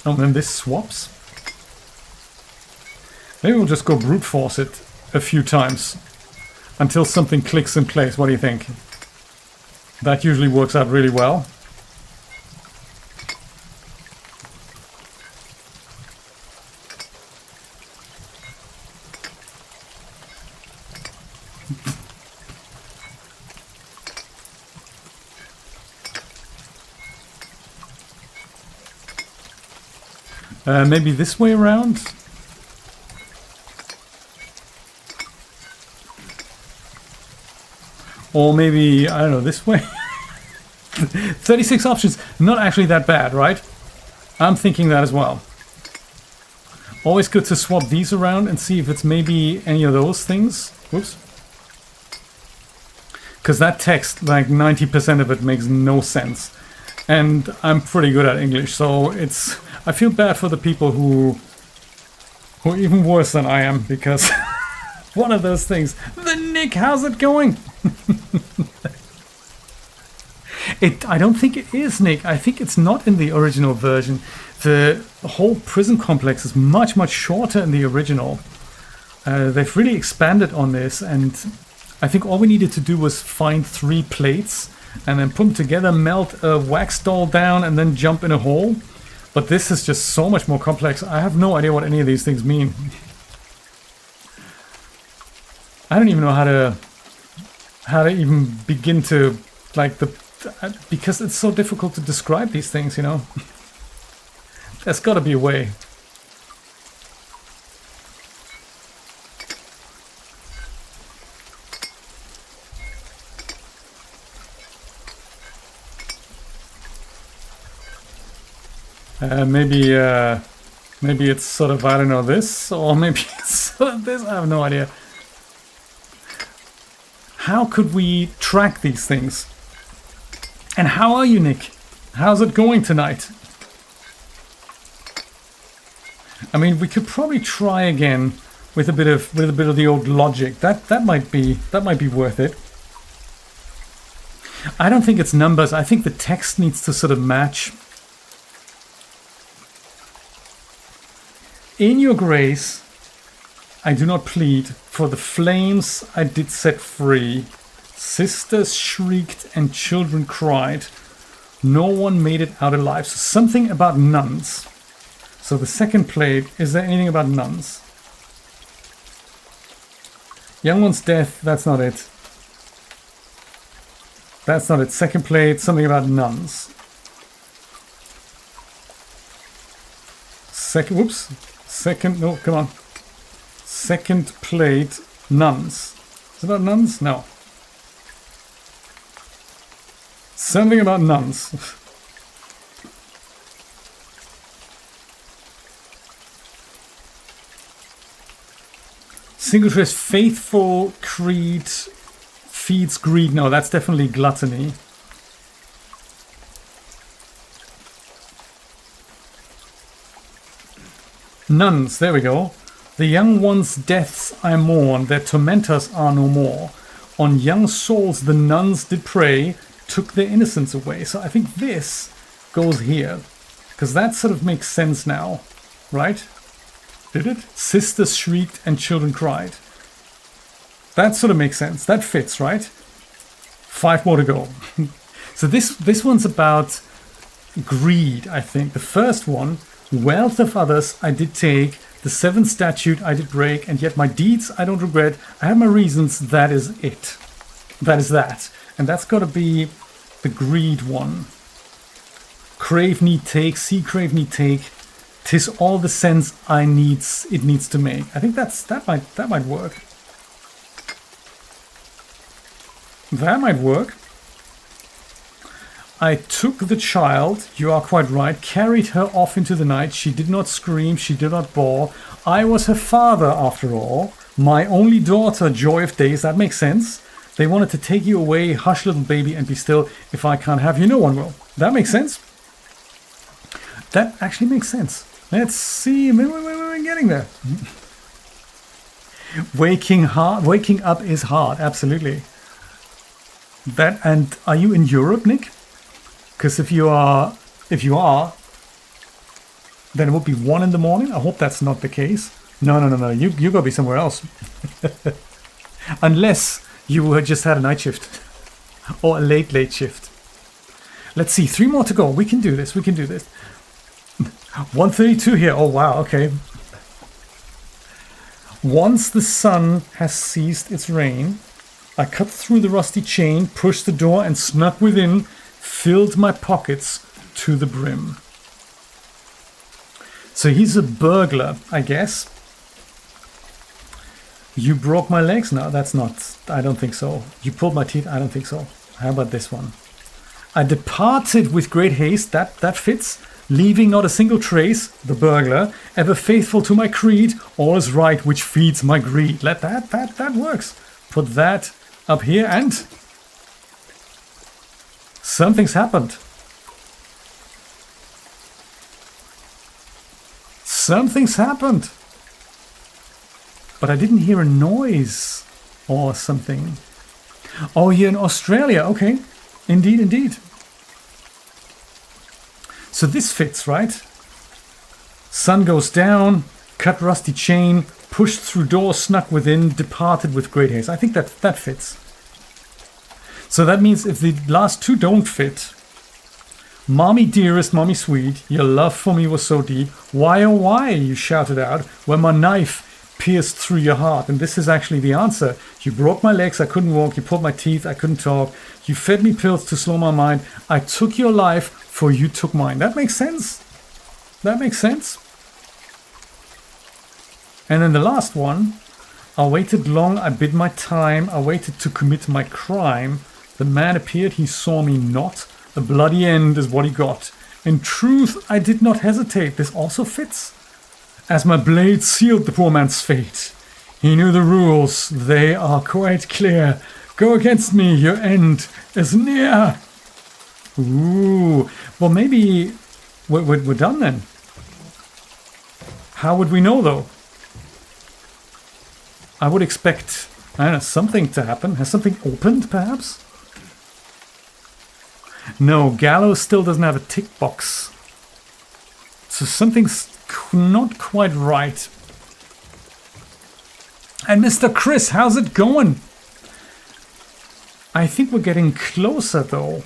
Oh, and then this swaps. Maybe we'll just go brute force it a few times until something clicks in place. What do you think? That usually works out really well. Maybe this way around? Or maybe, I don't know, this way? 36 options. Not actually that bad, right? I'm thinking that as well. Always good to swap these around and see if it's maybe any of those things. Whoops. Because that text, like 90% of it makes no sense. And I'm pretty good at English, so it's... I feel bad for the people who are even worse than I am, because one of those things. The Nick, how's it going? I don't think it is, Nick. I think it's not in the original version. The whole prison complex is much, much shorter in the original. They've really expanded on this, and I think all we needed to do was find 3 plates and then put them together, melt a wax doll down, and then jump in a hole. But this is just so much more complex. I have no idea what any of these things mean. I don't even know how to even begin to, like, because it's so difficult to describe these things, you know. There's got to be a way. Maybe it's sort of, I don't know, this, or maybe it's sort of this. I have no idea. How could we track these things? And how are you, Nick? How's it going tonight? I mean, we could probably try again with a bit of the old logic. That might be worth it. I don't think it's numbers. I think the text needs to sort of match. In your grace, I do not plead, for the flames I did set free. Sisters shrieked and children cried. No one made it out alive. So something about nuns. So the second plate, is there anything about nuns? Young one's death, that's not it. That's not it. Second plate, something about nuns. No, come on. Second plate, nuns. Is it about nuns? No. Something about nuns. Single choice, faithful creed feeds greed. No, that's definitely gluttony. Nuns, there we go. The young ones' deaths I mourn, their tormentors are no more. On young souls the nuns did prey, took their innocence away. So I think this goes here, because that sort of makes sense now, right? Did it? Sisters shrieked and children cried. That sort of makes sense. That fits, right? 5 more to go. So this one's about greed, I think. The first one, wealth of others I did take, the 7th statute I did break, and yet my deeds I don't regret. I have my reasons, that is it. That is that. And that's got to be the greed one. crave, need, take, see, crave, need, take. 'Tis all the sense it needs to make. I think that might work. That might work. I took the child, you are quite right, carried her off into the night. She did not scream, she did not bawl. I was her father, after all. My only daughter, joy of days. That makes sense. They wanted to take you away, hush little baby, and be still. If I can't have you, no one will. That makes sense. That actually makes sense. Let's see. We're getting there. Waking up is hard. Absolutely. That, and are you in Europe, Nick? Because if you are, then it would be 1 in the morning. I hope that's not the case. No. You gotta be somewhere else. Unless you just had a night shift or a late shift. Let's see, 3 more to go. We can do this. 1:32 here. Oh wow. Okay. Once the sun has ceased its rain, I cut through the rusty chain, pushed the door, and snuck within. Filled my pockets to the brim. So he's a burglar, I guess. You broke my legs? No, that's not. I don't think so. You pulled my teeth? I don't think so. How about this one? I departed with great haste. That fits. Leaving not a single trace. The burglar. Ever faithful to my creed. All is right which feeds my greed. Let that works. Put that up here and... something's happened. Something's happened. But I didn't hear a noise or something. Oh, you're in Australia. Okay. Indeed. So this fits, right? Sun goes down, cut rusty chain, pushed through door, snuck within, departed with great haste. I think that fits. So that means if the last 2 don't fit, Mommy dearest, mommy sweet, your love for me was so deep. Why oh why, you shouted out, when my knife pierced through your heart. And this is actually the answer. You broke my legs, I couldn't walk. You pulled my teeth, I couldn't talk. You fed me pills to slow my mind. I took your life, for you took mine. That makes sense. And then the last one. I waited long, I bid my time. I waited to commit my crime. The man appeared, he saw me not. A bloody end is what he got. In truth, I did not hesitate. This also fits. As my blade sealed the poor man's fate. He knew the rules. They are quite clear. Go against me. Your end is near. Ooh. Well, maybe we're done then. How would we know, though? I would expect, I don't know, something to happen. Has something opened, perhaps? No, Gallows still doesn't have a tick box. So something's not quite right. And Mr. Chris, how's it going? I think we're getting closer, though.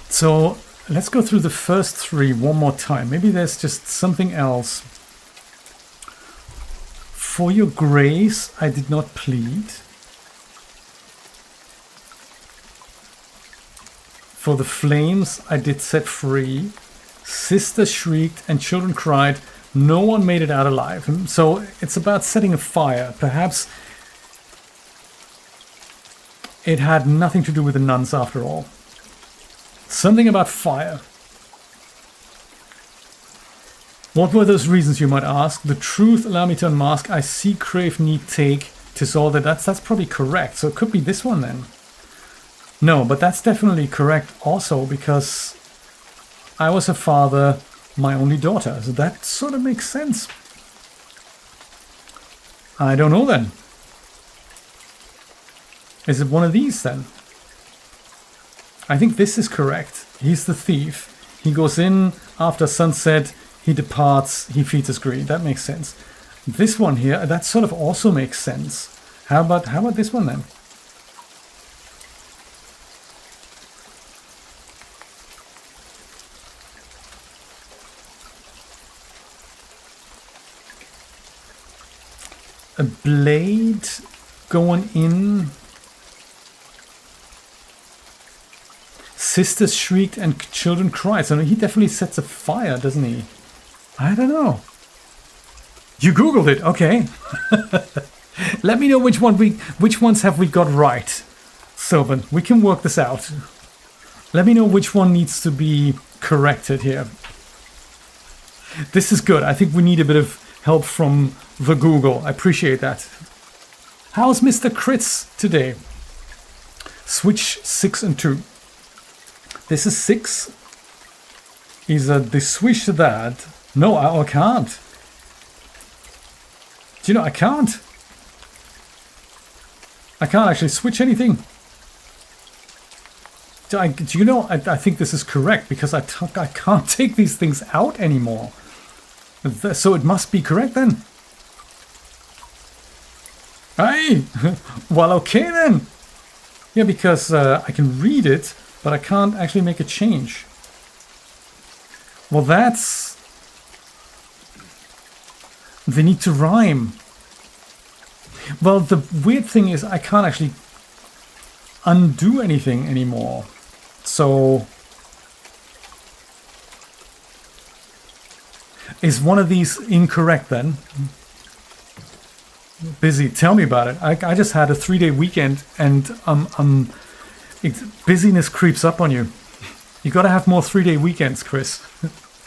So let's go through the first 3 one more time. Maybe there's just something else. For your grace, I did not plead. For the flames I did set free. Sisters shrieked and children cried. No one made it out alive. So it's about setting a fire. Perhaps it had nothing to do with the nuns after all. Something about fire. What were those reasons, you might ask? The truth, allow me to unmask. I see, crave, need, take. 'Tis all that. That's probably correct. So it could be this one then. No, but that's definitely correct also because I was her father, my only daughter. So that sort of makes sense. I don't know then. Is it one of these then? I think this is correct. He's the thief. He goes in after sunset. He departs. He feeds his greed. That makes sense. This one here, that sort of also makes sense. How about this one then? A blade going in. Sisters shrieked and children cried. So he definitely sets a fire, doesn't he? I don't know. You Googled it, okay. Let me know which ones have we got right. Sylvan, we can work this out. Let me know which one needs to be corrected here. This is good. I think we need a bit of help from the Google. I appreciate that. How's Mr. Crits today? Switch 6 and 2. This is 6. Is the switch that? No, I can't. Do you know, I can't. I can't actually switch anything. Do you know, I think this is correct because I can't take these things out anymore. So it must be correct then. Hey! Well, okay then. Yeah, because I can read it, but I can't actually make a change. Well, that's... They need to rhyme. Well, the weird thing is I can't actually undo anything anymore. So... Is one of these incorrect then? Busy, tell me about it. I just had a 3-day weekend and busyness creeps up on you. You gotta have more 3-day weekends, Chris.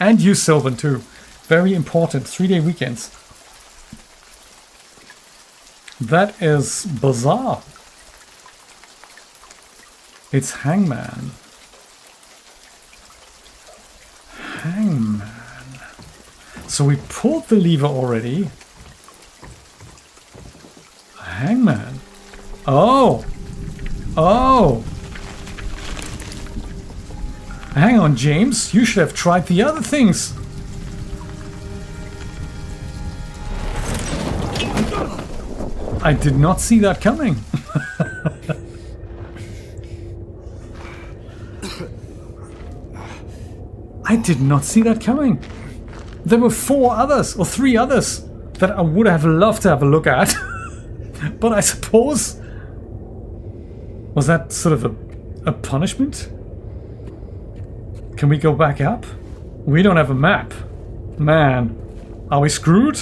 And you, Sylvan, too. Very important, 3-day weekends. That is bizarre. It's Hangman. Hangman. So we pulled the lever already. Hangman. Oh. Oh. Hang on, James. You should have tried the other things. I did not see that coming. I did not see that coming. There were 4 others, or 3 others, that I would have loved to have a look at. But I suppose... Was that sort of a punishment? Can we go back up? We don't have a map. Man, are we screwed?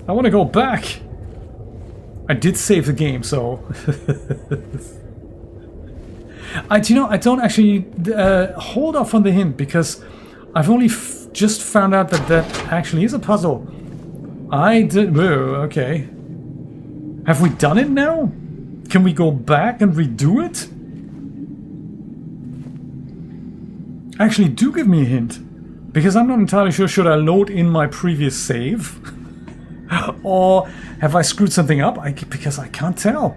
I want to go back. I did save the game, so... I don't actually hold off on the hint, because I've only just found out that that actually is a puzzle. I did... Whoa, okay. Have we done it now? Can we go back and redo it? Actually, do give me a hint. Because I'm not entirely sure, should I load in my previous save? Or have I screwed something up? Because I can't tell.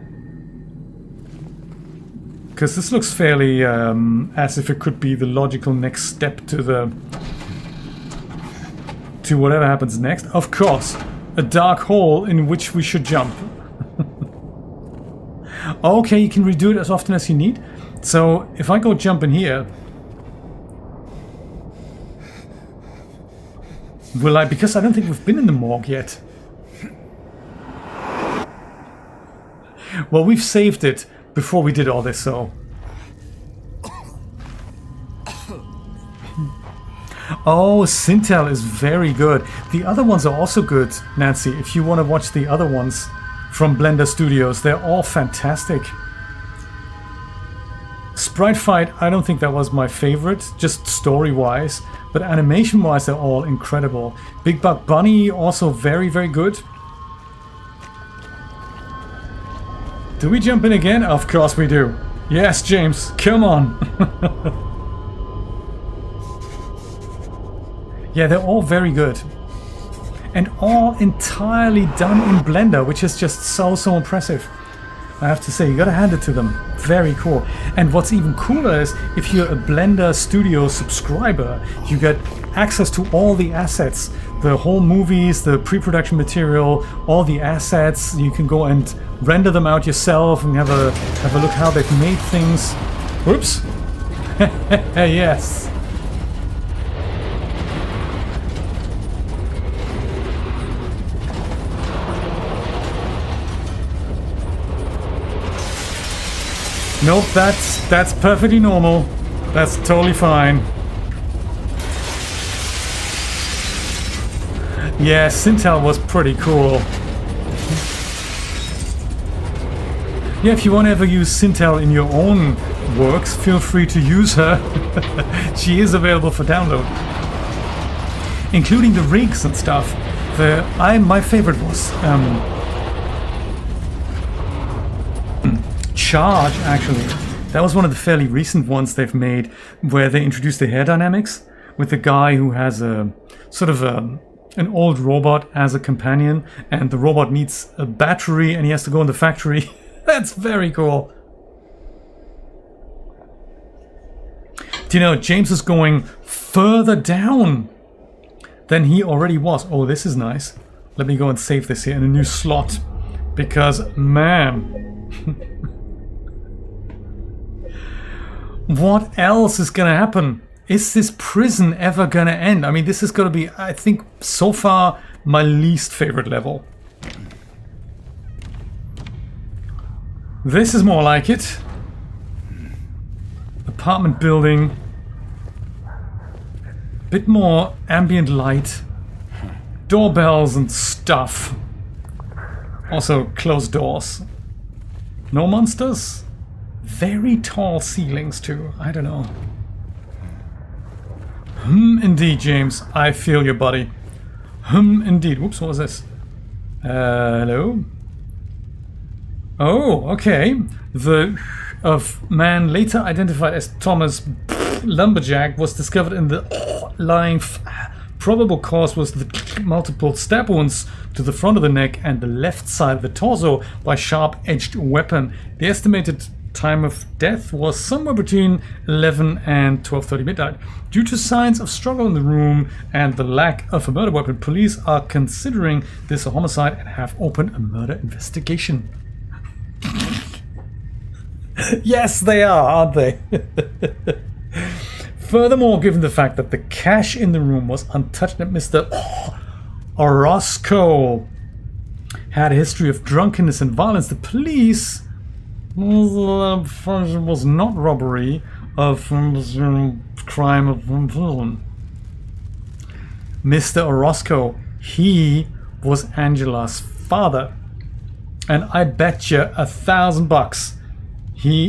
Because this looks fairly as if it could be the logical next step to whatever happens next. Of course, a dark hole in which we should jump. Okay, you can redo it as often as you need. So if I go jump in here, will I? Because I don't think we've been in the morgue yet. Well, we've saved it before we did all this, so... Oh, Sintel is very good. The other ones are also good, Nancy. If you want to watch the other ones from Blender Studios, they're all fantastic. Sprite Fight, I don't think that was my favorite, just story-wise. But animation-wise, they're all incredible. Big Buck Bunny, also very, very good. Do we jump in again? Of course we do. Yes, James, come on. Yeah, they're all very good. And all entirely done in Blender, which is just so impressive. I have to say, you gotta hand it to them. Very cool. And what's even cooler is, if you're a Blender Studio subscriber, you get access to all the assets. The whole movies, the pre-production material, all the assets. You can go and render them out yourself and have a look how they've made things. Whoops. Yes. Nope, that's perfectly normal. That's totally fine. Yeah, Sintel was pretty cool. Yeah, if you want to ever use Sintel in your own works, feel free to use her. She is available for download, including the rigs and stuff. My favorite was Charge, actually. That was one of the fairly recent ones they've made, where they introduced the hair dynamics with the guy who has a sort of an old robot as a companion, and the robot needs a battery and he has to go in the factory. That's very cool. Do you know, James is going further down than he already was. Oh, this is nice. Let me go and save this here in a new slot, because, man, what else is gonna happen? Is this prison ever gonna end? I mean, this is gonna be, I think, so far, my least favorite level. This is more like it. Apartment building. Bit more ambient light. Doorbells and stuff. Also closed doors. No monsters? Very tall ceilings too. I don't know. Indeed, James. I feel your buddy. Indeed. Whoops, what was this? Hello? Oh, okay. The man later identified as Thomas Lumberjack was discovered in the lying. Probable cause was the multiple stab wounds to the front of the neck and the left side of the torso by sharp-edged weapon. The estimated time of death was somewhere between 11 and 12:30 midnight. Due to signs of struggle in the room and the lack of a murder weapon, police are considering this a homicide and have opened a murder investigation. Yes, they are, aren't they? Furthermore, given the fact that the cash in the room was untouched and Mr. Orozco had a history of drunkenness and violence, the police was not robbery of crime of Mr. Orozco. He was Angela's father, and I bet you $1,000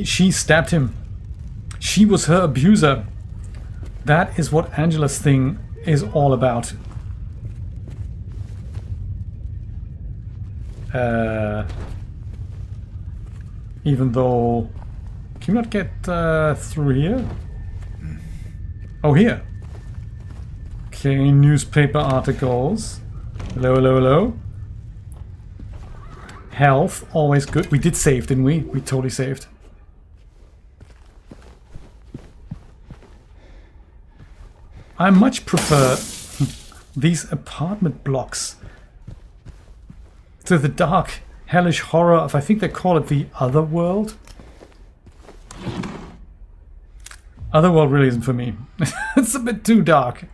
she stabbed him. She was her abuser. That is what Angela's thing is all about. Even though... Can you not get through here? Oh, here. Okay, newspaper articles. Hello, hello, hello. Health, always good. We did save, didn't we? We totally saved. I much prefer these apartment blocks to the dark, hellish horror of, I think they call it the Otherworld. Otherworld really isn't for me. It's a bit too dark.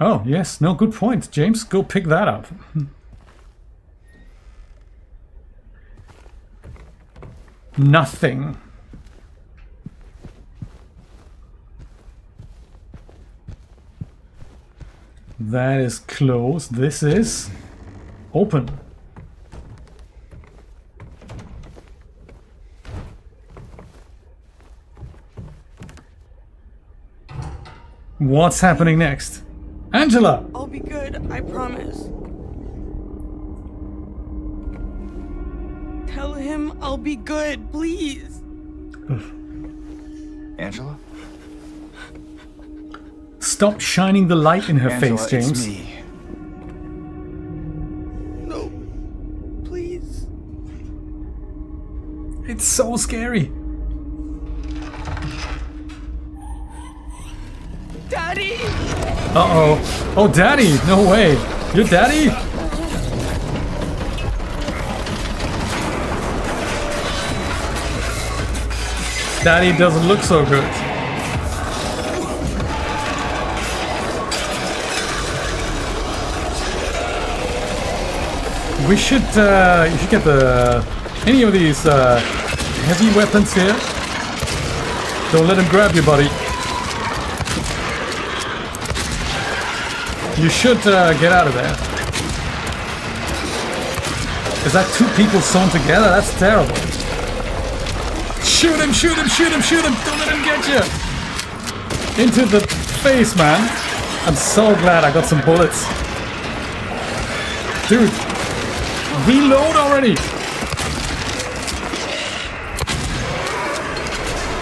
Oh, yes. No, good point. James, go pick that up. Nothing. That is closed. This is open. What's happening next? Angela! I'll be good, I promise. Tell him I'll be good, please. Angela? Stop shining the light in her Angela, face, James. It's me. No, please. It's so scary. Daddy! Uh-oh. Oh, Daddy! No way. Your Daddy? Daddy doesn't look so good. We should, you should get any of these heavy weapons here. Don't let him grab you, buddy. You should get out of there. Is that two people sewn together? That's terrible. Shoot him, shoot him, shoot him, shoot him! Don't let him get you! Into the face, man. I'm so glad I got some bullets. Dude, reload already!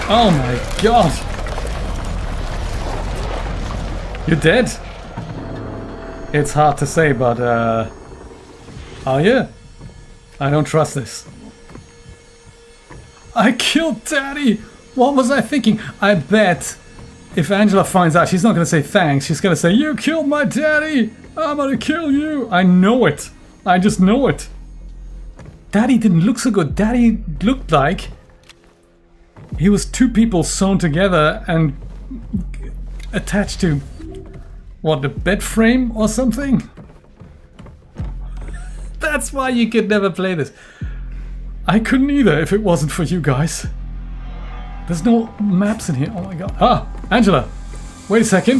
Oh my god! You're dead? It's hard to say, but are you? I don't trust this. I killed Daddy! What was I thinking? I bet if Angela finds out, she's not gonna say thanks. She's gonna say, you killed my daddy! I'm gonna kill you! I know it. I just know it. Daddy didn't look so good. Daddy looked like he was two people sewn together and attached to, what, the bed frame or something? That's why you could never play this. I couldn't either if it wasn't for you guys. There's no maps in here. Oh my god. Ah, Angela. Wait a second.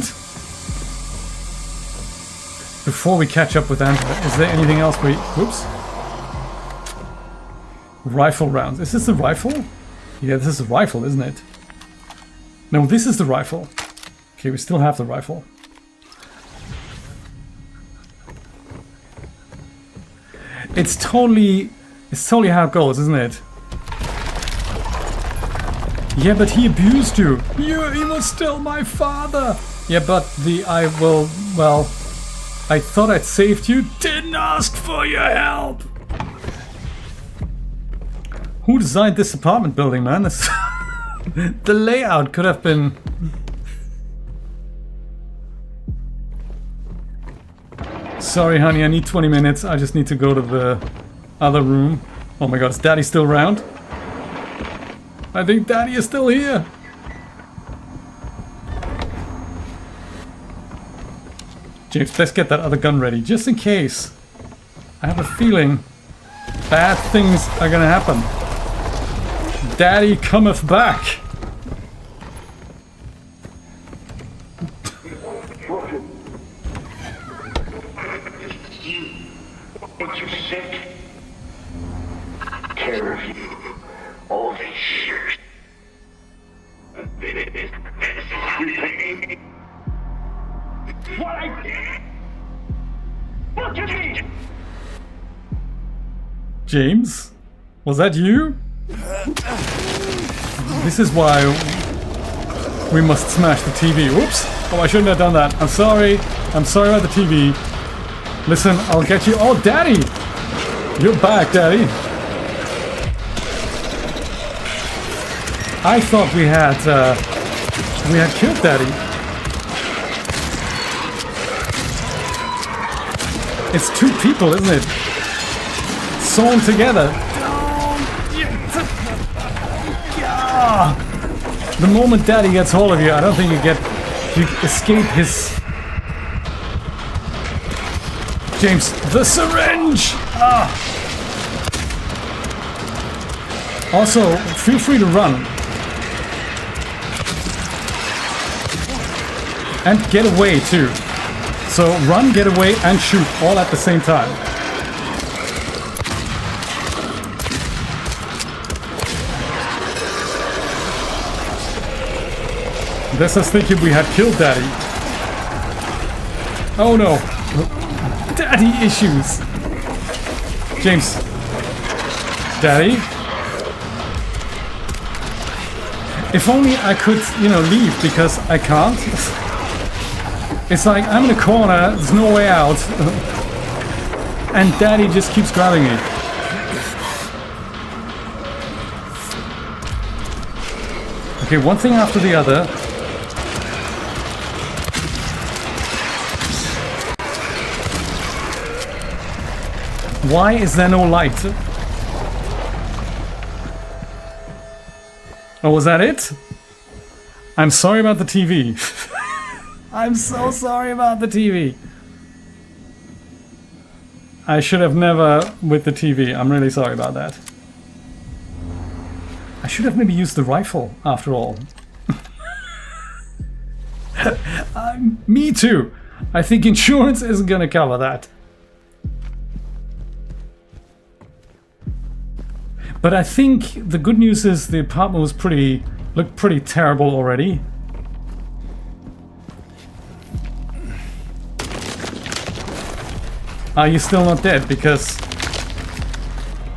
Before we catch up with Angela, is there anything else we... Whoops. Rifle rounds. Is this the rifle? Yeah, this is the rifle, isn't it? No, this is the rifle. Okay, we still have the rifle. It's totally how it goes, isn't it? Yeah, but he abused you. He was still my father. Yeah, but well, I thought I'd saved you. Didn't ask for your help. Who designed this apartment building, man? The layout could have been... Sorry, honey, I need 20 minutes. I just need to go to the other room. Oh my god, is Daddy still around? I think Daddy is still here. James, let's get that other gun ready, just in case. I have a feeling bad things are gonna happen. Daddy cometh back. But you're sick. Care of you all these years. What I did? Look at me! James? Was that you? This is why we must smash the TV. Oops! Oh, I shouldn't have done that. I'm sorry. I'm sorry about the TV. Listen, I'll get you. Oh, Daddy! You're back, Daddy. I thought we had killed Daddy. It's two people, isn't it? Sewn together. The moment Daddy gets hold of you, I don't think you escape his... James, the syringe! Ah. Also, feel free to run. And get away too. So run, get away, and shoot all at the same time. This is thinking we had killed Daddy. Oh no. Daddy issues. James. Daddy? If only I could, leave, because I can't. It's like I'm in a corner, there's no way out. And Daddy just keeps grabbing me. Okay, one thing after the other. Why is there no light? Oh, was that it? I'm sorry about the TV. I'm so sorry about the TV. I should have never with the TV. I'm really sorry about that. I should have maybe used the rifle after all. Me too. I think insurance isn't gonna cover that. But I think the good news is the apartment was looked pretty terrible already. Are you still not dead? Because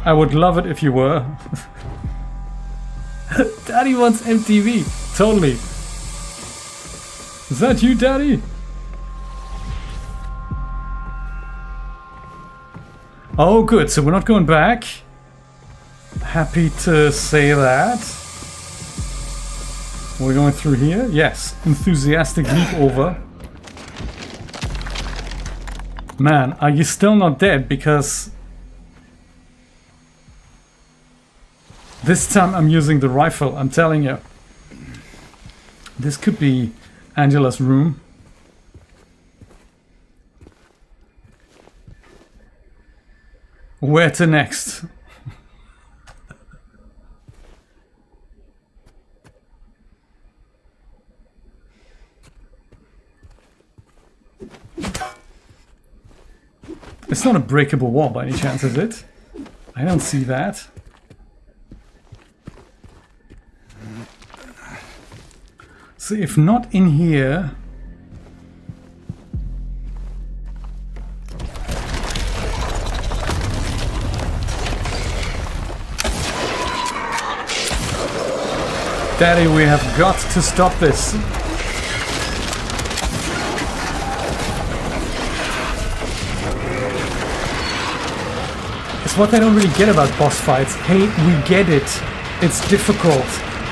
I would love it if you were. Daddy wants MTV. Totally. Is that you, Daddy? Oh, good. So we're not going back. Happy to say that. We're going through here. Yes. Enthusiastic leap over. Man, are you still not dead? Because this time I'm using the rifle, I'm telling you. This could be Angela's room. Where to next? It's not a breakable wall by any chance, is it? I don't see that. So if not in here... Daddy, we have got to stop this. It's what I don't really get about boss fights. Hey, we get it. It's difficult.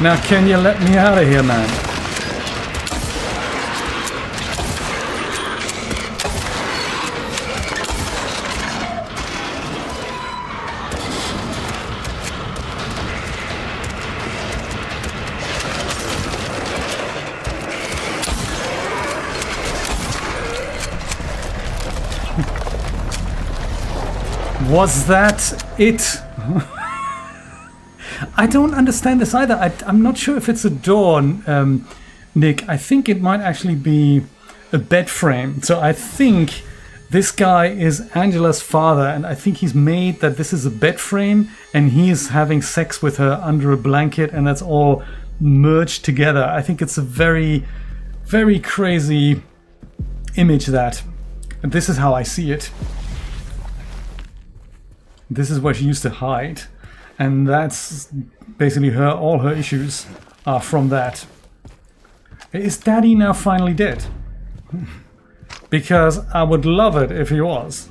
Now can you let me out of here, man? Was that it? I don't understand this either. I'm not sure if it's a door, Nick. I think it might actually be a bed frame. So I think this guy is Angela's father, and I think he's made that this is a bed frame, and he's having sex with her under a blanket, and that's all merged together. I think it's a very, very crazy image that. And this is how I see it. This is where she used to hide, and that's basically all her issues are from that. Is Daddy now finally dead? Because I would love it if he was.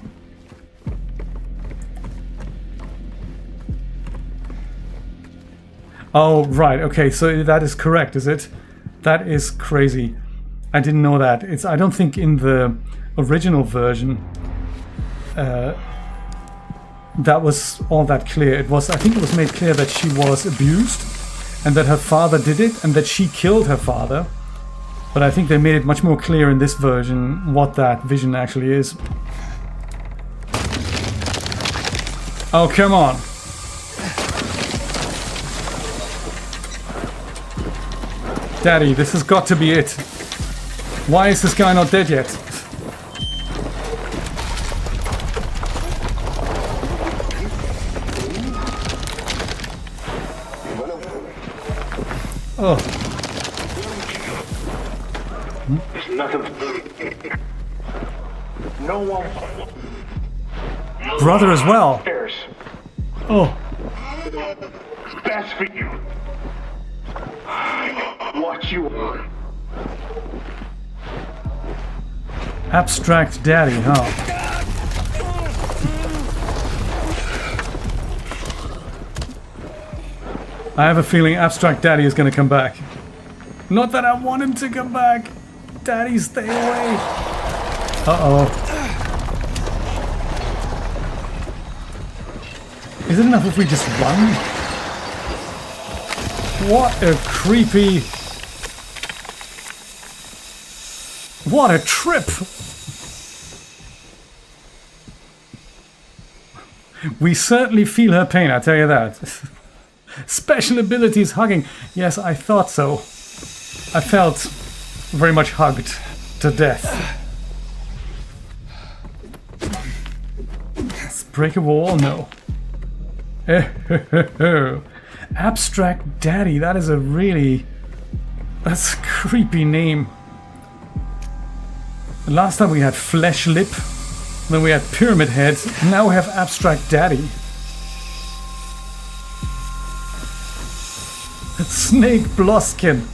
Oh, right, okay, so that is correct, is it? That is crazy. I didn't know that. I don't think in the original version that was all that clear. I think it was made clear that she was abused and that her father did it and that she killed her father. But I think they made it much more clear in this version what that vision actually is. Oh, come on. Daddy, this has got to be it. Why is this guy not dead yet? Oh. There's nothing. No one. Brother as well. There's. Oh. That's for you. What you want. Abstract Daddy, huh? I have a feeling Abstract Daddy is going to come back. Not that I want him to come back. Daddy, stay away. Uh-oh. Is it enough if we just run? What a creepy... What a trip! We certainly feel her pain, I tell you that. Special abilities hugging. Yes, I thought so. I felt very much hugged to death. Let's break a wall? No. Abstract Daddy. That is a really... That's a creepy name. Last time we had Flesh Lip. Then we had Pyramid Head. Now we have Abstract Daddy. Snake Bloskin.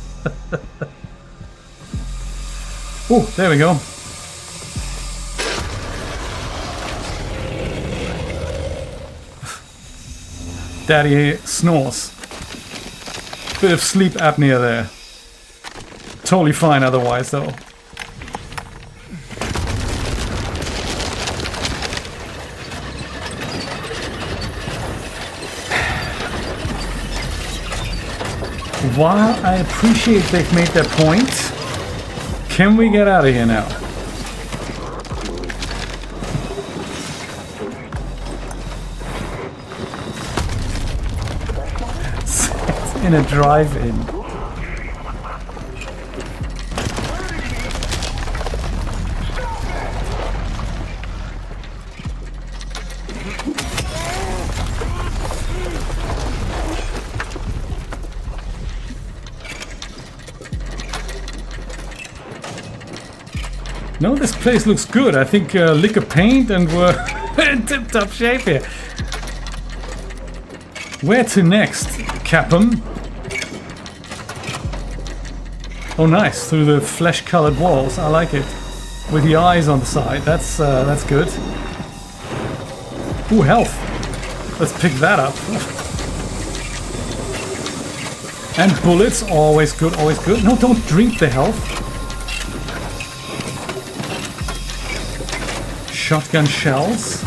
Oh, there we go. Daddy snores. Bit of sleep apnea there. Totally fine otherwise though. While I appreciate they've made their point, can we get out of here now? It's in a drive-in. No, this place looks good. I think lick of paint and we're in tip-top shape here. Where to next, Captain? Oh, nice. Through the flesh-colored walls. I like it. With the eyes on the side. That's good. Ooh, health. Let's pick that up. And bullets. Always good, always good. No, don't drink the health. Shotgun shells.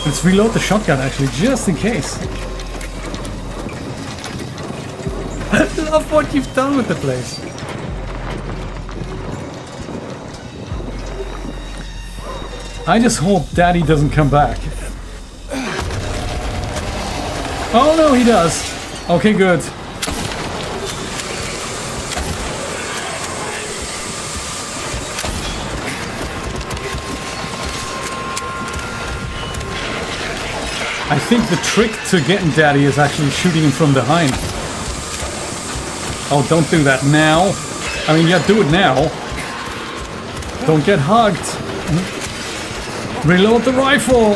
Let's reload the shotgun actually, just in case. I love what you've done with the place. I just hope Daddy doesn't come back. Oh no, he does. Okay, good. I think the trick to getting Daddy is actually shooting him from behind. Oh, don't do that now. I mean, yeah, do it now. Don't get hugged. Reload the rifle.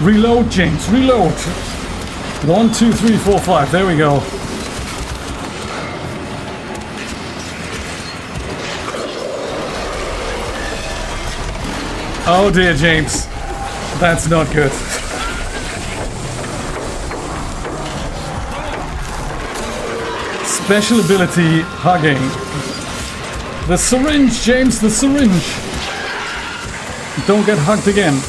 Reload, James, reload. 1, 2, 3, 4, 5. There we go. Oh dear, James. That's not good. Special ability, hugging. The syringe, James, the syringe. Don't get hugged again.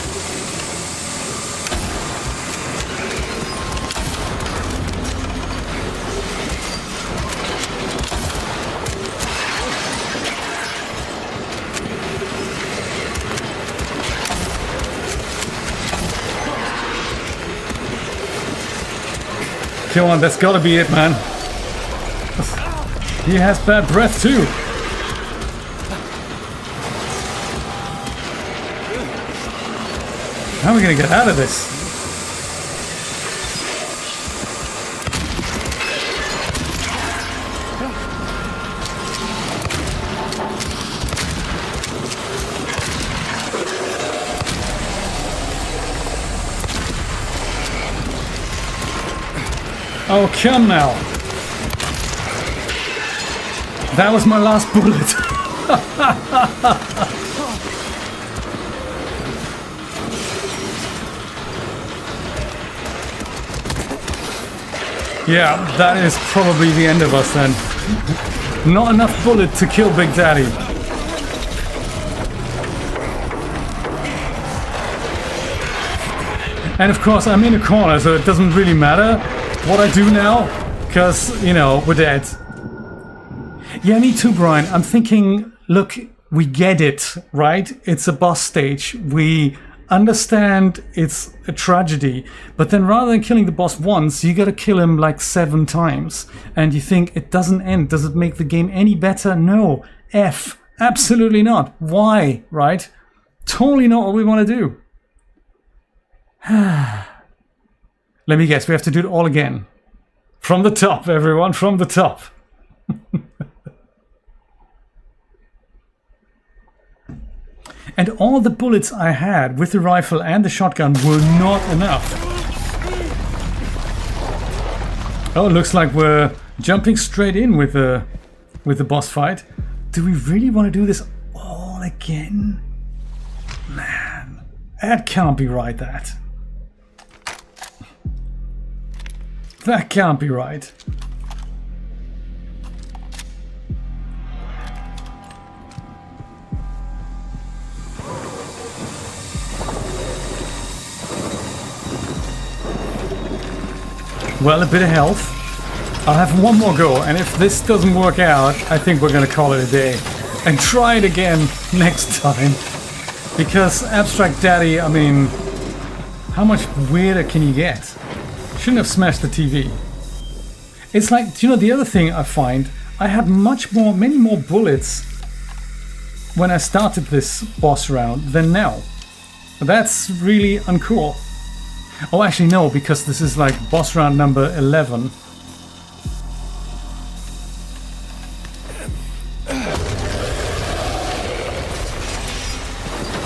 Come on, that's gotta be it, man. He has bad breath too. How are we gonna get out of this? Oh, come now. That was my last bullet. Yeah, that is probably the end of us then. Not enough bullet to kill Big Daddy. And of course, I'm in a corner, so it doesn't really matter what I do now, because, you know, we're dead. Yeah, me too, Brian. I'm thinking, look, we get it, right? It's a boss stage. We understand it's a tragedy, but then rather than killing the boss once, you gotta kill him like 7 times. And you think it doesn't end. Does it make the game any better? No. F. Absolutely not. Why, right? Totally not what we want to do. Let me guess, we have to do it all again. From the top, everyone, from the top. And all the bullets I had with the rifle and the shotgun were not enough. Oh, it looks like we're jumping straight in with the boss fight. Do we really want to do this all again? Man, that can't be right, that. That can't be right. Well, a bit of health. I'll have one more go, and if this doesn't work out, I think we're gonna call it a day. And try it again next time. Because Abstract Daddy, I mean, how much weirder can you get? Shouldn't have smashed the TV. It's like, do you know, the other thing I find, I had many more bullets when I started this boss round than now. That's really uncool. Oh, actually no, because this is like boss round number 11.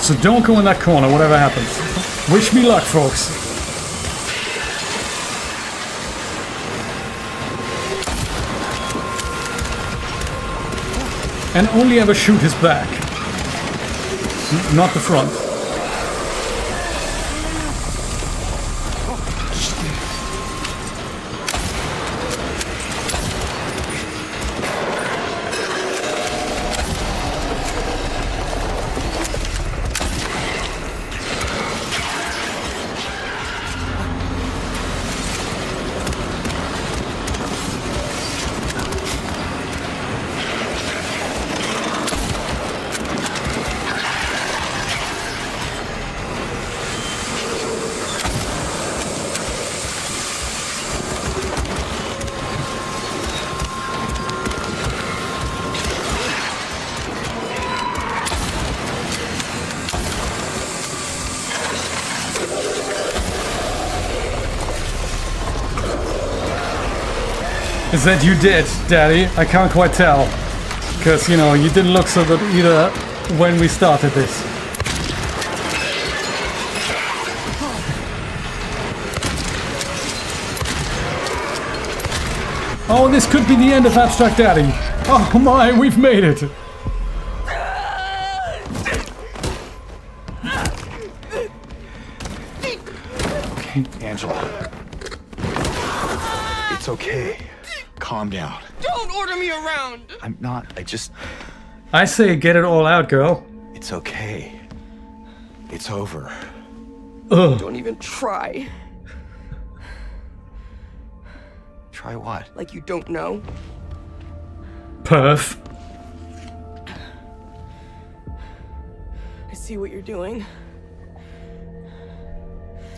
So don't go in that corner, whatever happens. Wish me luck, folks. And only ever shoot his back, not the front. Is that you did, Daddy? I can't quite tell. Because, you know, you didn't look so good either when we started this. Oh, this could be the end of Abstract Daddy. Oh my, we've made it. Okay, Angela. It's okay. Calm down. Don't order me around! I'm not. I say get it all out, girl. It's okay. It's over. Ugh. Don't even try. Try what? Like you don't know. Perf. I see what you're doing.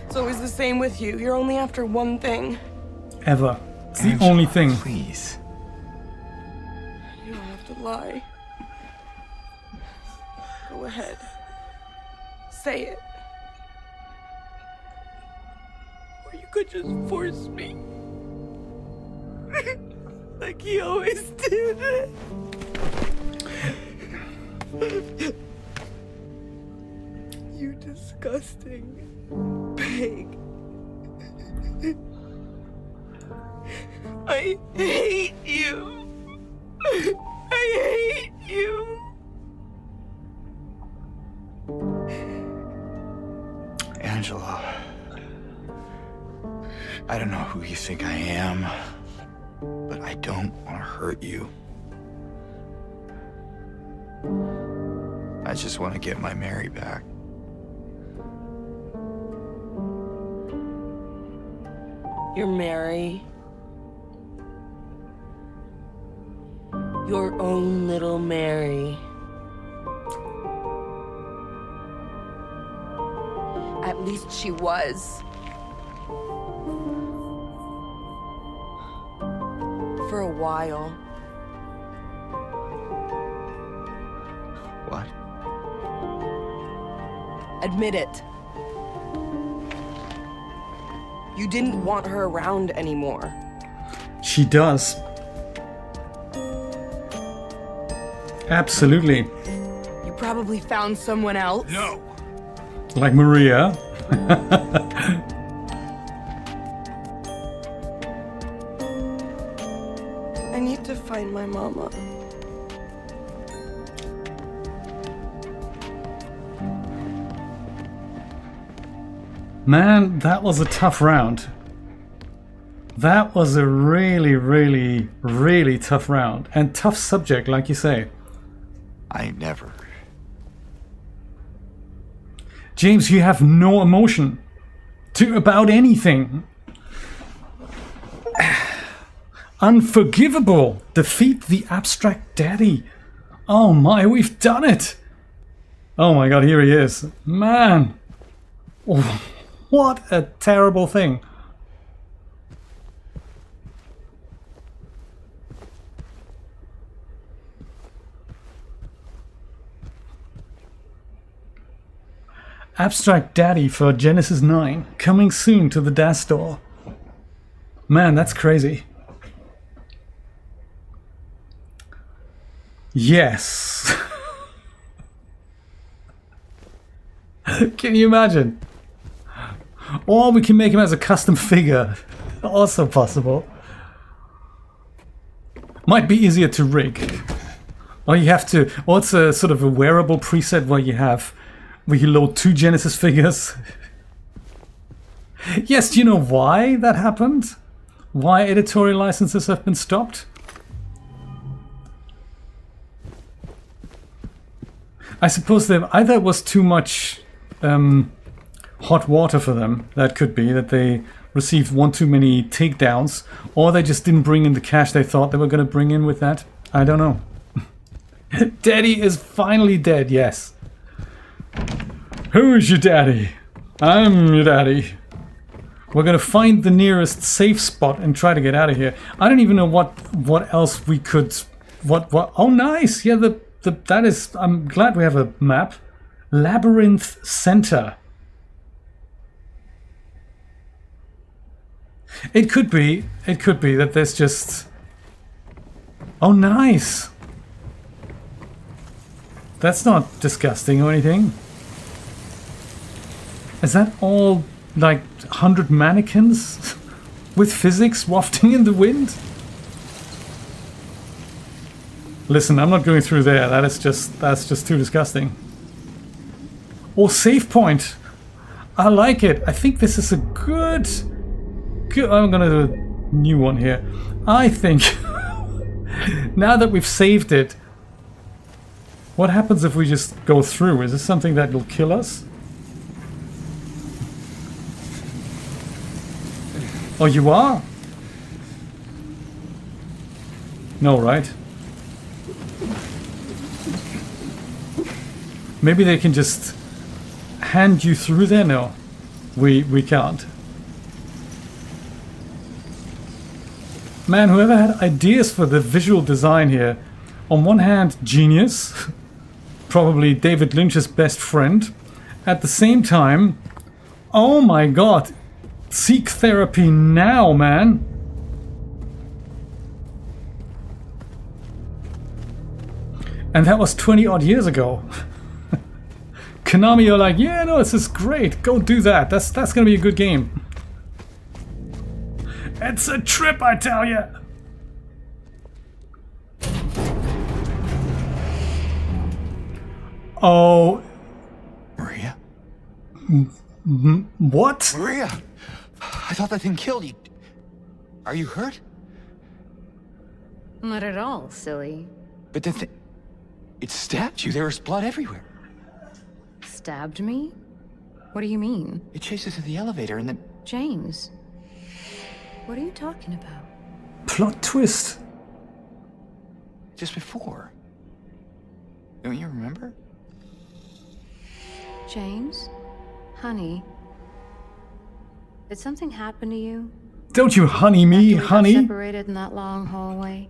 It's always the same with you. You're only after one thing. Ever. It's the Angela, only thing. Please. You don't have to lie. Go ahead. Say it. Or you could just force me. Like he always did. You disgusting pig. I hate you. I hate you. Angela. I don't know who you think I am, but I don't want to hurt you. I just want to get my Mary back. You're Mary. Your own little Mary. At least she was. For a while. What? Admit it. You didn't want her around anymore. She does. Absolutely. You probably found someone else. No. Like Maria. I need to find my mama. Man, that was a tough round. That was a really, really, really tough round. And tough subject, like you say. I never. James, you have no emotion about anything. Unforgivable. Defeat the abstract daddy. Oh my, we've done it. Oh my god, here he is. Man. Oh, what a terrible thing. Abstract Daddy for Genesis 9, coming soon to the DAS store. Man, that's crazy. Yes. Can you imagine? Or we can make him as a custom figure. Also possible. Might be easier to rig. Or you have to, or it's a sort of a wearable preset where you load 2 Genesis figures. Yes, do you know why that happened? Why editorial licenses have been stopped? I suppose that either it was too much hot water for them. That could be that they received one too many takedowns, or they just didn't bring in the cash they thought they were going to bring in with that. I don't know. Daddy is finally dead, yes. Who's your daddy? I'm your daddy. We're gonna find the nearest safe spot and try to get out of here. I don't even know what else we could. What? Oh, nice. Yeah, that is. I'm glad we have a map. Labyrinth Center. It could be that there's just. Oh, nice. That's not disgusting or anything. Is that all like 100 mannequins with physics wafting in the wind? Listen, I'm not going through there. That's just too disgusting. Oh, save point. I like it. I think this is a good. I'm gonna do a new one here. I think now that we've saved it, what happens if we just go through? Is this something that will kill us? Oh, you are? No, right? Maybe they can just hand you through there? No, we can't. Man, whoever had ideas for the visual design here, on one hand, genius, probably David Lynch's best friend. At the same time, oh my god, seek therapy now, man. And that was 20 odd years ago. Konami, you're like, yeah, no, this is great. Go do that. That's gonna be a good game. It's a trip, I tell you. Oh. Maria? What? Maria! I thought that thing killed you. Are you hurt? Not at all, silly. But the thing... It stabbed you. There was blood everywhere. Stabbed me? What do you mean? It chased us to the elevator and then... James, what are you talking about? Plot twist. Just before. Don't you remember? James? Honey? Did something happen to you? Don't you honey me, After we got honey? separated in that long hallway?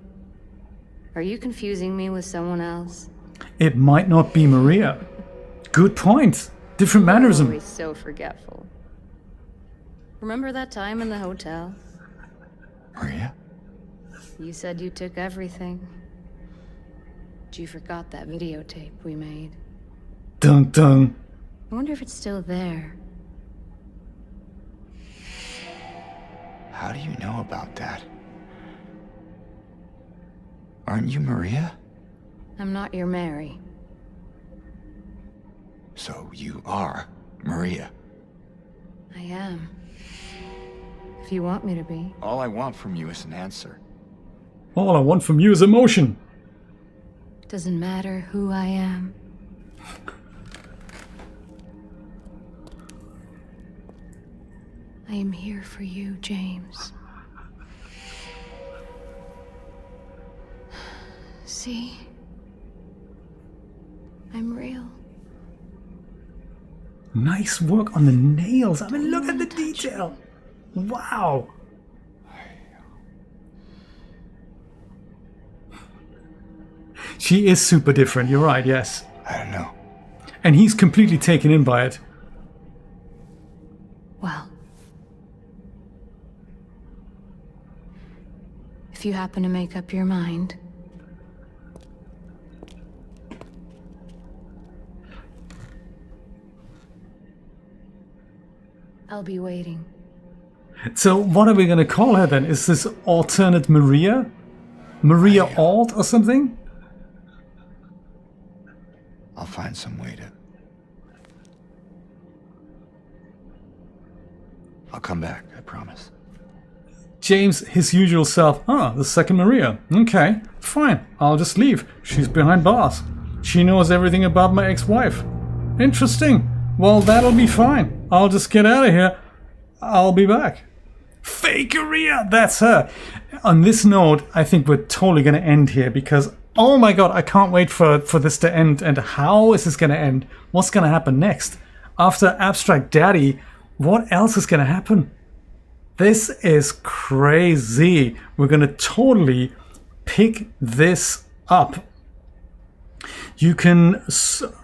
Are you confusing me with someone else? It might not be Maria. Good point. Different mannerism. Always so forgetful. Remember that time in the hotel? Maria? You said you took everything. But you forgot that videotape we made. Dun dun. I wonder if it's still there. How do you know about that? Aren't you Maria? I'm not your Mary. So you are Maria. I am. If you want me to be. All I want from you is an answer. All I want from you is emotion. Doesn't matter who I am. I am here for you, James. See? I'm real. Nice work on the nails. I mean, look at the detail. Wow. She is super different. You're right, yes. I don't know. And he's completely taken in by it. Well, if you happen to make up your mind, I'll be waiting. So what are we going to call her then? Is this alternate Maria? Maria Alt or something? I'll find some way to... I'll come back, I promise. James, his usual self. Ah, the second Maria. Okay, fine. I'll just leave. She's behind bars. She knows everything about my ex-wife. Interesting. Well, that'll be fine. I'll just get out of here. I'll be back. Fake Maria, that's her. On this note, I think we're totally going to end here because, oh my god, I can't wait for this to end. And how is this going to end? What's going to happen next? After Abstract Daddy, what else is going to happen? This is crazy. We're going to totally pick this up. You can...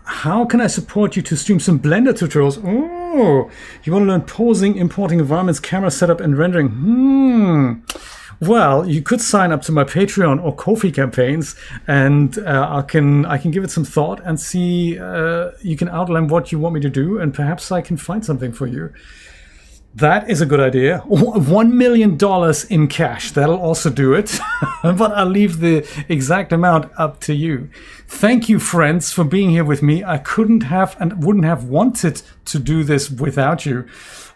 How can I support you to stream some Blender tutorials? Oh, you want to learn posing, importing environments, camera setup, and rendering? Well, you could sign up to my Patreon or Ko-fi campaigns, and I can give it some thought and see. You can outline what you want me to do, and perhaps I can find something for you. That is a good idea. $1 million in cash. That'll also do it. But I'll leave the exact amount up to you. Thank you, friends, for being here with me. I couldn't have and wouldn't have wanted to do this without you.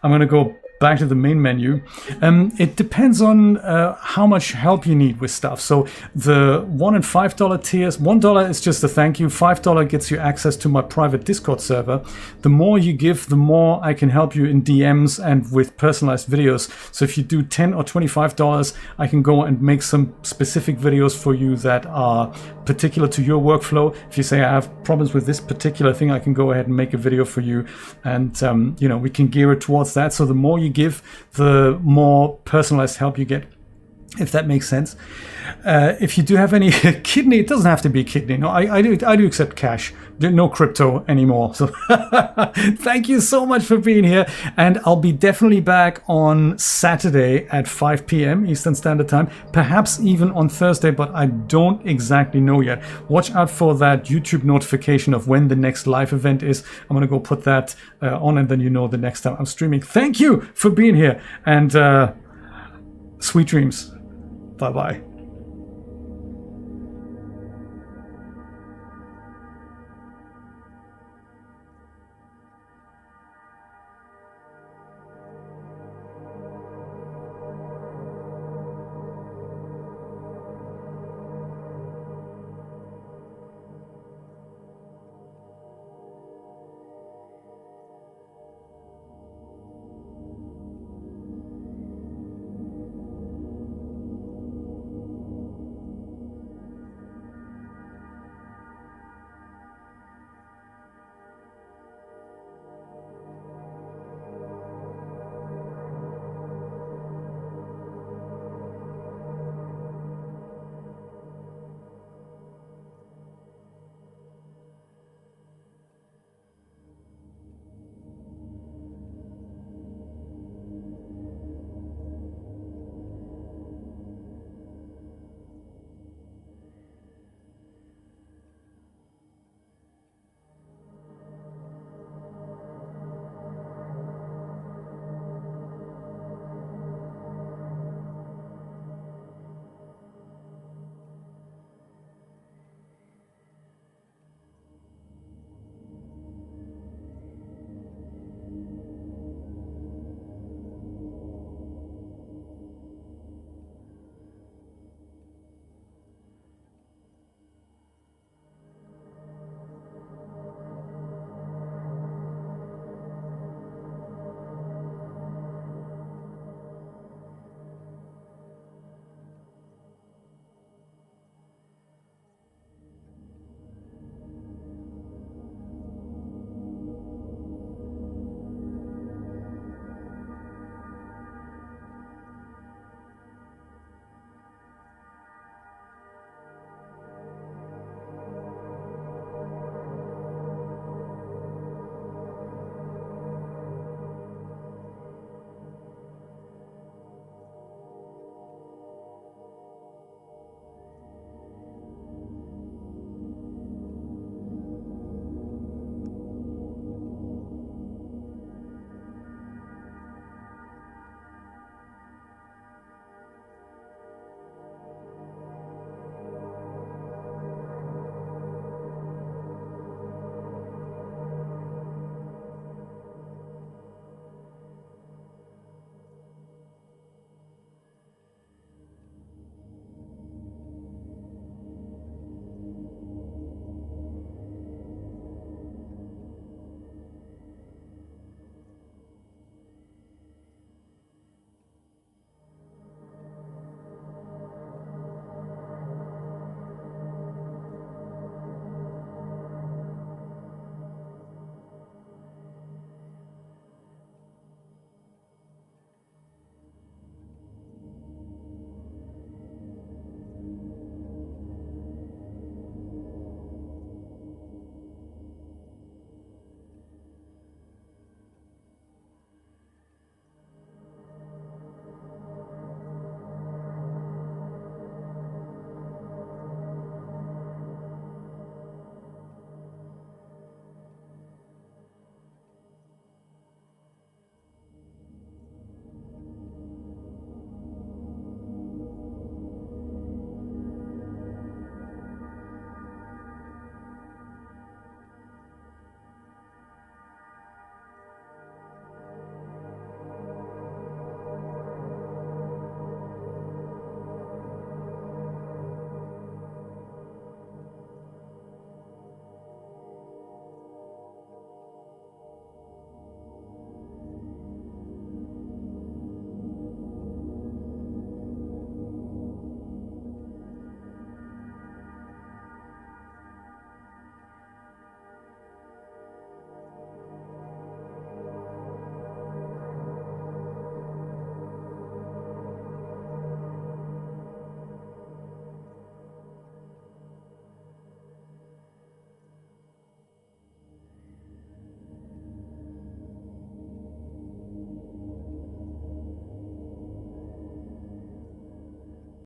I'm going to go back to the main menu. It depends on how much help you need with stuff. So the $1 and $5 tiers, $1 is just a thank you, $5 gets you access to my private Discord server. The more you give, the more I can help you in DMs and with personalized videos. So if you do $10 or $25, I can go and make some specific videos for you that are particular to your workflow. If you say I have problems with this particular thing, I can go ahead and make a video for you, and you know, we can gear it towards that. So the more you give, the more personalized help you get, if that makes sense. If you do have any kidney, it doesn't have to be kidney. No, I do accept cash. No crypto anymore. So thank you so much for being here, and I'll be definitely back on Saturday at 5 p.m. Eastern Standard Time, perhaps even on Thursday, but I don't exactly know yet. Watch out for that YouTube notification of when the next live event is. I'm gonna go put that on, and then you know the next time I'm streaming. Thank you for being here, and sweet dreams. Bye bye.